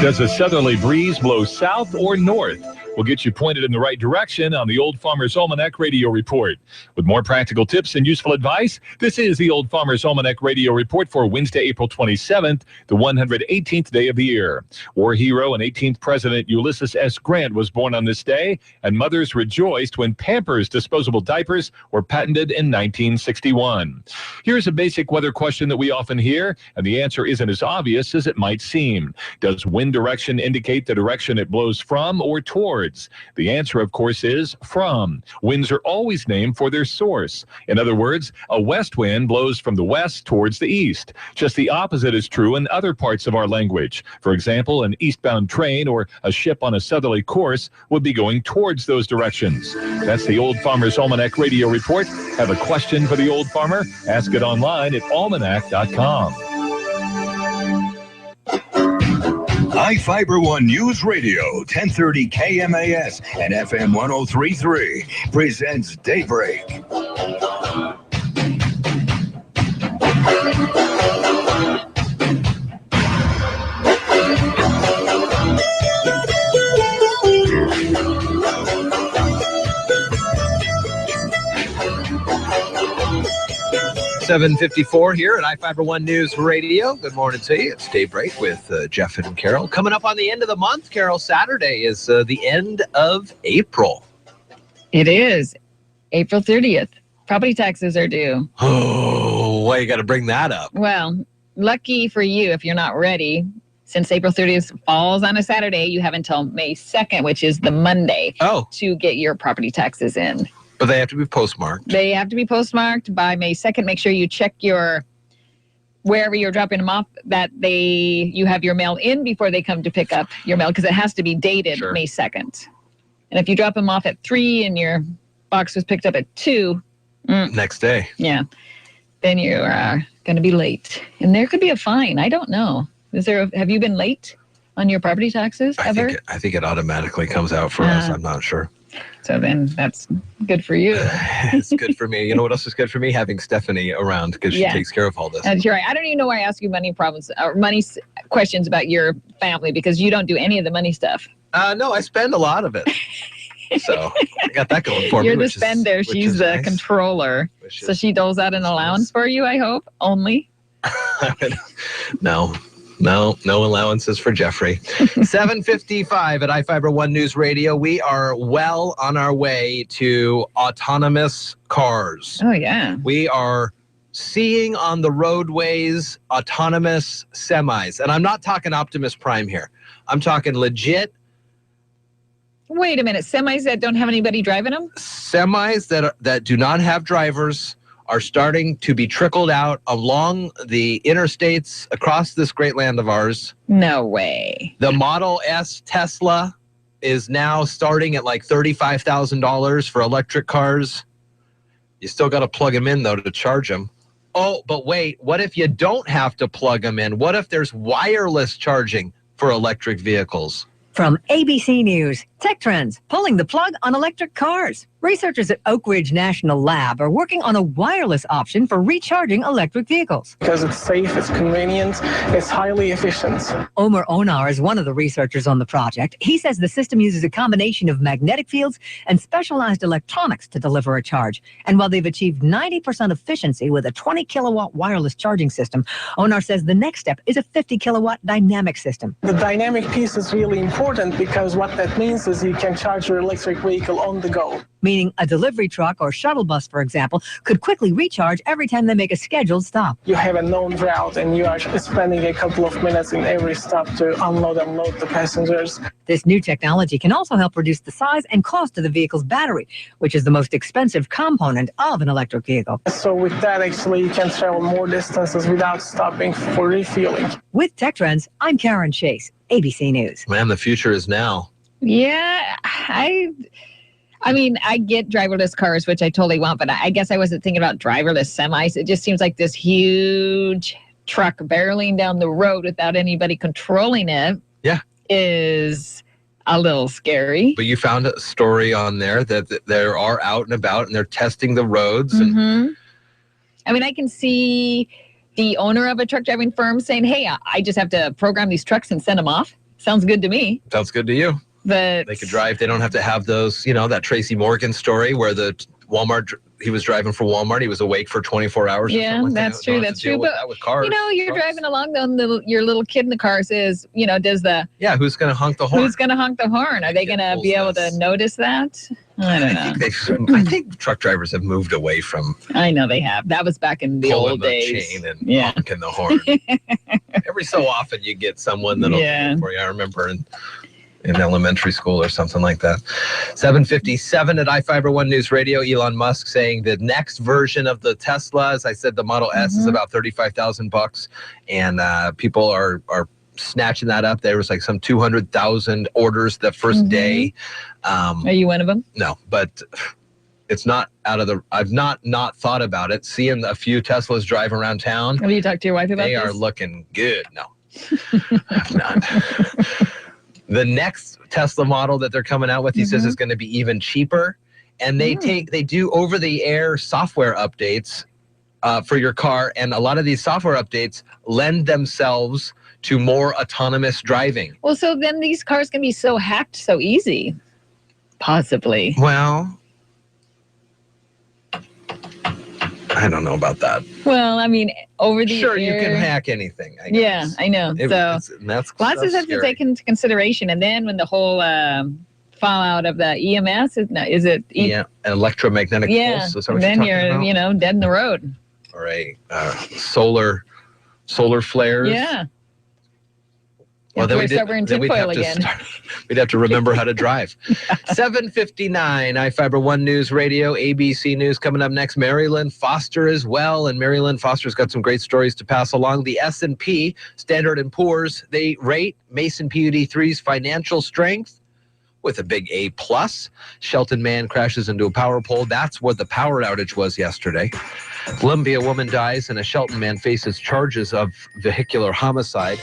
Does a southerly breeze blow south or north? We'll get you pointed in the right direction on the Old Farmer's Almanac Radio Report. With more practical tips and useful advice, this is the Old Farmer's Almanac Radio Report for Wednesday, April 27th, the 118th day of the year. War hero and 18th President Ulysses S. Grant was born on this day, and mothers rejoiced when Pampers disposable diapers were patented in 1961. Here's a basic weather question that we often hear, and the answer isn't as obvious as it might seem. Does wind direction indicate the direction it blows from or towards? The answer, of course, is from. Winds are always named for their source. In other words, a west wind blows from the west towards the east. Just the opposite is true in other parts of our language. For example, an eastbound train or a ship on a southerly course would be going towards those directions. That's the Old Farmer's Almanac Radio Report. Have a question for the Old Farmer? Ask it online at almanac.com. iFIBER ONE News Radio, 1030 KMAS and FM 103.3 presents Daybreak. 7:54 here at iFIBER ONE News Radio. Good morning to you. It's Daybreak with Jeff and Carol. Coming up on the end of the month, Carol, Saturday is the end of April. It is. April 30th. Property taxes are due. Oh, why you got to bring that up? Well, lucky for you if you're not ready. Since April 30th falls on a Saturday, you have until May 2nd, which is the Monday, to get your property taxes in. But they have to be postmarked. They have to be postmarked by May 2nd. Make sure you check your, wherever you're dropping them off, that you have your mail in before they come to pick up your mail, because it has to be dated May 2nd. And if you drop them off at 3 and your box was picked up at 2. Next day. Yeah. Then you're going to be late. And there could be a fine. I don't know. Have you been late on your property taxes ever? I think it automatically comes out for us. I'm not sure. So then that's good for you. It's good for me. You know what else is good for me? Having Stephanie around, because she takes care of all this. That's right. I don't even know why I ask you money questions about your family, because you don't do any of the money stuff. No, I spend a lot of it. So I got that going for me. You're the spender. She's the nice. Controller. So she doles out an allowance for you, I hope, only? No allowances for Jeffrey. 7:55 at iFIBER ONE News Radio. We are well on our way to autonomous cars. Oh, yeah. We are seeing on the roadways autonomous semis. And I'm not talking Optimus Prime here. I'm talking legit. Wait a minute. Semis that don't have anybody driving them? Semis that do not have drivers are starting to be trickled out along the interstates across this great land of ours. No way. The Model S Tesla is now starting at like $35,000 for electric cars. You still got to plug them in, though, to charge them. Oh, but wait, what if you don't have to plug them in? What if there's wireless charging for electric vehicles? From ABC News, Tech Trends, pulling the plug on electric cars. Researchers at Oak Ridge National Lab are working on a wireless option for recharging electric vehicles. Because it's safe, it's convenient, it's highly efficient. Omer Onar is one of the researchers on the project. He says the system uses a combination of magnetic fields and specialized electronics to deliver a charge. And while they've achieved 90% efficiency with a 20-kilowatt wireless charging system, Onar says the next step is a 50-kilowatt dynamic system. The dynamic piece is really important because what that means is you can charge your electric vehicle on the go. Meaning a delivery truck or shuttle bus, for example, could quickly recharge every time they make a scheduled stop. You have a known route and you are spending a couple of minutes in every stop to unload and load the passengers. This new technology can also help reduce the size and cost of the vehicle's battery, which is the most expensive component of an electric vehicle. So with that, actually, you can travel more distances without stopping for refueling. With Tech Trends, I'm Karen Chase, ABC News. Man, the future is now. Yeah, I mean, I get driverless cars, which I totally want, but I guess I wasn't thinking about driverless semis. It just seems like this huge truck barreling down the road without anybody controlling it. Yeah. Is a little scary. But you found a story on there that they are out and about and they're testing the roads. And I mean, I can see the owner of a truck driving firm saying, hey, I just have to program these trucks and send them off. Sounds good to me. Sounds good to you. But they could drive. They don't have to have those, that Tracy Morgan story where the Walmart, he was driving for Walmart. He was awake for 24 hours. Yeah, that's true. That's true. But, with cars, you're driving along, your little kid in the car says, does the... Yeah, who's going to honk the horn? Who's going to honk the horn? Are they going to be able to notice that? I don't know. I think truck drivers have moved away from... I know they have. That was back in the old days. Chain and honking the horn. Every so often you get someone that'll do it for you. I remember in elementary school or something like that. 7:57 at iFiber One News Radio. Elon Musk saying the next version of the Tesla, as I said, the Model S is about $35,000, and people are snatching that up. There was like some 200,000 orders the first day. Are you one of them? No, but it's not out of the... I've not thought about it. Seeing a few Teslas drive around town. Have you talked to your wife about this? They are looking good. No, I've not. The next Tesla model that they're coming out with, he says, is going to be even cheaper. And they do over-the-air software updates for your car. And a lot of these software updates lend themselves to more autonomous driving. Well, so then these cars can be so hacked so easy. Possibly. Well, I don't know about that. Well, I mean, over the Sure, air, you can hack anything, I guess. Yeah, I know. That's lots of stuff to take into consideration. And then when the whole fallout of the EMS, is it? Electromagnetic pulse. Is that what then you're talking about? dead in the road. Or a solar flares. Yeah. Well, then we'd have to remember how to drive. 7:59, iFiber One News Radio, ABC News coming up next. Marilyn Foster as well, and Marilyn Foster's got some great stories to pass along. The S&P, Standard & Poor's, they rate Mason PUD3's financial strength with a big A+. Shelton man crashes into a power pole. That's what the power outage was yesterday. Columbia woman dies and a Shelton man faces charges of vehicular homicide.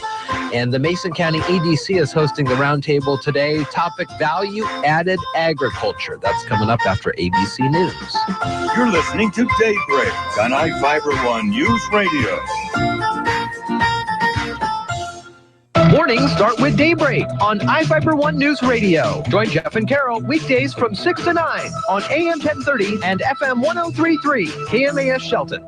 And the Mason County EDC is hosting the roundtable today. Topic: value-added agriculture. That's coming up after ABC News. You're listening to Daybreak on iFiber One News Radio. Mornings start with Daybreak on iFiber One News Radio. Join Jeff and Carol weekdays from 6 to 9 on AM 1030 and FM 1033, KMAS Shelton.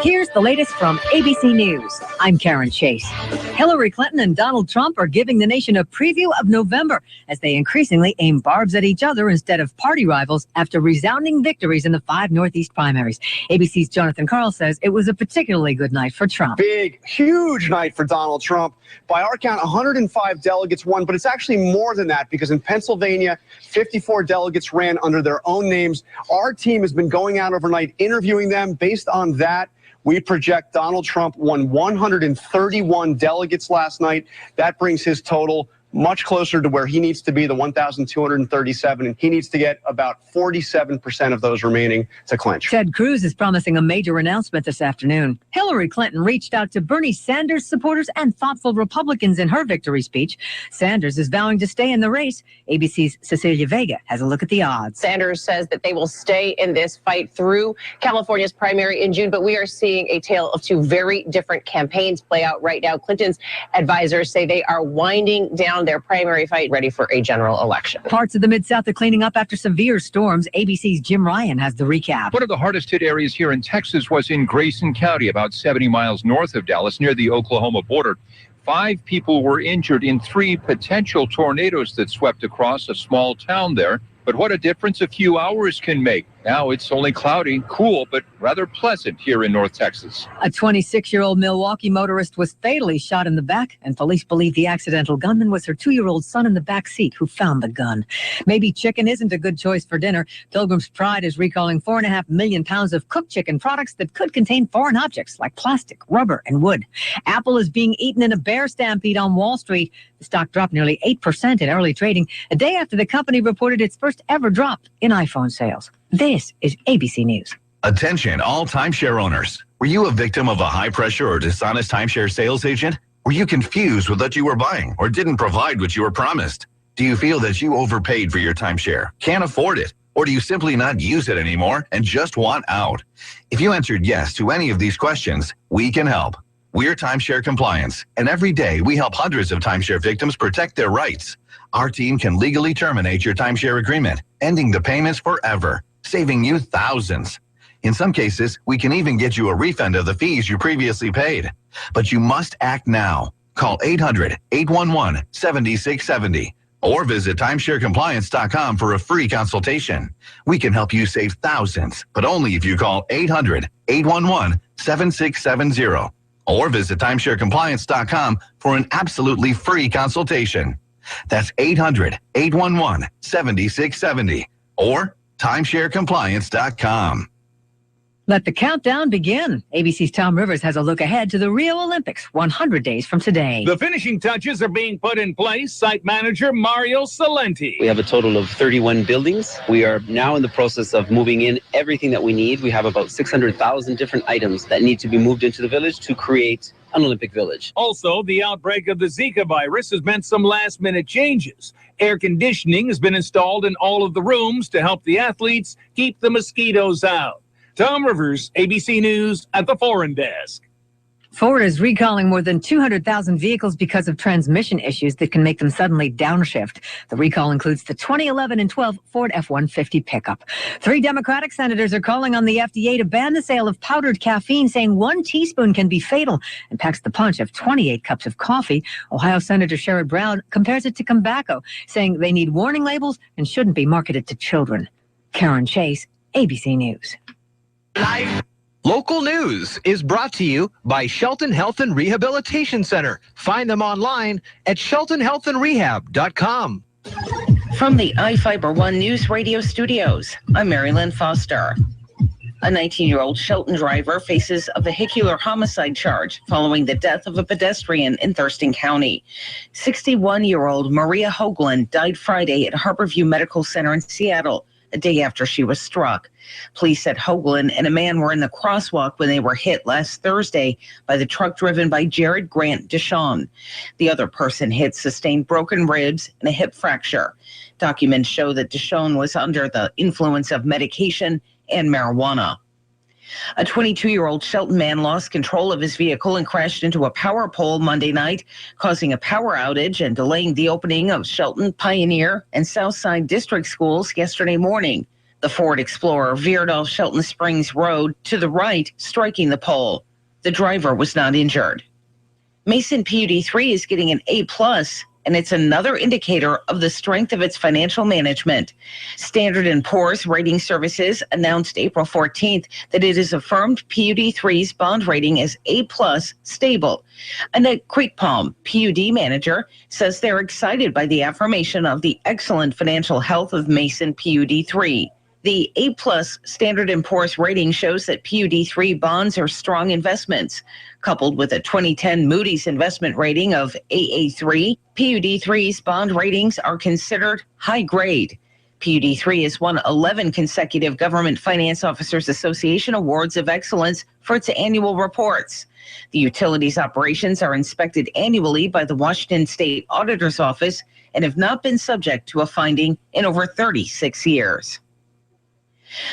Here's the latest from ABC News. I'm Karen Chase. Hillary Clinton and Donald Trump are giving the nation a preview of November as they increasingly aim barbs at each other instead of party rivals after resounding victories in the 5 Northeast primaries. ABC's Jonathan Karl says it was a particularly good night for Trump. Big, huge night for Donald Trump. By our count, 105 delegates won, but it's actually more than that because in Pennsylvania, 54 delegates ran under their own names. Our team has been going out overnight interviewing them. Based on that, we project Donald Trump won 131 delegates last night. That brings his total much closer to where he needs to be, the 1,237, and he needs to get about 47% of those remaining to clinch. Ted Cruz is promising a major announcement this afternoon. Hillary Clinton reached out to Bernie Sanders supporters and thoughtful Republicans in her victory speech. Sanders is vowing to stay in the race. ABC's Cecilia Vega has a look at the odds. Sanders says that they will stay in this fight through California's primary in June, but we are seeing a tale of two very different campaigns play out right now. Clinton's advisors say they are winding down their primary fight, ready for a general election. Parts of the Mid-South are cleaning up after severe storms. ABC's Jim Ryan has the recap. One of the hardest hit areas here in Texas was in Grayson County, about 70 miles north of Dallas, near the Oklahoma border. 5 people were injured in 3 potential tornadoes that swept across a small town there. But what a difference a few hours can make. Now it's only cloudy, cool, but rather pleasant here in North Texas. A 26-year-old Milwaukee motorist was fatally shot in the back, and police believe the accidental gunman was her 2-year-old son in the back seat who found the gun. Maybe chicken isn't a good choice for dinner. Pilgrim's Pride is recalling 4.5 million pounds of cooked chicken products that could contain foreign objects like plastic, rubber, and wood. Apple is being eaten in a bear stampede on Wall Street. The stock dropped nearly 8% in early trading, a day after the company reported its first ever drop in iPhone sales. This is ABC News. Attention, all timeshare owners. Were you a victim of a high-pressure or dishonest timeshare sales agent? Were you confused with what you were buying or didn't provide what you were promised? Do you feel that you overpaid for your timeshare, can't afford it, or do you simply not use it anymore and just want out? If you answered yes to any of these questions, we can help. We're Timeshare Compliance, and every day we help hundreds of timeshare victims protect their rights. Our team can legally terminate your timeshare agreement, ending the payments forever, saving you thousands. In some cases, we can even get you a refund of the fees you previously paid. But you must act now. Call 800-811-7670 or visit timesharecompliance.com for a free consultation. We can help you save thousands, but only if you call 800-811-7670 or visit timesharecompliance.com for an absolutely free consultation. That's 800-811-7670 or timesharecompliance.com. Let the countdown begin. ABC's Tom Rivers has a look ahead to the Rio Olympics 100 days from today. The finishing touches are being put in place. Site manager Mario Salenti. We have a total of 31 buildings. We are now in the process of moving in everything that we need. We have about 600,000 different items that need to be moved into the village to create an Olympic village. Also, the outbreak of the Zika virus has meant some last-minute changes. Air conditioning has been installed in all of the rooms to help the athletes keep the mosquitoes out. Tom Rivers, ABC News at the Foreign Desk. Ford is recalling more than 200,000 vehicles because of transmission issues that can make them suddenly downshift. The recall includes the 2011 and 12 Ford F-150 pickup. 3 Democratic senators are calling on the FDA to ban the sale of powdered caffeine, saying 1 teaspoon can be fatal and packs the punch of 28 cups of coffee. Ohio Senator Sherrod Brown compares it to tobacco, saying they need warning labels and shouldn't be marketed to children. Karen Chase, ABC News. Local news is brought to you by Shelton Health and Rehabilitation Center. Find them online at sheltonhealthandrehab.com. From the iFIBER ONE Newsradio studios, I'm Marilyn Foster. A 19-year-old Shelton driver faces a vehicular homicide charge following the death of a pedestrian in Thurston County. 61-year-old Maria Hoagland died Friday at Harborview Medical Center in Seattle, a day after she was struck. Police said Hoagland and a man were in the crosswalk when they were hit last Thursday by the truck driven by Jared Grant Deshawn. The other person hit sustained broken ribs and a hip fracture. Documents show that Deshawn was under the influence of medication and marijuana. A 22-year-old Shelton man lost control of his vehicle and crashed into a power pole Monday night, causing a power outage and delaying the opening of Shelton, Pioneer, and Southside District schools yesterday morning. The Ford Explorer veered off Shelton Springs Road to the right, striking the pole. The driver was not injured. Mason PUD3 is getting an A+, and it's another indicator of the strength of its financial management. Standard & Poor's Rating Services announced April 14th that it has affirmed PUD3's bond rating as A+ stable. Annette Creekpalm, PUD manager, says they're excited by the affirmation of the excellent financial health of Mason PUD3. The A+ Standard & Poor's rating shows that PUD3 bonds are strong investments. Coupled with a 2010 Moody's investment rating of AA3, PUD3's bond ratings are considered high grade. PUD3 has won 11 consecutive Government Finance Officers Association Awards of Excellence for its annual reports. The utility's operations are inspected annually by the Washington State Auditor's Office and have not been subject to a finding in over 36 years.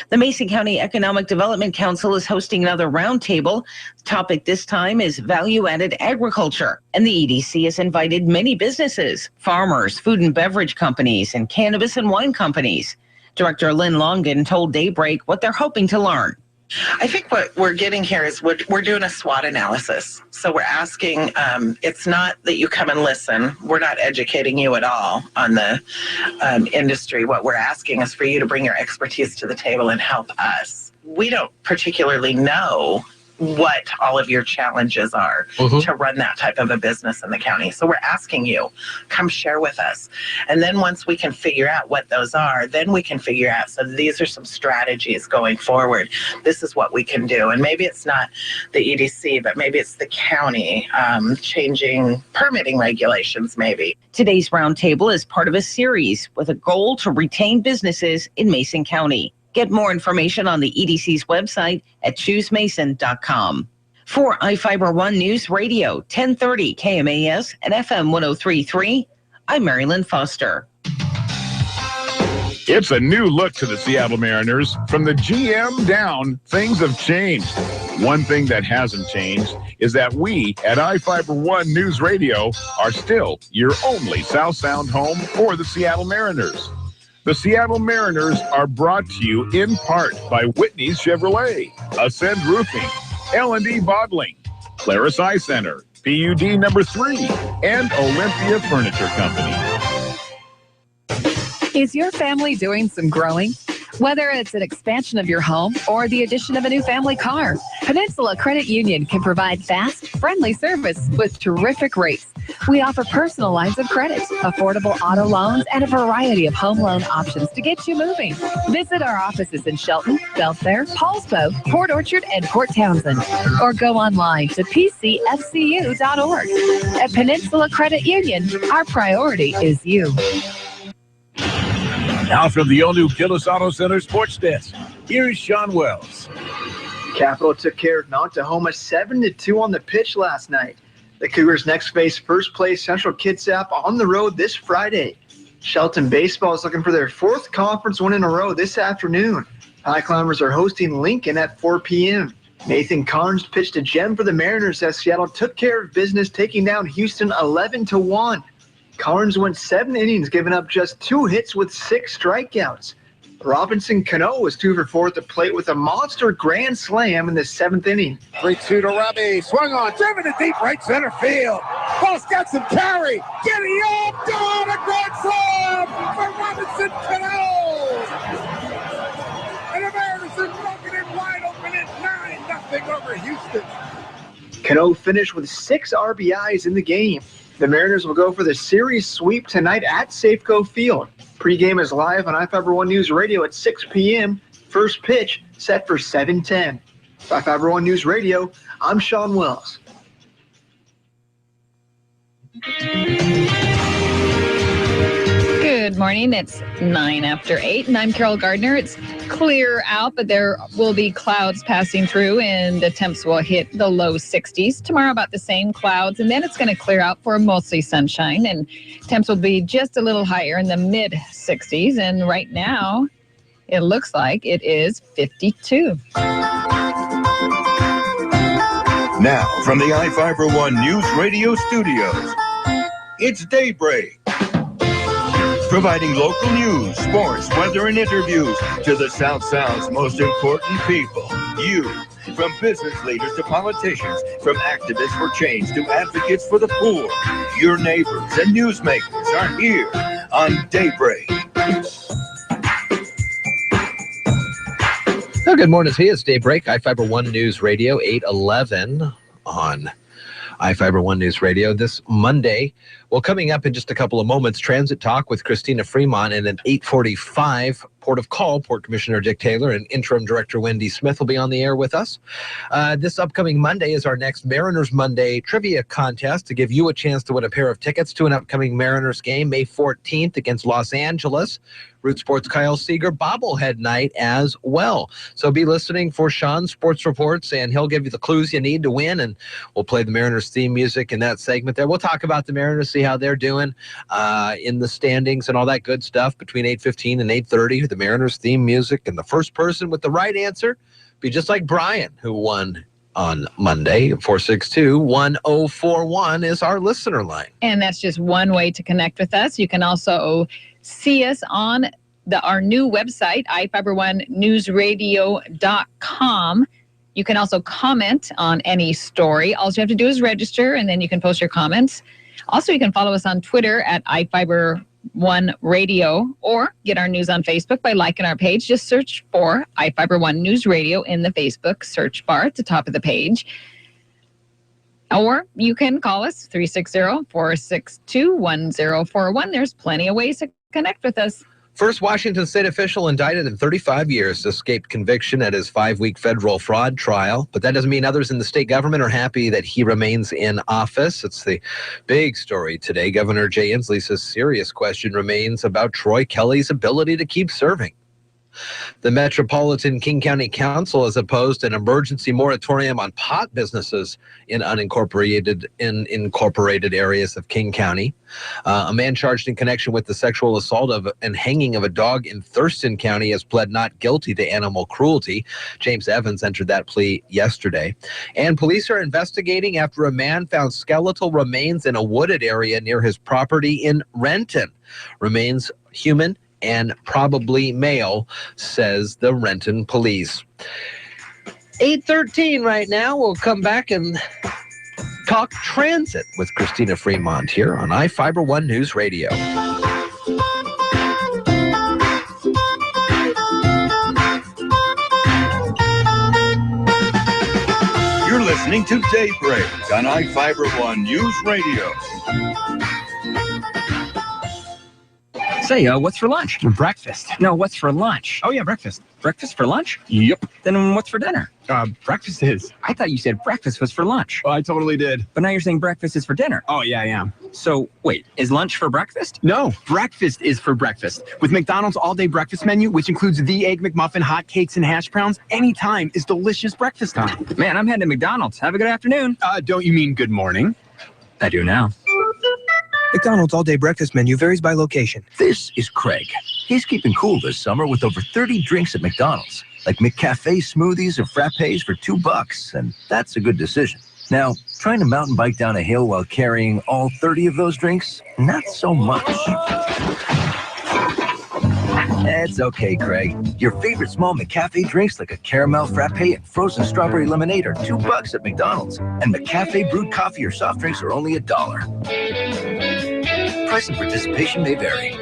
The Mason County Economic Development Council is hosting another roundtable. The topic this time is value-added agriculture, and the EDC has invited many businesses, farmers, food and beverage companies, and cannabis and wine companies. Director Lynn Longan told Daybreak what they're hoping to learn. I think what we're getting here is we're doing a SWOT analysis. So we're asking, it's not that you come and listen. We're not educating you at all on the industry. What we're asking is for you to bring your expertise to the table and help us. We don't particularly know what all of your challenges are to run that type of a business in the county. So we're asking you, come share with us. And then once we can figure out what those are, then we can figure out, so these are some strategies going forward. This is what we can do. And maybe it's not the EDC, but maybe it's the county changing permitting regulations maybe. Today's roundtable is part of a series with a goal to retain businesses in Mason County. Get more information on the EDC's website at choosemason.com. For iFIBER One News Radio, 1030 KMAS and FM 103.3, I'm Marilyn Foster. It's a new look to the Seattle Mariners. From the GM down, things have changed. One thing that hasn't changed is that we at iFIBER One News Radio are still your only South Sound home for the Seattle Mariners. The Seattle Mariners are brought to you in part by Whitney's Chevrolet, Ascend Roofing, L&D Bottling, Claris Eye Center, PUD number 3, and Olympia Furniture Company. Is your family doing some growing? Whether it's an expansion of your home or the addition of a new family car, Peninsula Credit Union can provide fast, friendly service with terrific rates. We offer personal lines of credit, affordable auto loans, and a variety of home loan options to get you moving. Visit our offices in Shelton, Belfair, Paulsbo, Port Orchard, and Port Townsend, or go online to pcfcu.org. At Peninsula Credit Union, our priority is you. Now from the all-new Gillis Auto Center Sports Desk, here's Sean Wells. Capital took care of Mount Tahoma 7-2 on the pitch last night. The Cougars next face first place Central Kitsap on the road this Friday. Shelton Baseball is looking for their 4th conference win in a row this afternoon. High Climbers are hosting Lincoln at 4 p.m. Nathan Carnes pitched a gem for the Mariners as Seattle took care of business, taking down Houston 11-1. Carnes went 7 innings, giving up just 2 hits with 6 strikeouts. Robinson Cano was 2 for 4 at the plate with a monster grand slam in the 7th inning. 3-2 to Robbie. Swung on, driven to deep right center field. Ball's got some carry. Getting up, down a grand slam for Robinson Cano. And the Mariners are broken it wide open at 9-0 over Houston. Cano finished with 6 RBIs in the game. The Mariners will go for the series sweep tonight at Safeco Field. Pre-game is live on iFIBER One News Radio at 6 p.m. First pitch set for 7:10. iFIBER One News Radio, I'm Sean Wells. Good morning. It's 9 after 8, and I'm Carol Gardner. It's clear out, but there will be clouds passing through, and the temps will hit the low 60s. Tomorrow, about the same clouds, and then it's going to clear out for mostly sunshine, and temps will be just a little higher in the mid 60s. And right now, it looks like it is 52. Now, from the iFIBER One News Radio studios, it's Daybreak. Providing local news, sports, weather, and interviews to the South Sound's most important people. You. From business leaders to politicians, from activists for change to advocates for the poor. Your neighbors and newsmakers are here on Daybreak. Well, good morning to you. It's Daybreak, iFIBER One News Radio, 8:11 on iFIBER One News Radio this Monday. Well, coming up in just a couple of moments, Transit Talk with Christina Fremont, and at 8:45, Port of Call, Port Commissioner Dick Taylor and Interim Director Wendy Smith will be on the air with us. This upcoming Monday is our next Mariners Monday trivia contest to give you a chance to win a pair of tickets to an upcoming Mariners game, May 14th against Los Angeles. Root Sports' Kyle Seeger bobblehead night as well. So be listening for Sean's sports reports, and he'll give you the clues you need to win, and we'll play the Mariners theme music in that segment there. We'll talk about the Mariners, see how they're doing in the standings and all that good stuff between 8:15 and 8:30. The Mariners theme music, and the first person with the right answer be just like Brian, who won on Monday. 462-1041 is our listener line. And that's just one way to connect with us. You can also see us on our new website, iFiber1newsradio.com. You can also comment on any story. All you have to do is register, and then you can post your comments. Also, you can follow us on Twitter at iFiber1 Radio, or get our news on Facebook by liking our page. Just search for iFiber1 News Radio in the Facebook search bar at the top of the page. Or you can call us 360-462-1041. There's plenty of ways to connect with us. First Washington state official indicted in 35 years escaped conviction at his 5-week federal fraud trial, but that doesn't mean others in the state government are happy that he remains in office. It's the big story today. Governor Jay Inslee says serious question remains about Troy Kelly's ability to keep serving. The Metropolitan King County Council has opposed an emergency moratorium on pot businesses in incorporated areas of King County. A man charged in connection with the sexual assault and hanging of a dog in Thurston County has pled not guilty to animal cruelty. James Evans entered that plea yesterday. And police are investigating after a man found skeletal remains in a wooded area near his property in Renton. Remains human and probably male, says the Renton police. 8:13 right now. We'll come back and talk transit with Christina Fremont here on iFiber1 News Radio. You're listening to Daybreak on iFiber1 News Radio. Say, what's for lunch? Breakfast. No, what's for lunch? Oh, yeah, breakfast. Breakfast for lunch? Yep. Then what's for dinner? Breakfast is. I thought you said breakfast was for lunch. Oh, I totally did. But now you're saying breakfast is for dinner. Oh, yeah, I am. So, wait, is lunch for breakfast? No, breakfast is for breakfast. With McDonald's all-day breakfast menu, which includes the Egg McMuffin, hot cakes, and hash browns, anytime is delicious breakfast time. Man, I'm heading to McDonald's. Have a good afternoon. Don't you mean good morning? I do now. McDonald's all-day breakfast menu varies by location. This is Craig. He's keeping cool this summer with over 30 drinks at McDonald's, like McCafe smoothies or frappes for $2, and that's a good decision. Now, trying to mountain bike down a hill while carrying all 30 of those drinks? Not so much. It's okay, Craig. Your favorite small McCafe drinks like a caramel frappe and frozen strawberry lemonade are $2 at McDonald's, and McCafe brewed coffee or soft drinks are only $1. Price and participation may vary.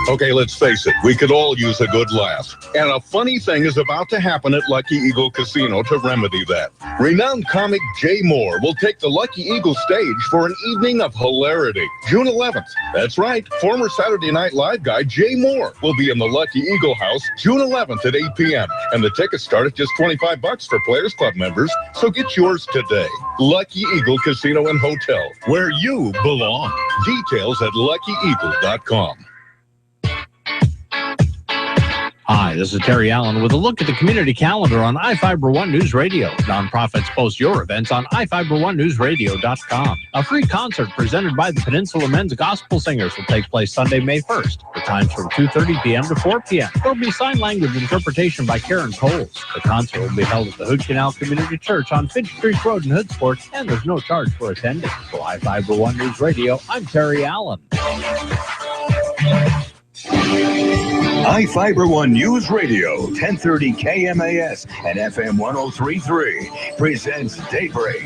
Okay, let's face it, we could all use a good laugh. And a funny thing is about to happen at Lucky Eagle Casino to remedy that. Renowned comic Jay Moore will take the Lucky Eagle stage for an evening of hilarity. June 11th. That's right, former Saturday Night Live guy Jay Moore will be in the Lucky Eagle House June 11th at 8 p.m. And the tickets start at just $25 for Players Club members, so get yours today. Lucky Eagle Casino and Hotel, where you belong. Details at luckyeagle.com. Hi, this is Terry Allen with a look at the community calendar on iFiber1 News Radio. Nonprofits post your events on iFiber1newsradio.com. A free concert presented by the Peninsula Men's Gospel Singers will take place Sunday, May 1st. The times from 2:30 p.m. to 4 p.m. There will be sign language interpretation by Karen Coles. The concert will be held at the Hood Canal Community Church on Finch Creek Road in Hoodsport, and there's no charge for attending. For iFiber1 News Radio, I'm Terry Allen. iFiber1 News Radio, 1030 KMAS and FM 103.3 presents Daybreak.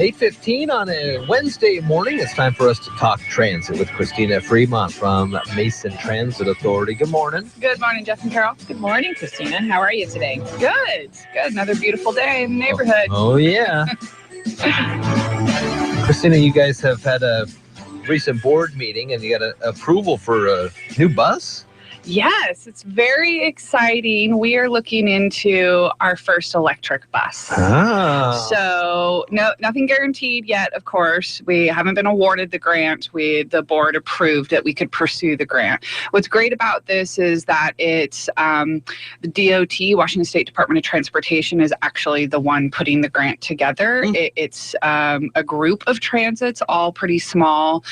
8:15 on a Wednesday morning. It's time for us to talk transit with Christina Fremont from Mason Transit Authority. Good morning. Good morning, Jeff and Carol. Good morning, Christina. How are you today? Good. Good. Another beautiful day in the neighborhood. Oh yeah. Christina, you guys have had a recent board meeting and you got approval for a new bus? Yes, it's very exciting. We are looking into our first electric bus. So nothing guaranteed yet, of course. We haven't been awarded the grant. The board approved that we could pursue the grant. What's great about this is that it's the DOT, Washington State Department of Transportation, is actually the one putting the grant together. It's a group of transits, all pretty small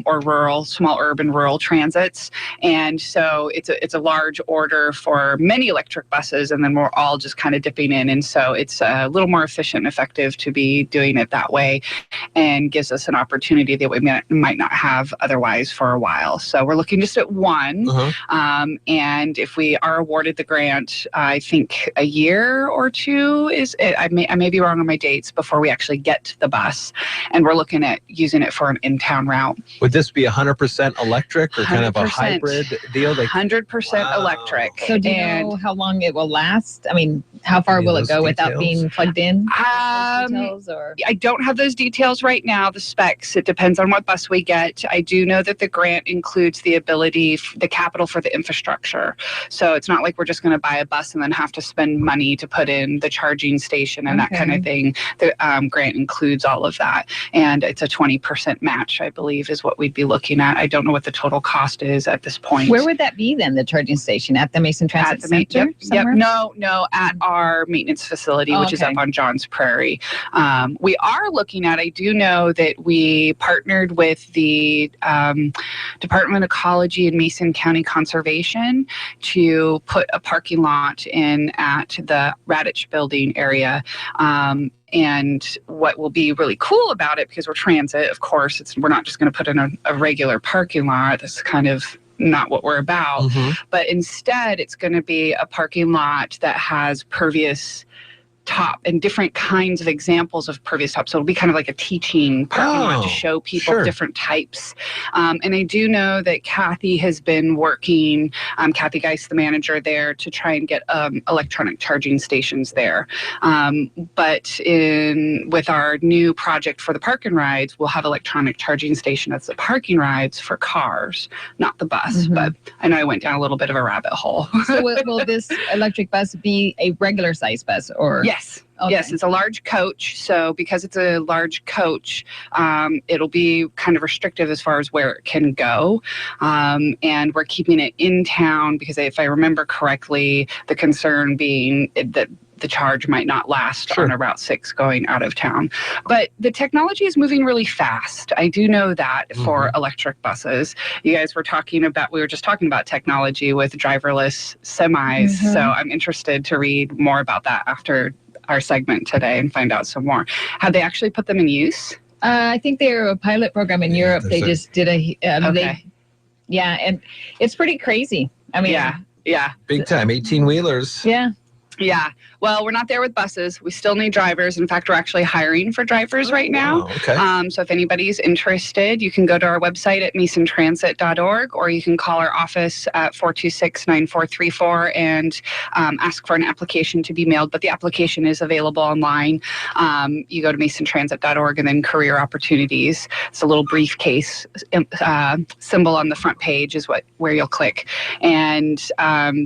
or rural, small urban rural transits. And so it's a large order for many electric buses, and then we're all just kind of dipping in. And so it's a little more efficient and effective to be doing it that way, and gives us an opportunity that we might not have otherwise for a while. So we're looking just at one. And if we are awarded the grant, I think a year or two I may be wrong on my dates before we actually get to the bus. And we're looking at using it for an in-town route. Would this be 100% electric or kind of a hybrid deal? 100% electric. So do you know how long it will last? I mean, how far will it go without being plugged in? I don't have those details right now, the specs. It depends on what bus we get. I do know that the grant includes the ability, the capital for the infrastructure. So it's not like we're just going to buy a bus and then have to spend money to put in the charging station and that kind of thing. The grant includes all of that. And it's a 20% match, I believe, is what we'd be looking at. I don't know what the total cost is at this point. Where would that be then, the charging station? At the Mason Transit Center? Yep. No, at our maintenance facility, which is up on Johns Prairie. We are looking at, I do know that we partnered with the Department of Ecology and Mason County Conservation to put a parking lot in at the Radich building area. And what will be really cool about it, because we're transit, of course, we're not just going to put in a regular parking lot. That's kind of not what we're about. But instead, it's going to be a parking lot that has pervious top and different kinds of examples of pervious top. So it'll be kind of like a teaching parking lot to show people different types. And I do know that Kathy has been working, Kathy Geist, the manager there, to try and get electronic charging stations there. But with our new project for the park and rides, we'll have electronic charging station as the parking rides for cars, not the bus. But I know I went down a little bit of a rabbit hole. So will this electric bus be a regular size bus or? Yes. Yes, it's a large coach. So because it's a large coach, it'll be kind of restrictive as far as where it can go. And we're keeping it in town because if I remember correctly, the concern being that the charge might not last on a Route 6 going out of town. But the technology is moving really fast. I do know that for electric buses. You guys were we were just talking about technology with driverless semis. So I'm interested to read more about that after our segment today and find out some more. Have they actually put them in use? I think they're a pilot program in Europe. They just did and it's pretty crazy. I mean, yeah. Big time, 18-wheelers. Yeah. Well, we're not there with buses. We still need drivers. In fact, we're actually hiring for drivers right now. So if anybody's interested, you can go to our website at masontransit.org, or you can call our office at 426-9434 and ask for an application to be mailed. But the application is available online. You go to masontransit.org and then career opportunities. It's a little briefcase symbol on the front page is where you'll click. And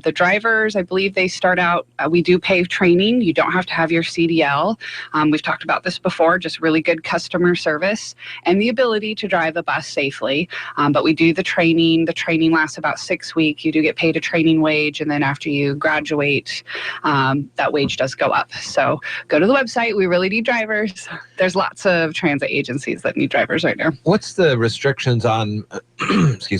the drivers, I believe they start out, we do pay training. You don't have to have your CDL. We've talked about this before, just really good customer service and the ability to drive a bus safely. But we do the training. The training lasts about 6 weeks. You do get paid a training wage. And then after you graduate, that wage does go up. So go to the website. We really need drivers. There's lots of transit agencies that need drivers right now. What's the restrictions on,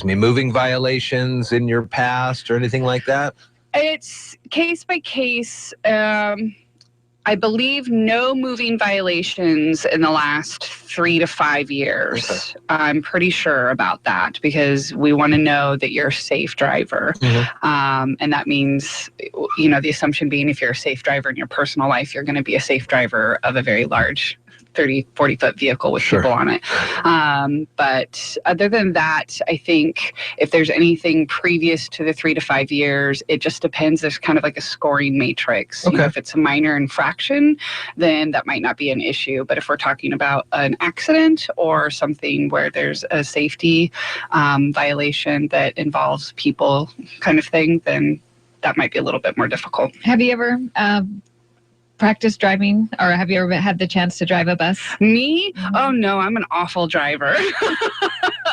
moving violations in your past or anything like that? It's case by case. I believe no moving violations in the last 3 to 5 years. I'm pretty sure about that because we want to know that you're a safe driver. And that means, the assumption being if you're a safe driver in your personal life, you're going to be a safe driver of a very large 30, 40-foot vehicle with people on it. But other than that, I think if there's anything previous to the 3 to 5 years, it just depends. There's kind of like a scoring matrix. If it's a minor infraction, then that might not be an issue. But if we're talking about an accident or something where there's a safety violation that involves people kind of thing, then that might be a little bit more difficult. Have you ever practice driving, or have you ever had the chance to drive a bus? Me? Oh no, I'm an awful driver.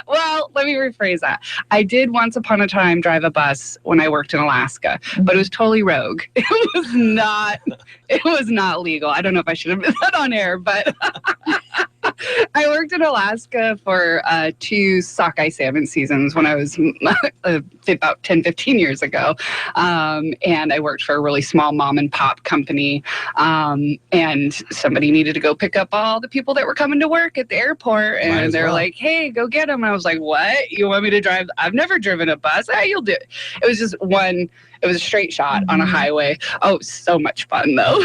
Well, let me rephrase that. I did once upon a time drive a bus when I worked in Alaska, but it was totally rogue. It was not legal. I don't know if I should have been that on air, but I worked in Alaska for 2 sockeye salmon seasons when I was about 10, 15 years ago. And I worked for a really small mom and pop company. And somebody needed to go pick up all the people that were coming to work at the airport. And they're like, hey, go get them. And I was like, what? You want me to drive? I've never driven a bus. Ah, you'll do it. It was just one. It was a straight shot on a highway. Oh, so much fun, though.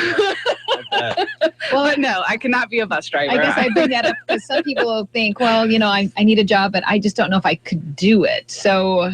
Well, but no, I cannot be a bus driver. I guess I bring that up because some people will think, well, you know, I need a job, but I just don't know if I could do it. So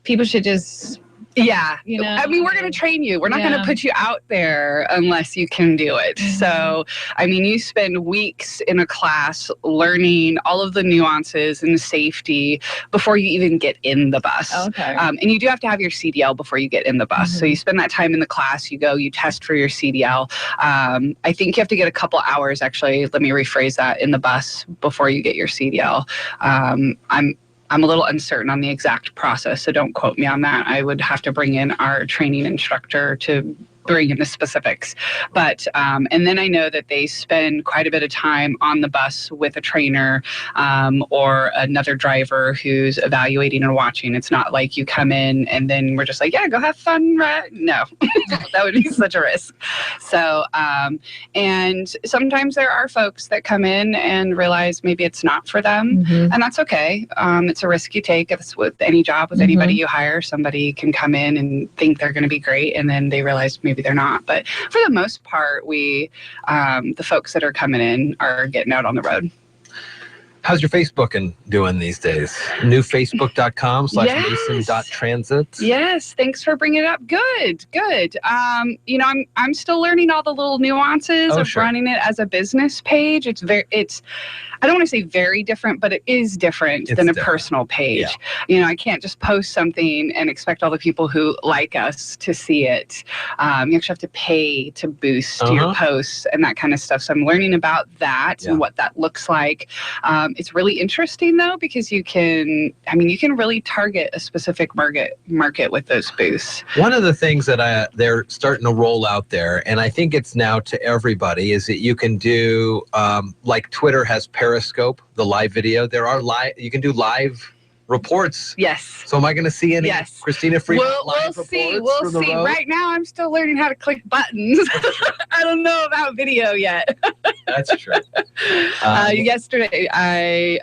people should just... Yeah. You know, I mean, we're going to train you. We're not going to put you out there unless you can do it. So, I mean, you spend weeks in a class learning all of the nuances and the safety before you even get in the bus. Okay. And you do have to have your CDL before you get in the bus. So you spend that time in the class, you go, you test for your CDL. I think you have to get a couple hours, actually, let me rephrase that, in the bus before you get your CDL. I'm a little uncertain on the exact process, so don't quote me on that. I would have to bring in our training instructor to bring in the specifics. But, and then I know that they spend quite a bit of time on the bus with a trainer or another driver who's evaluating and watching. It's not like you come in and then we're just like, yeah, go have fun, right? No, that would be such a risk. So, and sometimes there are folks that come in and realize maybe it's not for them, and that's okay. It's a risk you take. It's with any job, with anybody you hire. Somebody can come in and think they're going to be great, and then they realize maybe they're not. But for the most part, the folks that are coming in are getting out on the road. How's your Facebooking doing these days? newfacebook.com/mason.transit. Yes, thanks for bringing it up. Good. You know, I'm still learning all the little nuances of running it as a business page. It's I don't want to say very different, but it is different than a personal page. Yeah. You know, I can't just post something and expect all the people who like us to see it. You actually have to pay to boost your posts and that kind of stuff. So I'm learning about that and what that looks like. It's really interesting though, because you can really target a specific market with those boosts. One of the things that they're starting to roll out there, and I think it's now to everybody, is that you can do like Twitter has Periscope, the live video. You can do live reports. Yes. So am I going to see any Christina Freeman live we'll see. reports We'll from the see. road? Right now, I'm still learning how to click buttons. I don't know about video yet. That's true. Yesterday, I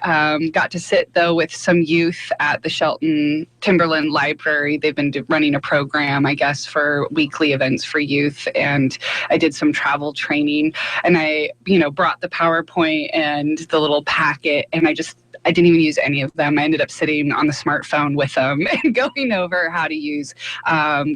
got to sit, though, with some youth at the Shelton Timberland Library. They've been running a program, I guess, for weekly events for youth. And I did some travel training. And I, brought the PowerPoint and the little packet. And I didn't even use any of them. I ended up sitting on the smartphone with them and going over how to use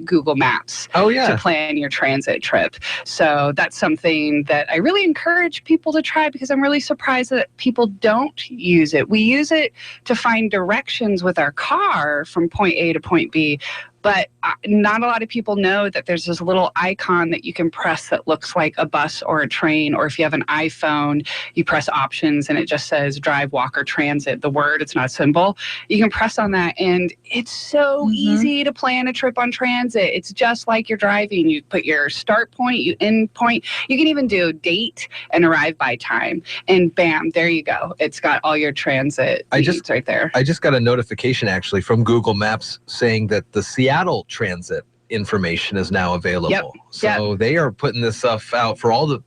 Google Maps to plan your transit trip. So that's something that I really encourage people to try, because I'm really surprised that people don't use it. We use it to find directions with our car from point A to point B. But not a lot of people know that there's this little icon that you can press that looks like a bus or a train. Or if you have an iPhone, you press options and it just says drive, walk, or transit. The word, it's not a symbol. You can press on that and it's so easy to plan a trip on transit. It's just like you're driving. You put your start point, you end point. You can even do date and arrive by time. And bam, there you go. It's got all your transit leads right there. I just got a notification actually from Google Maps saying that the Seattle transit information is now available. Yep. So they are putting this stuff out for all the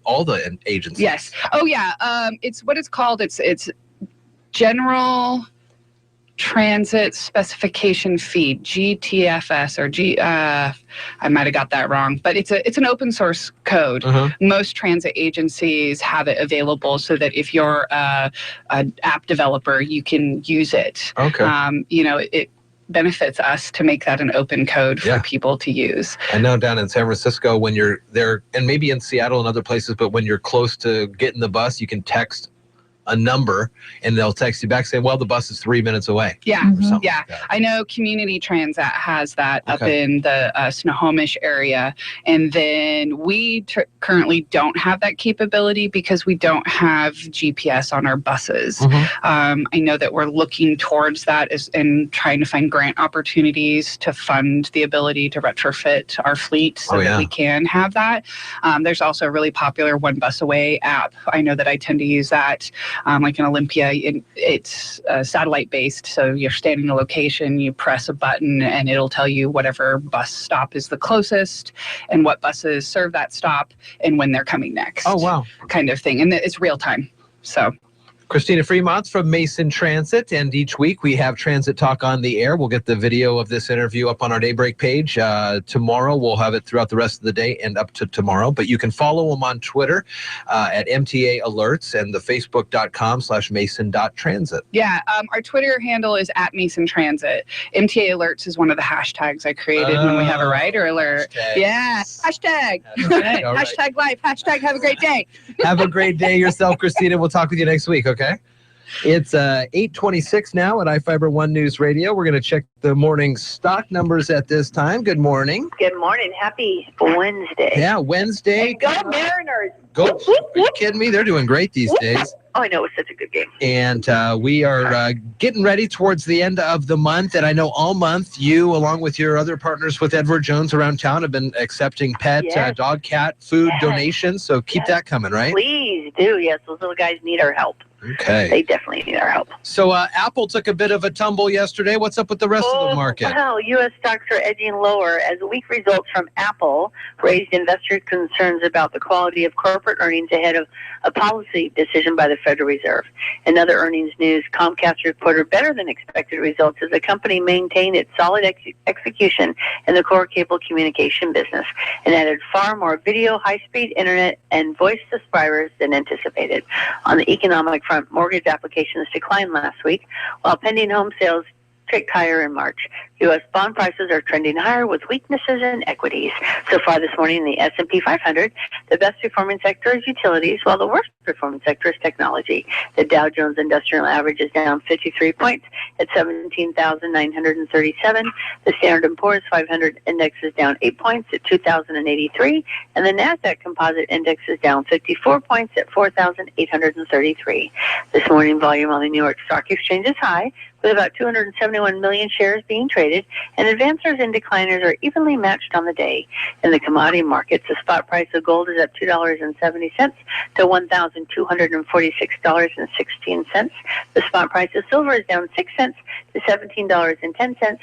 agencies. Yes. Oh yeah. It's what it's called. It's General Transit Specification Feed, GTFS or I might have got that wrong, but it's an open source code. Most transit agencies have it available so that if you're an app developer, you can use it. Okay. It benefits us to make that an open code for people to use. I know down in San Francisco, when you're there, and maybe in Seattle and other places, but when you're close to getting the bus, you can text a number and they'll text you back saying, well, the bus is 3 minutes away. Yeah. Yeah. Like I know Community Transit has that up in the Snohomish area. And then we currently don't have that capability because we don't have GPS on our buses. I know that we're looking towards that and trying to find grant opportunities to fund the ability to retrofit our fleet so that we can have that. There's also a really popular One Bus Away app. I know that I tend to use that like in Olympia, it's satellite-based. So you're standing in a location, you press a button, and it'll tell you whatever bus stop is the closest and what buses serve that stop and when they're coming next. Oh, wow. Kind of thing. And it's real time. So Christina Fremont's from Mason Transit, and each week we have Transit Talk on the air. We'll get the video of this interview up on our Daybreak page. Tomorrow we'll have it throughout the rest of the day and up to tomorrow. But you can follow them on Twitter at MTA Alerts and the Facebook.com/Mason.Transit. yeah, our Twitter handle is at Mason Transit. MTA Alerts is one of the hashtags I created when we have a rider alert. Hashtag. Yeah, hashtag. Right, all right. Hashtag life. Hashtag have a great day. Have a great day yourself, Christina. We'll talk with you next week, okay? It's 8:26 now at iFIBER One News Radio. We're going to check the morning stock numbers at this time. Good morning. Good morning. Happy Wednesday. Yeah, Wednesday. And go Mariners. Go. Are you kidding me? They're doing great these days. Oh, I know. It was such a good game. And we are getting ready towards the end of the month. And I know all month you, along with your other partners with Edward Jones around town, have been accepting pet, dog, cat, food donations. So keep that coming, right? Please do. Yes, those little guys need our help. Okay. They definitely need our help. So Apple took a bit of a tumble yesterday. What's up with the rest of the market? Well, U.S. stocks are edging lower as weak results from Apple raised investor concerns about the quality of corporate earnings ahead of a policy decision by the Federal Reserve. In other earnings news, Comcast reported better than expected results as the company maintained its solid execution in the core cable communication business and added far more video, high-speed internet, and voice subscribers than anticipated. On the economic front, mortgage applications declined last week, while pending home sales ticked higher in March. U.S. bond prices are trending higher with weaknesses in equities. So far this morning, in the S&P 500, the best performing sector is utilities, while the worst performing sector is technology. The Dow Jones Industrial Average is down 53 points at 17,937. The Standard & Poor's 500 Index is down 8 points at 2,083. And the NASDAQ Composite Index is down 54 points at 4,833. This morning, volume on the New York Stock Exchange is high, with about 271 million shares being traded, and advancers and decliners are evenly matched on the day. In the commodity markets, the spot price of gold is up $2.70 to $1,246.16. The spot price of silver is down 6 cents to $17.10.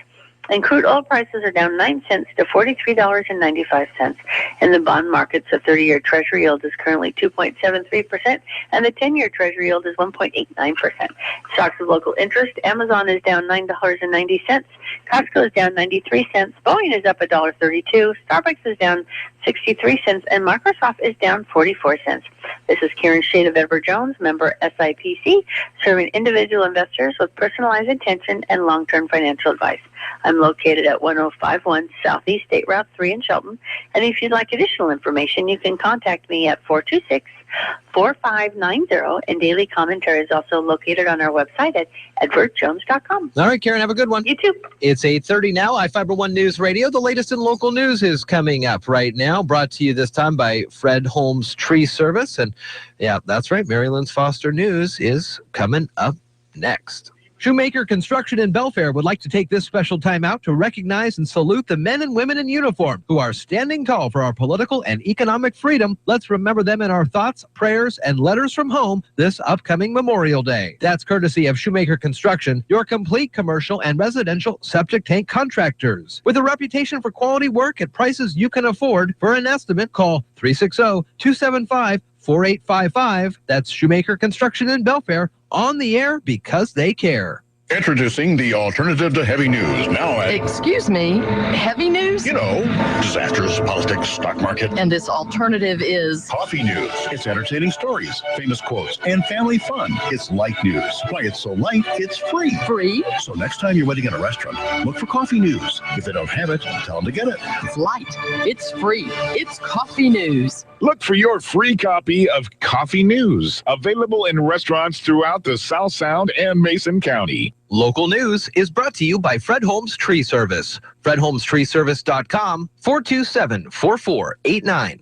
And crude oil prices are down 9 cents to $43.95. In the bond markets, the 30-year Treasury yield is currently 2.73%, and the 10-year Treasury yield is 1.89%. Stocks of local interest, Amazon is down $9.90. Costco is down 93 cents. Boeing is up $1.32. Starbucks is down 63 cents, and Microsoft is down 44 cents. This is Karen Shade of Edward Jones, member SIPC, serving individual investors with personalized attention and long-term financial advice. I'm located at 1051 Southeast State Route 3 in Shelton, and if you'd like additional information, you can contact me at 426-4590, and daily commentary is also located on our website at edwardjones.com. All right, Karen, have a good one. You too. It's 8:30 now. iFIBER One News Radio. The latest in local news is coming up right now, brought to you this time by Fred Holmes Tree Service. And yeah, that's right, Mary Lynn's Foster News is coming up next. Shoemaker Construction in Belfair would like to take this special time out to recognize and salute the men and women in uniform who are standing tall for our political and economic freedom. Let's remember them in our thoughts, prayers, and letters from home this upcoming Memorial Day. That's courtesy of Shoemaker Construction, your complete commercial and residential septic tank contractors. With a reputation for quality work at prices you can afford, for an estimate, call 360-275-4855. That's Shoemaker Construction in Belfair, on the air because they care. Introducing the alternative to heavy news. Now at... Excuse me, heavy news? You know, disasters, politics, stock market. And this alternative is... Coffee news. It's entertaining stories, famous quotes, and family fun. It's light news. Why it's so light, it's free. Free? So next time you're waiting at a restaurant, look for coffee news. If they don't have it, tell them to get it. It's light. It's free. It's coffee news. Look for your free copy of Coffee News, available in restaurants throughout the South Sound and Mason County. Local news is brought to you by Fred Holmes Tree Service. FredHolmesTreeService.com, 427-4489.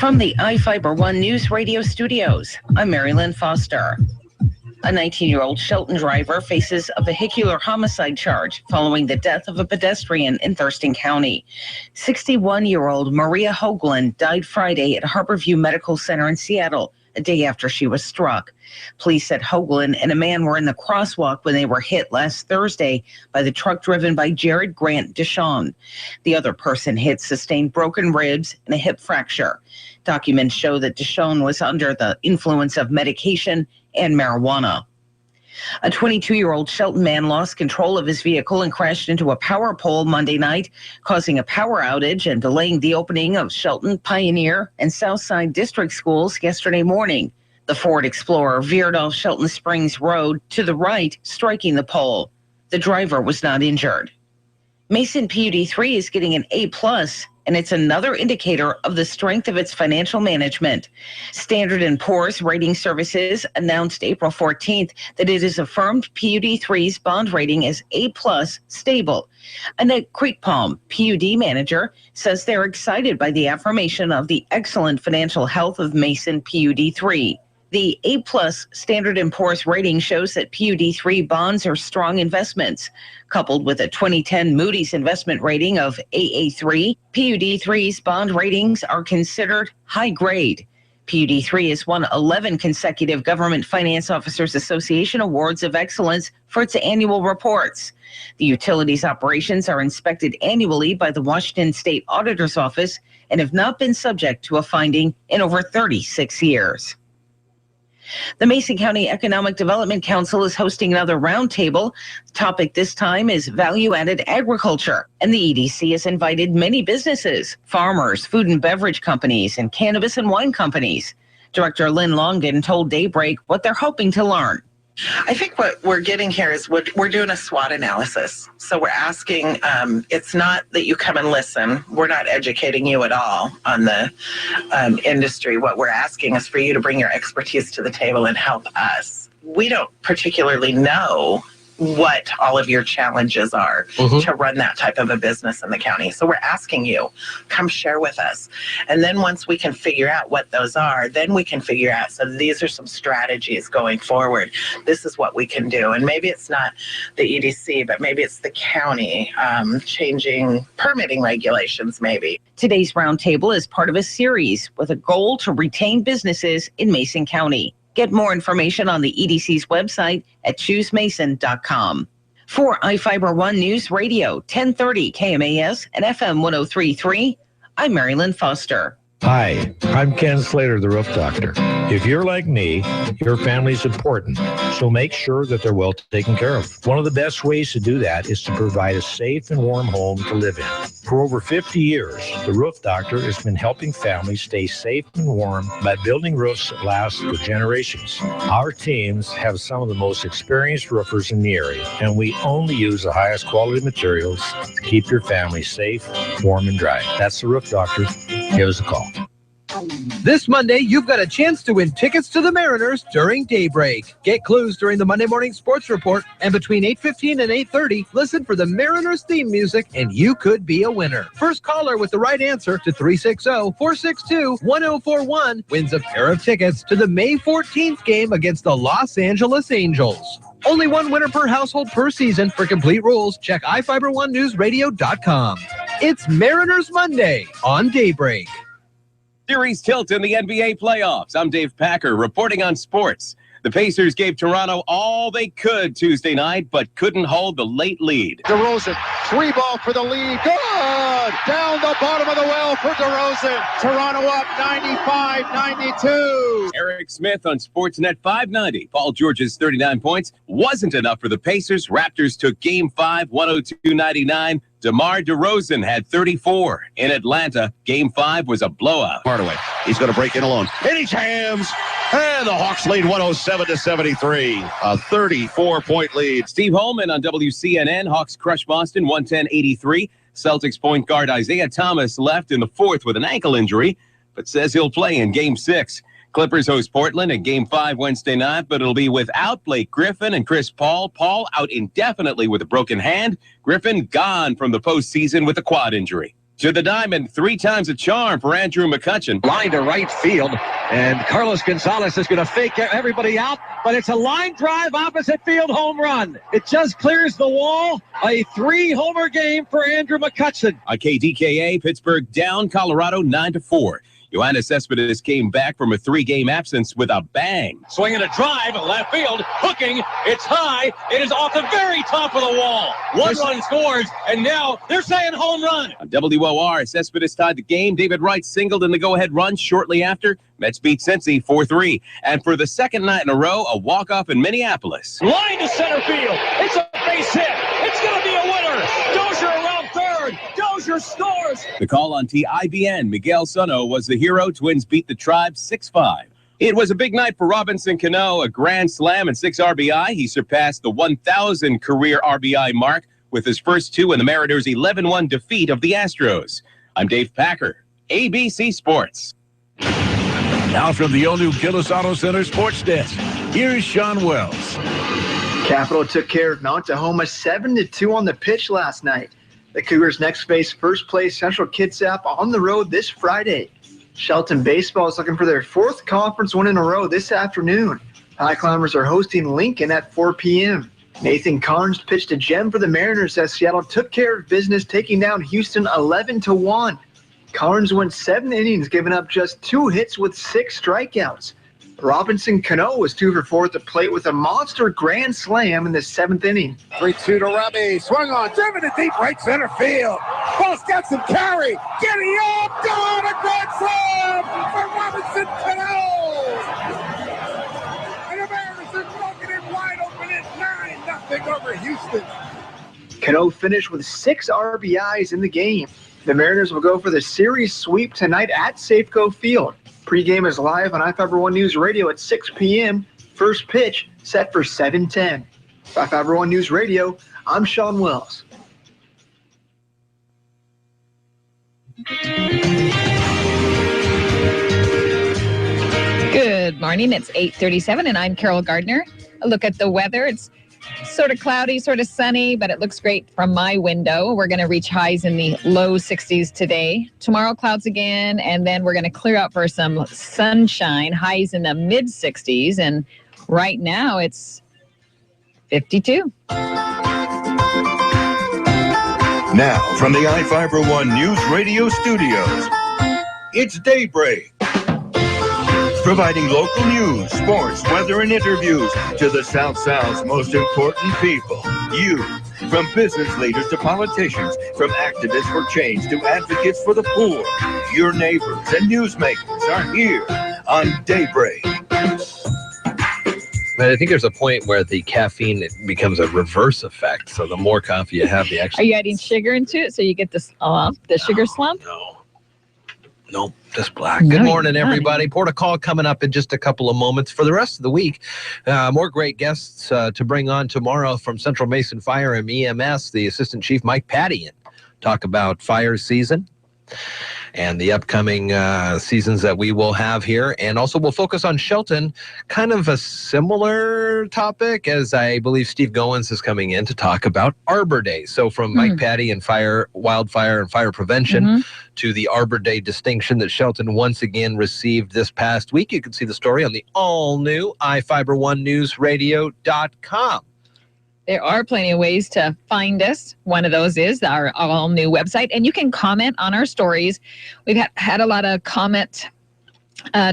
From the iFIBER One News Radio studios, I'm Mary Lynn Foster. A 19-year-old Shelton driver faces a vehicular homicide charge following the death of a pedestrian in Thurston County. 61-year-old Maria Hoagland died Friday at Harborview Medical Center in Seattle a day after she was struck. Police said Hoagland and a man were in the crosswalk when they were hit last Thursday by the truck driven by Jared Grant Deshawn. The other person hit sustained broken ribs and a hip fracture. Documents show that Deshawn was under the influence of medication and marijuana. A 22-year-old Shelton man lost control of his vehicle and crashed into a power pole Monday night, causing a power outage and delaying the opening of Shelton, Pioneer, and Southside District schools yesterday morning. The Ford Explorer veered off Shelton Springs Road to the right, striking the pole. The driver was not injured. Mason PUD3 is getting an A+, and it's another indicator of the strength of its financial management. Standard & Poor's Rating Services announced April 14th that it has affirmed PUD3's bond rating as A+ stable. Annette Creekpalm, PUD manager, says they're excited by the affirmation of the excellent financial health of Mason PUD3. The A+ Standard & Poor's rating shows that PUD3 bonds are strong investments. Coupled with a 2010 Moody's investment rating of AA3, PUD3's bond ratings are considered high grade. PUD3 has won 11 consecutive Government Finance Officers Association Awards of Excellence for its annual reports. The utility's operations are inspected annually by the Washington State Auditor's Office and have not been subject to a finding in over 36 years. The Mason County Economic Development Council is hosting another roundtable. The topic this time is value-added agriculture, and the EDC has invited many businesses, farmers, food and beverage companies, and cannabis and wine companies. Director Lynn Longden told Daybreak what they're hoping to learn. I think what we're getting here is we're doing a SWOT analysis. So we're asking, it's not that you come and listen. We're not educating you at all on the industry. What we're asking is for you to bring your expertise to the table and help us. We don't particularly know what all of your challenges are to run that type of a business in the county. So we're asking you, come share with us. And then once we can figure out what those are, then we can figure out, so these are some strategies going forward. This is what we can do. And maybe it's not the EDC, but maybe it's the county changing permitting regulations maybe. Today's roundtable is part of a series with a goal to retain businesses in Mason County. Get more information on the EDC's website at choosemason.com. For iFIBER One News Radio, 1030 KMAS and FM 103.3, I'm Marilyn Foster. Hi, I'm Ken Slater, the Roof Doctor. If you're like me, your family's important, so make sure that they're well taken care of. One of the best ways to do that is to provide a safe and warm home to live in. For over 50 years, the Roof Doctor has been helping families stay safe and warm by building roofs that last for generations. Our teams have some of the most experienced roofers in the area, and we only use the highest quality materials to keep your family safe, warm, and dry. That's the Roof Doctor. Give us a call. This Monday, you've got a chance to win tickets to the Mariners during Daybreak. Get clues during the Monday Morning Sports Report, and between 8:15 and 8:30, listen for the Mariners theme music, and you could be a winner. First caller with the right answer to 360-462-1041 wins a pair of tickets to the May 14th game against the Los Angeles Angels. Only one winner per household per season. For complete rules, check iFIBER1newsradio.com. It's Mariners Monday on Daybreak. Series tilt in the NBA playoffs. I'm Dave Packer reporting on sports. The Pacers gave Toronto all they could Tuesday night, but couldn't hold the late lead. DeRozan, 3-ball for the lead. Good! Down the bottom of the well for DeRozan. Toronto up 95-92. Eric Smith on Sportsnet 590. Paul George's 39 points wasn't enough for the Pacers. Raptors took Game 5, 102-99. DeMar DeRozan had 34. In Atlanta, Game 5 was a blowout. Hardaway, he's going to break in alone. And he jams! And the Hawks lead 107-73. A 34-point lead. Steve Holman on WCNN. Hawks crush Boston 110-83. Celtics point guard Isaiah Thomas left in the fourth with an ankle injury, but says he'll play in Game 6. Clippers host Portland in Game 5 Wednesday night, but it'll be without Blake Griffin and Chris Paul. Paul out indefinitely with a broken hand. Griffin gone from the postseason with a quad injury. To the diamond, 3 times a charm for Andrew McCutchen. Line to right field, and Carlos Gonzalez is going to fake everybody out, but it's a line drive opposite field home run. It just clears the wall. A 3-homer game for Andrew McCutchen. On KDKA, Pittsburgh down Colorado 9-4. Yoenis Cespedes came back from a 3-game absence with a bang. Swinging a drive, left field, hooking, it's high, it is off the very top of the wall. One run scores, and now they're saying home run. On WOR, Cespedes tied the game. David Wright singled in the go-ahead run shortly after. Mets beat Cincy 4-3. And for the second night in a row, a walk-off in Minneapolis. Line to center field, it's a base hit, it's going to be a winner. Dozier around third, Dozier scores. The call on TIBN, Miguel Sano was the hero. Twins beat the Tribe 6-5. It was a big night for Robinson Cano, a grand slam and 6 RBI. He surpassed the 1,000 career RBI mark with his first 2 in the Mariners' 11-1 defeat of the Astros. I'm Dave Packer, ABC Sports. Now from the all-new Gillis Auto Center Sports Desk, here's Sean Wells. Capital took care of Mount Tahoma 7-2 on the pitch last night. The Cougars next face first place Central Kitsap on the road this Friday. Shelton Baseball is looking for their 4th conference win in a row this afternoon. High Climbers are hosting Lincoln at 4 p.m. Nathan Carnes pitched a gem for the Mariners as Seattle took care of business, taking down Houston 11-1. Carnes went 7 innings, giving up just 2 hits with 6 strikeouts. Robinson Cano was 2 for 4 at the plate with a monster grand slam in the 7th inning. 3-2 to Remy. Swung on, driven to deep right center field. Ball's got some carry. Getting up, gone, a grand slam for Robinson Cano. And the Mariners are broken it wide open at 9-0 over Houston. Cano finished with 6 RBIs in the game. The Mariners will go for the series sweep tonight at Safeco Field. Pre-game is live on iFIBER ONE News Radio at 6 p.m. First pitch set for 7:10. iFIBER ONE News Radio, I'm Sean Wells. Good morning. It's 8:37, and I'm Carol Gardner. A look at the weather. It's sort of cloudy, sort of sunny, but it looks great from my window. We're going to reach highs in the low 60s today. Tomorrow, clouds again, and then we're going to clear out for some sunshine, highs in the mid 60s. And right now, it's 52. Now, from the iFIBER ONE News Radio studios, it's Daybreak. Providing local news, sports, weather, and interviews to the South's most important people. You. From business leaders to politicians, from activists for change to advocates for the poor. Your neighbors and newsmakers are here on Daybreak. But I think there's a point where the caffeine becomes a reverse effect. So the more coffee you have, the extra. Are you adding sugar into it so you get this the sugar slump? Nope, just black. Good morning, everybody. Port of call coming up in just a couple of moments. For the rest of the week, more great guests to bring on tomorrow from Central Mason Fire and EMS, the Assistant Chief Mike Pattian. Talk about fire season and the upcoming seasons that we will have here. And also we'll focus on Shelton, kind of a similar topic as I believe Steve Goins is coming in to talk about Arbor Day. So from Mike Patty and wildfire and fire prevention to the Arbor Day distinction that Shelton once again received this past week. You can see the story on the all-new iFIBER ONE Newsradio.com. There are plenty of ways to find us. One of those is our all-new website, and you can comment on our stories. We've had a lot of comment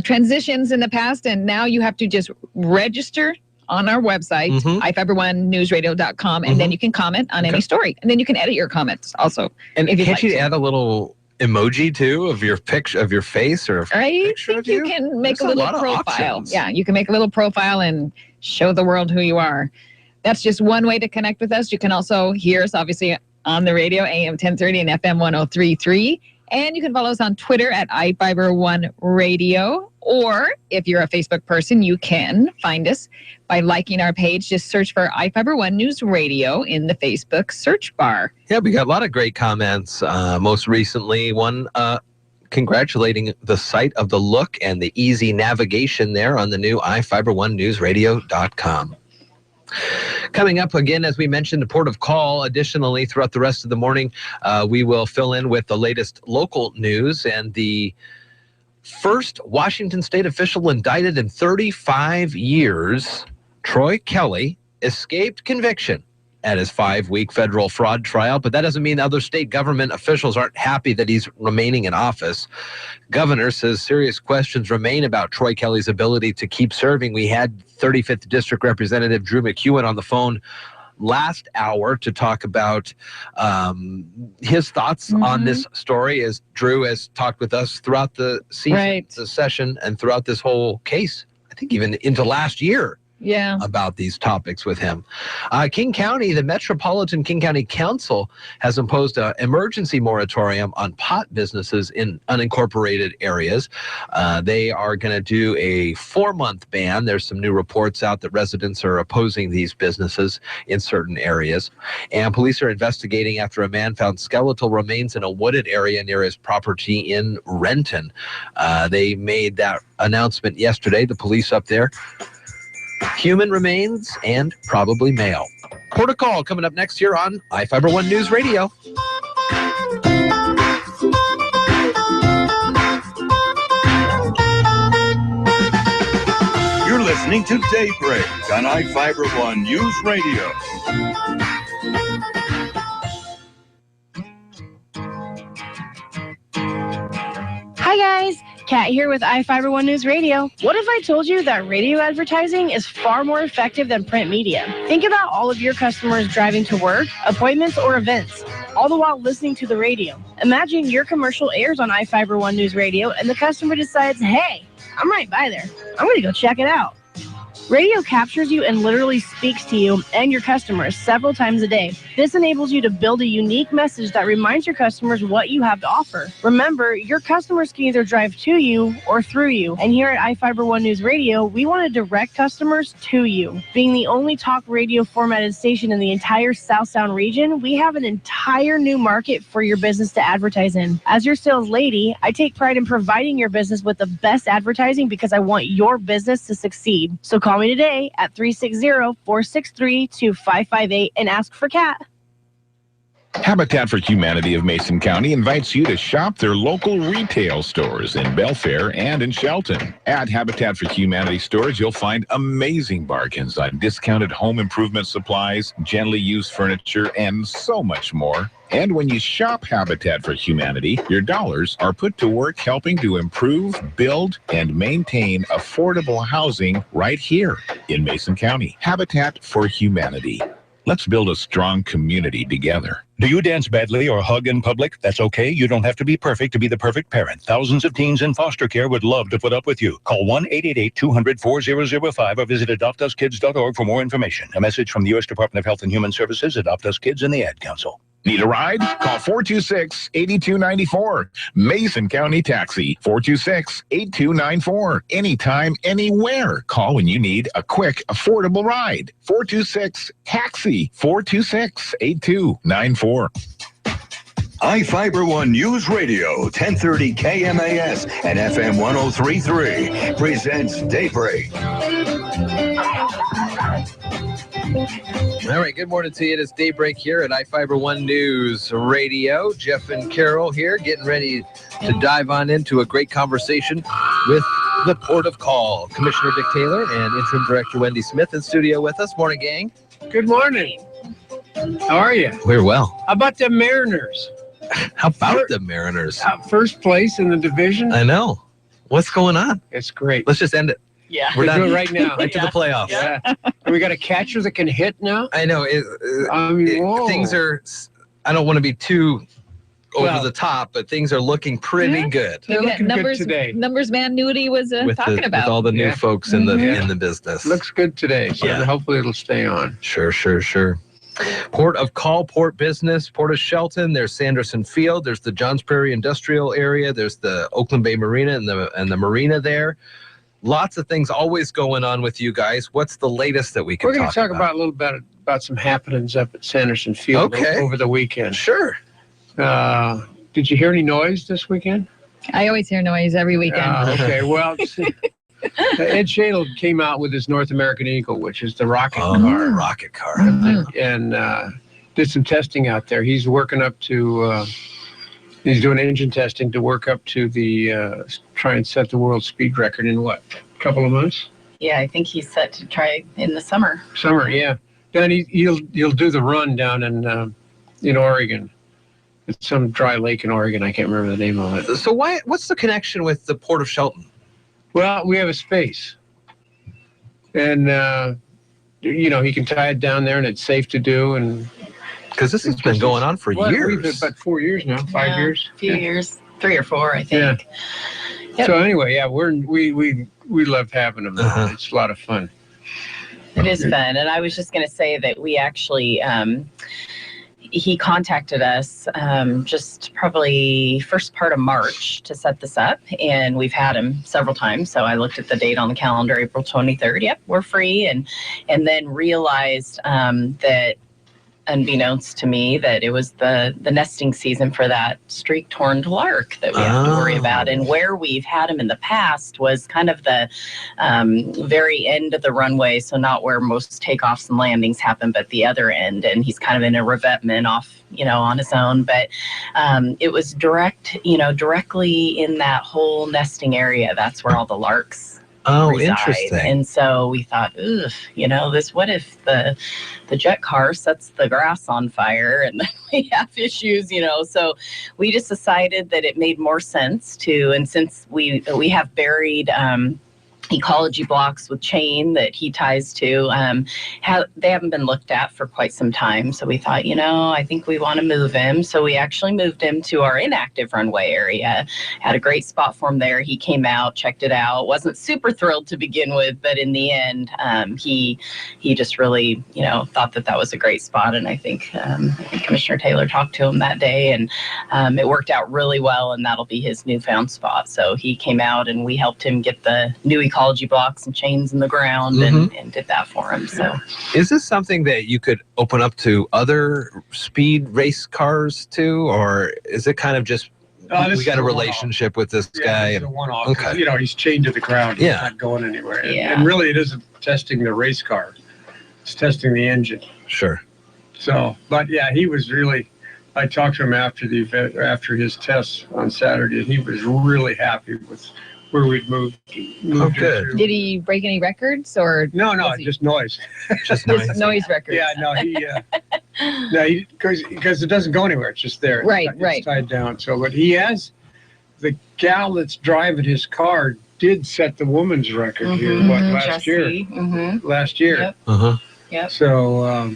transitions in the past, and now you have to just register on our website, iFIBER1newsradio.com, and then you can comment on any story, and then you can edit your comments also. And can't you add a little emoji too of your picture of your face or I think you can make a little profile. Yeah, you can make a little profile and show the world who you are. That's just one way to connect with us. You can also hear us, obviously, on the radio, AM 1030 and FM 103.3. And you can follow us on Twitter at iFIBER ONE Radio. Or if you're a Facebook person, you can find us by liking our page. Just search for iFIBER ONE News Radio in the Facebook search bar. Yeah, we got a lot of great comments. Most recently, one congratulating the site of the look and the easy navigation there on the new iFIBER1newsradio.com. Coming up again, as we mentioned, the port of call. Additionally, throughout the rest of the morning, we will fill in with the latest local news and the first Washington state official indicted in 35 years, Troy Kelly, escaped conviction at his 5-week federal fraud trial, but that doesn't mean other state government officials aren't happy that he's remaining in office. Governor says serious questions remain about Troy Kelly's ability to keep serving. We had 35th District Representative Drew McEwen on the phone last hour to talk about his thoughts on this story, as Drew has talked with us throughout the season, the session, and throughout this whole case. I think even into last year. Yeah. About these topics with him. King County, the Metropolitan King County Council has imposed an emergency moratorium on pot businesses in unincorporated areas. They are going to do a 4-month ban. There's some new reports out that residents are opposing these businesses in certain areas. And police are investigating after a man found skeletal remains in a wooded area near his property in Renton. They made that announcement yesterday, the police up there. Human remains and probably male. Port of Call coming up next year on iFIBER ONE News Radio. You're listening to Daybreak on iFIBER ONE News Radio. Hi guys, Kat here with iFIBER ONE News Radio. What if I told you that radio advertising is far more effective than print media? Think about all of your customers driving to work, appointments, or events, all the while listening to the radio. Imagine your commercial airs on iFIBER ONE News Radio and the customer decides, hey, I'm right by there. I'm going to go check it out. Radio captures you and literally speaks to you and your customers several times a day. This enables you to build a unique message that reminds your customers what you have to offer. Remember, your customers can either drive to you or through you. And here at iFIBER ONE News Radio, we want to direct customers to you. Being the only talk radio formatted station in the entire South Sound region, we have an entire new market for your business to advertise in. As your sales lady, I take pride in providing your business with the best advertising because I want your business to succeed. So call me today at 360-463-2558 and ask for Kat. Habitat for Humanity of Mason County invites you to shop their local retail stores in Belfair and in Shelton. At Habitat for Humanity stores, you'll find amazing bargains on discounted home improvement supplies, gently used furniture, and so much more. And when you shop Habitat for Humanity, your dollars are put to work helping to improve, build, and maintain affordable housing right here in Mason County. Habitat for Humanity. Let's build a strong community together. Do you dance badly or hug in public? That's okay. You don't have to be perfect to be the perfect parent. Thousands of teens in foster care would love to put up with you. Call 1-888-200-4005 or visit adoptuskids.org for more information. A message from the U.S. Department of Health and Human Services, Adopt Us Kids, and the Ad Council. Need a ride? Call 426-8294. Mason County Taxi, 426-8294. Anytime, anywhere. Call when you need a quick, affordable ride. 426-TAXI, 426-8294. iFIBER ONE News Radio, 1030 KMAS and FM 103.3 presents Daybreak. All right, good morning to you. It is Daybreak here at iFIBER ONE News Radio. Jeff and Carol here, getting ready to dive on into a great conversation with the Port of Call. Commissioner Dick Taylor and Interim Director Wendy Smith in studio with us. Morning, gang. Good morning. How are you? We're well. How about the Mariners? How about the Mariners? First place in the division. I know. What's going on? It's great. Let's just end it. Yeah, We're done. do it right now. Right to the playoffs. Yeah. And we got a catcher that can hit now. I know. Things are, I don't want to be too over the top, but things are looking pretty good. They're looking numbers, good today. Numbers man Nudie was talking about. With all the new folks in the business. Looks good today, so hopefully it'll stay on. Sure. Port of Call, Port Business, Port of Shelton. There's Sanderson Field. There's the Johns Prairie Industrial Area. There's the Oakland Bay Marina and the marina there. Lots of things always going on with you guys. What's the latest that we can We're going to talk about a little bit about some happenings up at Sanderson Field over the weekend. Sure. Did you hear any noise this weekend? I always hear noise every weekend. Okay, well, Ed Shadle came out with his North American Eagle, which is the rocket car. Rocket car. And did some testing out there. He's working up to... He's doing engine testing to work up to the try and set the world speed record in what, a couple of months? Yeah, I think he's set to try in the summer. Yeah. Then he'll do the run down in Oregon. It's some dry lake in Oregon. I can't remember the name of it. So what's the connection with the Port of Shelton? Well, we have a space. And, he can tie it down there and it's safe to do. And because this has been going on for years. We've been about 4 years now, 5 years. A few years, 3 or 4, I think. Yeah. Yep. So anyway, yeah, we love having them. It's a lot of fun. It is fun. And I was just going to say that we actually, he contacted us just probably first part of March to set this up. And we've had him several times. So I looked at the date on the calendar, April 23rd. Yep, we're free. And then realized that, unbeknownst to me, that it was the nesting season for that streak-horned lark that we have to worry about. And where we've had him in the past was kind of the very end of the runway, so not where most takeoffs and landings happen, but the other end. And he's kind of in a revetment off, on his own. But it was directly in that whole nesting area. That's where all the larks reside. Interesting. And so we thought, what if the jet car sets the grass on fire and we have issues, So we just decided that it made more sense to, and since we have buried ecology blocks with chain that he ties to, they haven't been looked at for quite some time. So we thought, I think we want to move him. So we actually moved him to our inactive runway area. Had a great spot for him there. He came out, checked it out. Wasn't super thrilled to begin with, but in the end, he just really, thought that was a great spot. And I think Commissioner Taylor talked to him that day, and it worked out really well. And that'll be his newfound spot. So he came out, and we helped him get the new ecology blocks and chains in the ground and did that for him. So is this something that you could open up to other speed race cars too, or is it kind of just we got a relationship with this guy? It's a one-off. Okay. He's chained to the ground. He's not going anywhere. Yeah. And really, it isn't testing the race car. It's testing the engine. Sure. So, but yeah, he was really, I talked to him after the event, after his tests on Saturday, and he was really happy with where we'd moved good. to. Did he break any records or? No, just noise. Just noise. Noise records. Yeah, no, because it doesn't go anywhere. It's just there. Right. It's tied down. So, but he has, the gal that's driving his car did set the woman's record here. Last year? Last year. Yep. Yep. So,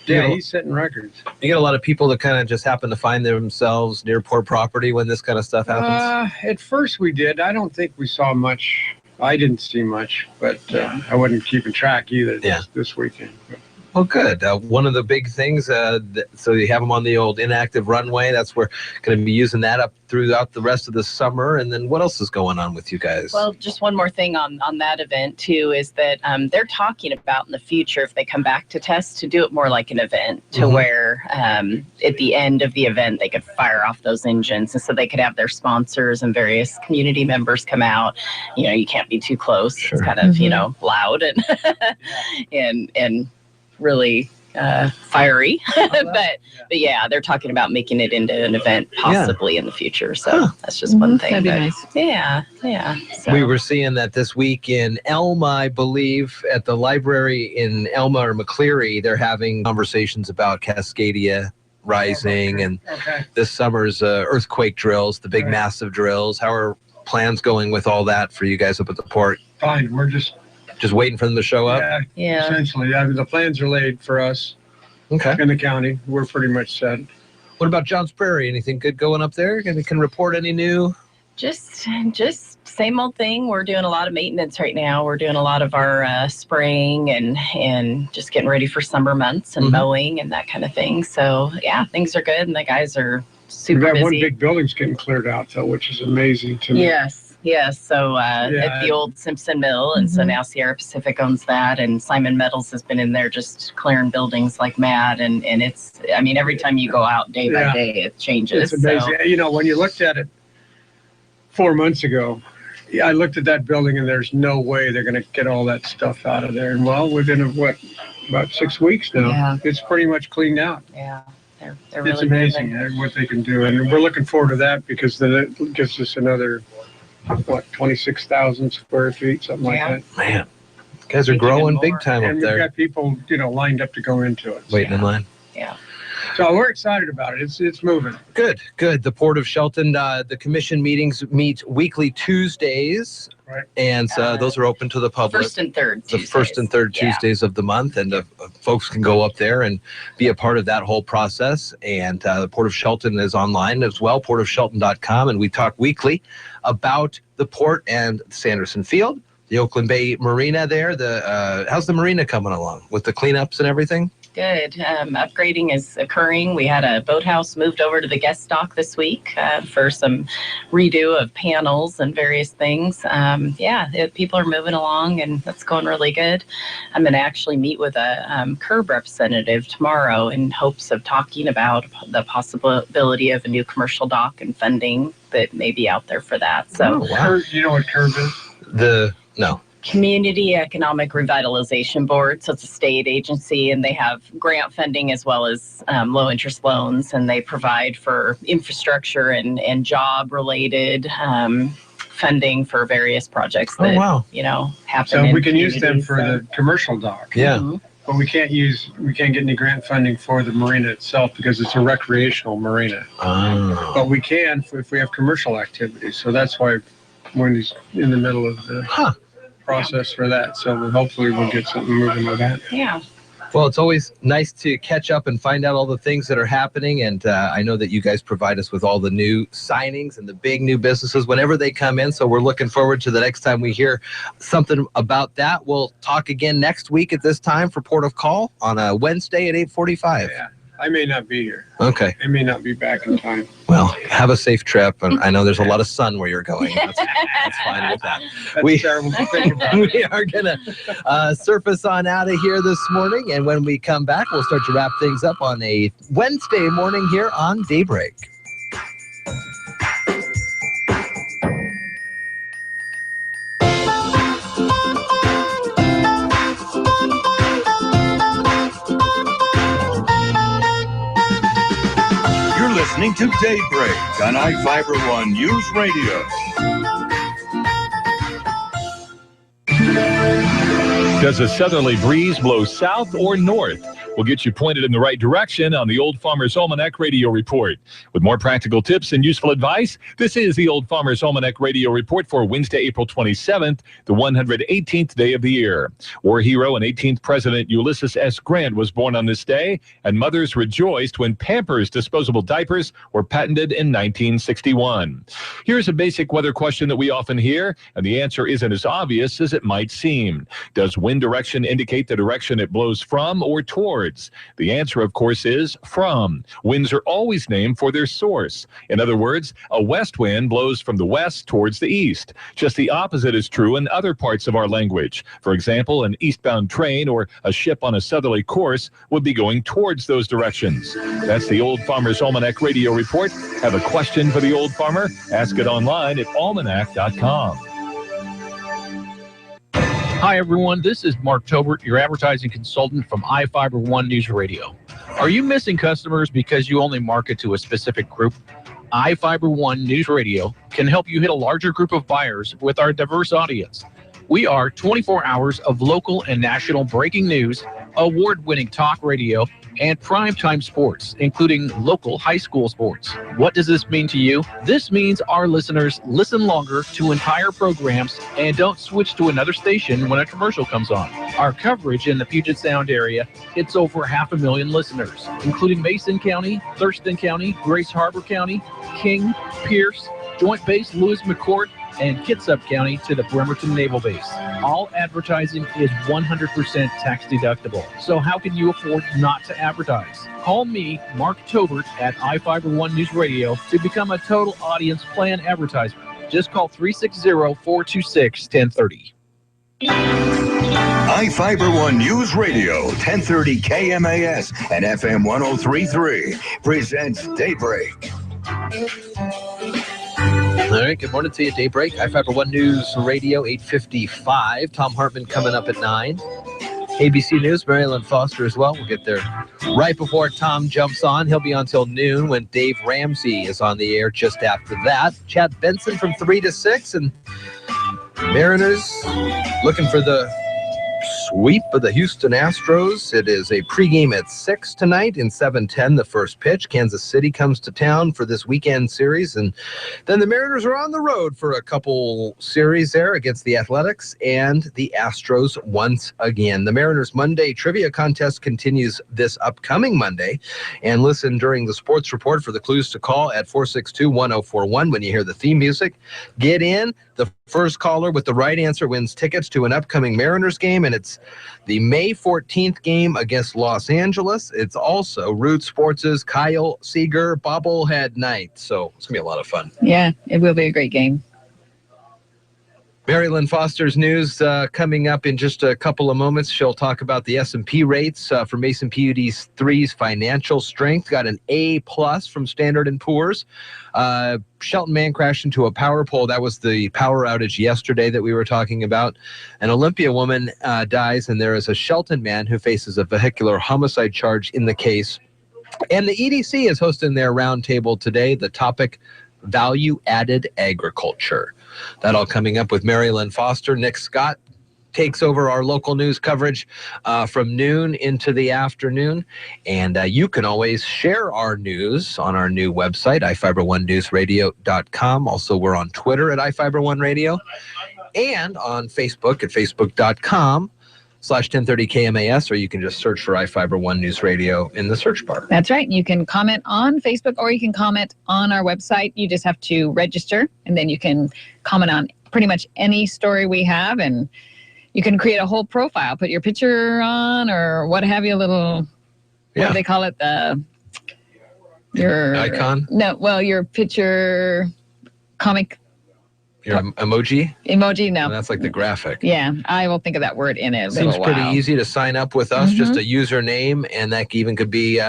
he's setting records. You get a lot of people that kind of just happen to find themselves near port property when this kind of stuff happens? At first we did. I don't think we saw much. I didn't see much, but I wasn't keeping track either this weekend. Well, good. One of the big things, so you have them on the old inactive runway. That's where going to be using that up throughout the rest of the summer. And then what else is going on with you guys? Well, just one more thing on that event, too, is that they're talking about in the future, if they come back to test, to do it more like an event to where at the end of the event, they could fire off those engines. And so they could have their sponsors and various community members come out. You can't be too close. Sure. It's kind of, loud and really fiery. but yeah, they're talking about making it into an event possibly in the future. So that's just one thing. That'd be nice. Yeah. So. We were seeing that this week in Elma, I believe, at the library in Elma or McCleary. They're having conversations about Cascadia rising and this summer's earthquake drills, the big massive drills. How are plans going with all that for you guys up at the port? Fine. We're just waiting for them to show up? Yeah. Essentially. The plans are laid for us in the county. We're pretty much set. What about Johns Prairie? Anything good going up there? Can report any new? Just same old thing. We're doing a lot of maintenance right now. We're doing a lot of our spraying and just getting ready for summer months and mowing and that kind of thing. So, yeah, things are good, and the guys are super busy. We've got one big building's getting cleared out, though, which is amazing to me. Yes. So at the old Simpson Mill, and so now Sierra Pacific owns that, and Simon Metals has been in there just clearing buildings like mad, and it's, every time you go out day by day, it changes. It's amazing. So. When you looked at it 4 months ago, I looked at that building, and there's no way they're going to get all that stuff out of there. And within about 6 weeks now, it's pretty much cleaned out. Yeah. They're really it's amazing what they can do, and we're looking forward to that because then it gives us another 26,000 square feet, something like that. Man, Guys are growing big time up and there. we've got people, lined up to go into it. Waiting in line. Yeah. So we're excited about it. It's moving. Good. The Port of Shelton, the commission meetings meet weekly Tuesdays. Right. And those are open to the public. First and third The first and third Tuesdays of the month. And folks can go up there and be a part of that whole process. And the Port of Shelton is online as well, portofshelton.com. And we talk weekly about the port and Sanderson Field, the Oakland Bay Marina there. How's the marina coming along with the cleanups and everything? Good. Upgrading is occurring. We had a boathouse moved over to the guest dock this week for some redo of panels and various things. People are moving along, and that's going really good. I'm going to actually meet with a curb representative tomorrow in hopes of talking about the possibility of a new commercial dock and funding that may be out there for that. So, You know what curb is? No. Community Economic Revitalization Board. So it's a state agency, and they have grant funding as well as low interest loans, and they provide for infrastructure and job related funding for various projects that happen. So we can use them for the commercial dock. Yeah. Mm-hmm. But we can't get any grant funding for the marina itself because it's a recreational marina. Oh. But we can if we have commercial activities. So that's why Wendy's in the middle of the process for that. So hopefully we'll get something moving with that. Yeah. Well, it's always nice to catch up and find out all the things that are happening. And I know that you guys provide us with all the new signings and the big new businesses whenever they come in. So we're looking forward to the next time we hear something about that. We'll talk again next week at this time for Port of Call on a Wednesday at 8:45. Yeah. I may not be here. Okay. I may not be back in time. Well, have a safe trip. And I know there's a lot of sun where you're going. That's fine with that. That's terrible to think about. We are going to surface on out of here this morning. And when we come back, we'll start to wrap things up on a Wednesday morning here on Daybreak. Listening to Daybreak on iFIBER ONE Newsradio. Does a southerly breeze blow south or north? We'll get you pointed in the right direction on the Old Farmer's Almanac Radio Report. With more practical tips and useful advice, this is the Old Farmer's Almanac Radio Report for Wednesday, April 27th, the 118th day of the year. War hero and 18th President Ulysses S. Grant was born on this day, and mothers rejoiced when Pampers disposable diapers were patented in 1961. Here's a basic weather question that we often hear, and the answer isn't as obvious as it might seem. Does wind direction indicate the direction it blows from or towards? The answer, of course, is from. Winds are always named for their source. In other words, a west wind blows from the west towards the east. Just the opposite is true in other parts of our language. For example, an eastbound train or a ship on a southerly course would be going towards those directions. That's the Old Farmer's Almanac Radio Report. Have a question for the Old Farmer? Ask it online at almanac.com. Hi, everyone. This is Mark Tobert, your advertising consultant from iFIBER ONE Newsradio. Are you missing customers because you only market to a specific group? iFIBER ONE Newsradio can help you hit a larger group of buyers with our diverse audience. We are 24 hours of local and national breaking news, award-winning talk radio, and primetime sports, including local high school sports. What does this mean to you? This means our listeners listen longer to entire programs and don't switch to another station when a commercial comes on. Our coverage in the Puget Sound area hits over 500,000 listeners, including Mason County, Thurston County, Grace Harbor County, King, Pierce, Joint Base Lewis McCourt, and Kitsap County to the Bremerton Naval Base. All advertising is 100% tax deductible. So how can you afford not to advertise? Call me, Mark Tobert, at iFIBER ONE Newsradio to become a total audience plan advertiser. Just call 360-426-1030. iFIBER ONE News Radio, 1030 KMAS and FM 103.3 presents Daybreak. All right, good morning to you, Daybreak. iFIBER ONE News Radio, 8:55. Tom Hartman coming up at 9. ABC News, Marilyn Foster as well. We'll get there right before Tom jumps on. He'll be on till noon when Dave Ramsey is on the air just after that. Chad Benson from 3 to 6. And Mariners looking for the sweep of the Houston Astros. It is a pregame at 6 tonight in 7:10, the first pitch. Kansas City comes to town for this weekend series, and then the Mariners are on the road for a couple series there against the Athletics and the Astros once again. The Mariners Monday Trivia Contest continues this upcoming Monday, and listen during the sports report for the clues to call at 462-1041 when you hear the theme music. Get in. The first caller with the right answer wins tickets to an upcoming Mariners game, and it's the May 14th game against Los Angeles. It's also Root Sports' Kyle Seager bobblehead night, so it's going to be a lot of fun. Yeah, it will be a great game. Mary Lynn Foster's news coming up in just a couple of moments. She'll talk about the S&P rates for Mason PUD 3's financial strength. Got an A+ from Standard & Poor's. Shelton man crashed into a power pole. That was the power outage yesterday that we were talking about. An Olympia woman dies, and there is a Shelton man who faces a vehicular homicide charge in the case. And the EDC is hosting their roundtable today. The topic, value-added agriculture. That all coming up with Mary Lynn Foster. Nick Scott takes over our local news coverage from noon into the afternoon. And you can always share our news on our new website, iFiber1newsradio.com. Also, we're on Twitter at iFiber1Radio and on Facebook at facebook.com/1030KMAS, or you can just search for iFiber One News Radio in the search bar. That's right. You can comment on Facebook or you can comment on our website. You just have to register, and then you can comment on pretty much any story we have, and you can create a whole profile, put your picture on or what have you, a little, what do they call it? Your icon? No, well, your picture comic. Your emoji? Emoji, no. And that's like the graphic. Yeah, I will think of that word in a little Seems pretty while. easy to sign up with us, just a username, and that even could be,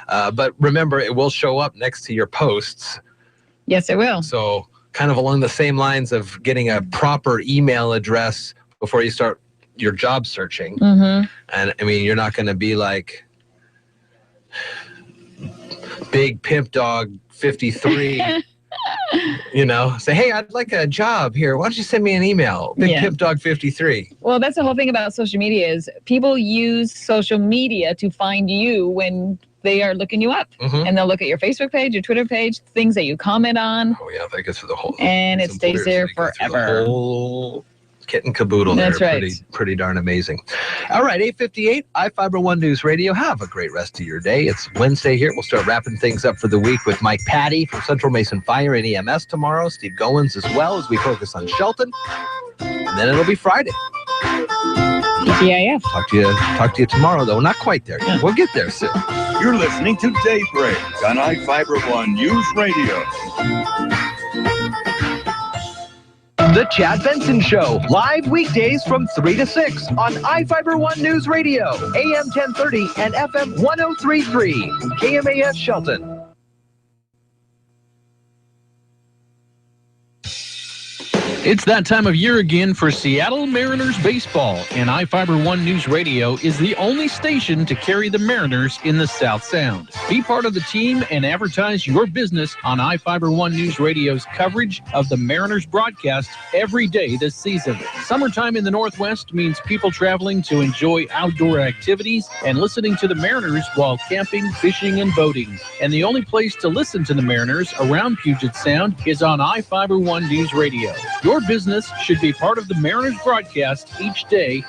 but remember, it will show up next to your posts. Yes, it will. So kind of along the same lines of getting a proper email address before you start your job searching. And I mean, you're not going to be like Big Pimp Dog 53. You know, say, hey, I'd like a job here. Why don't you send me an email? Big Pimp Dog 53. Well, that's the whole thing about social media is people use social media to find you when they are looking you up. And they'll look at your Facebook page, your Twitter page, things that you comment on. Oh, yeah, that gets through the whole. And it stays there forever. The whole kit and caboodle That's there. right. Pretty darn amazing. All right, 8:58, iFiber One News Radio. Have a great rest of your day. It's Wednesday here. We'll start wrapping things up for the week with Mike Patty from Central Mason Fire and EMS tomorrow. Steve Goins as well as we focus on Shelton. And then it'll be Friday. Yeah. Talk to you tomorrow, though. Not quite there. We'll get there soon. You're listening to Daybreak on iFiber One News Radio. The Chad Benson Show, live weekdays from 3 to 6 on iFiber One News Radio, AM 1030 and FM 1033, KMAS Shelton. It's that time of year again for Seattle Mariners baseball, and iFiber One News Radio is the only station to carry the Mariners in the South Sound. Be part of the team and advertise your business on iFiber One News Radio's coverage of the Mariners broadcast every day this season. Summertime in the Northwest means people traveling to enjoy outdoor activities and listening to the Mariners while camping, fishing, and boating. And the only place to listen to the Mariners around Puget Sound is on iFiber One News Radio. Your business should be part of the Mariners broadcast each day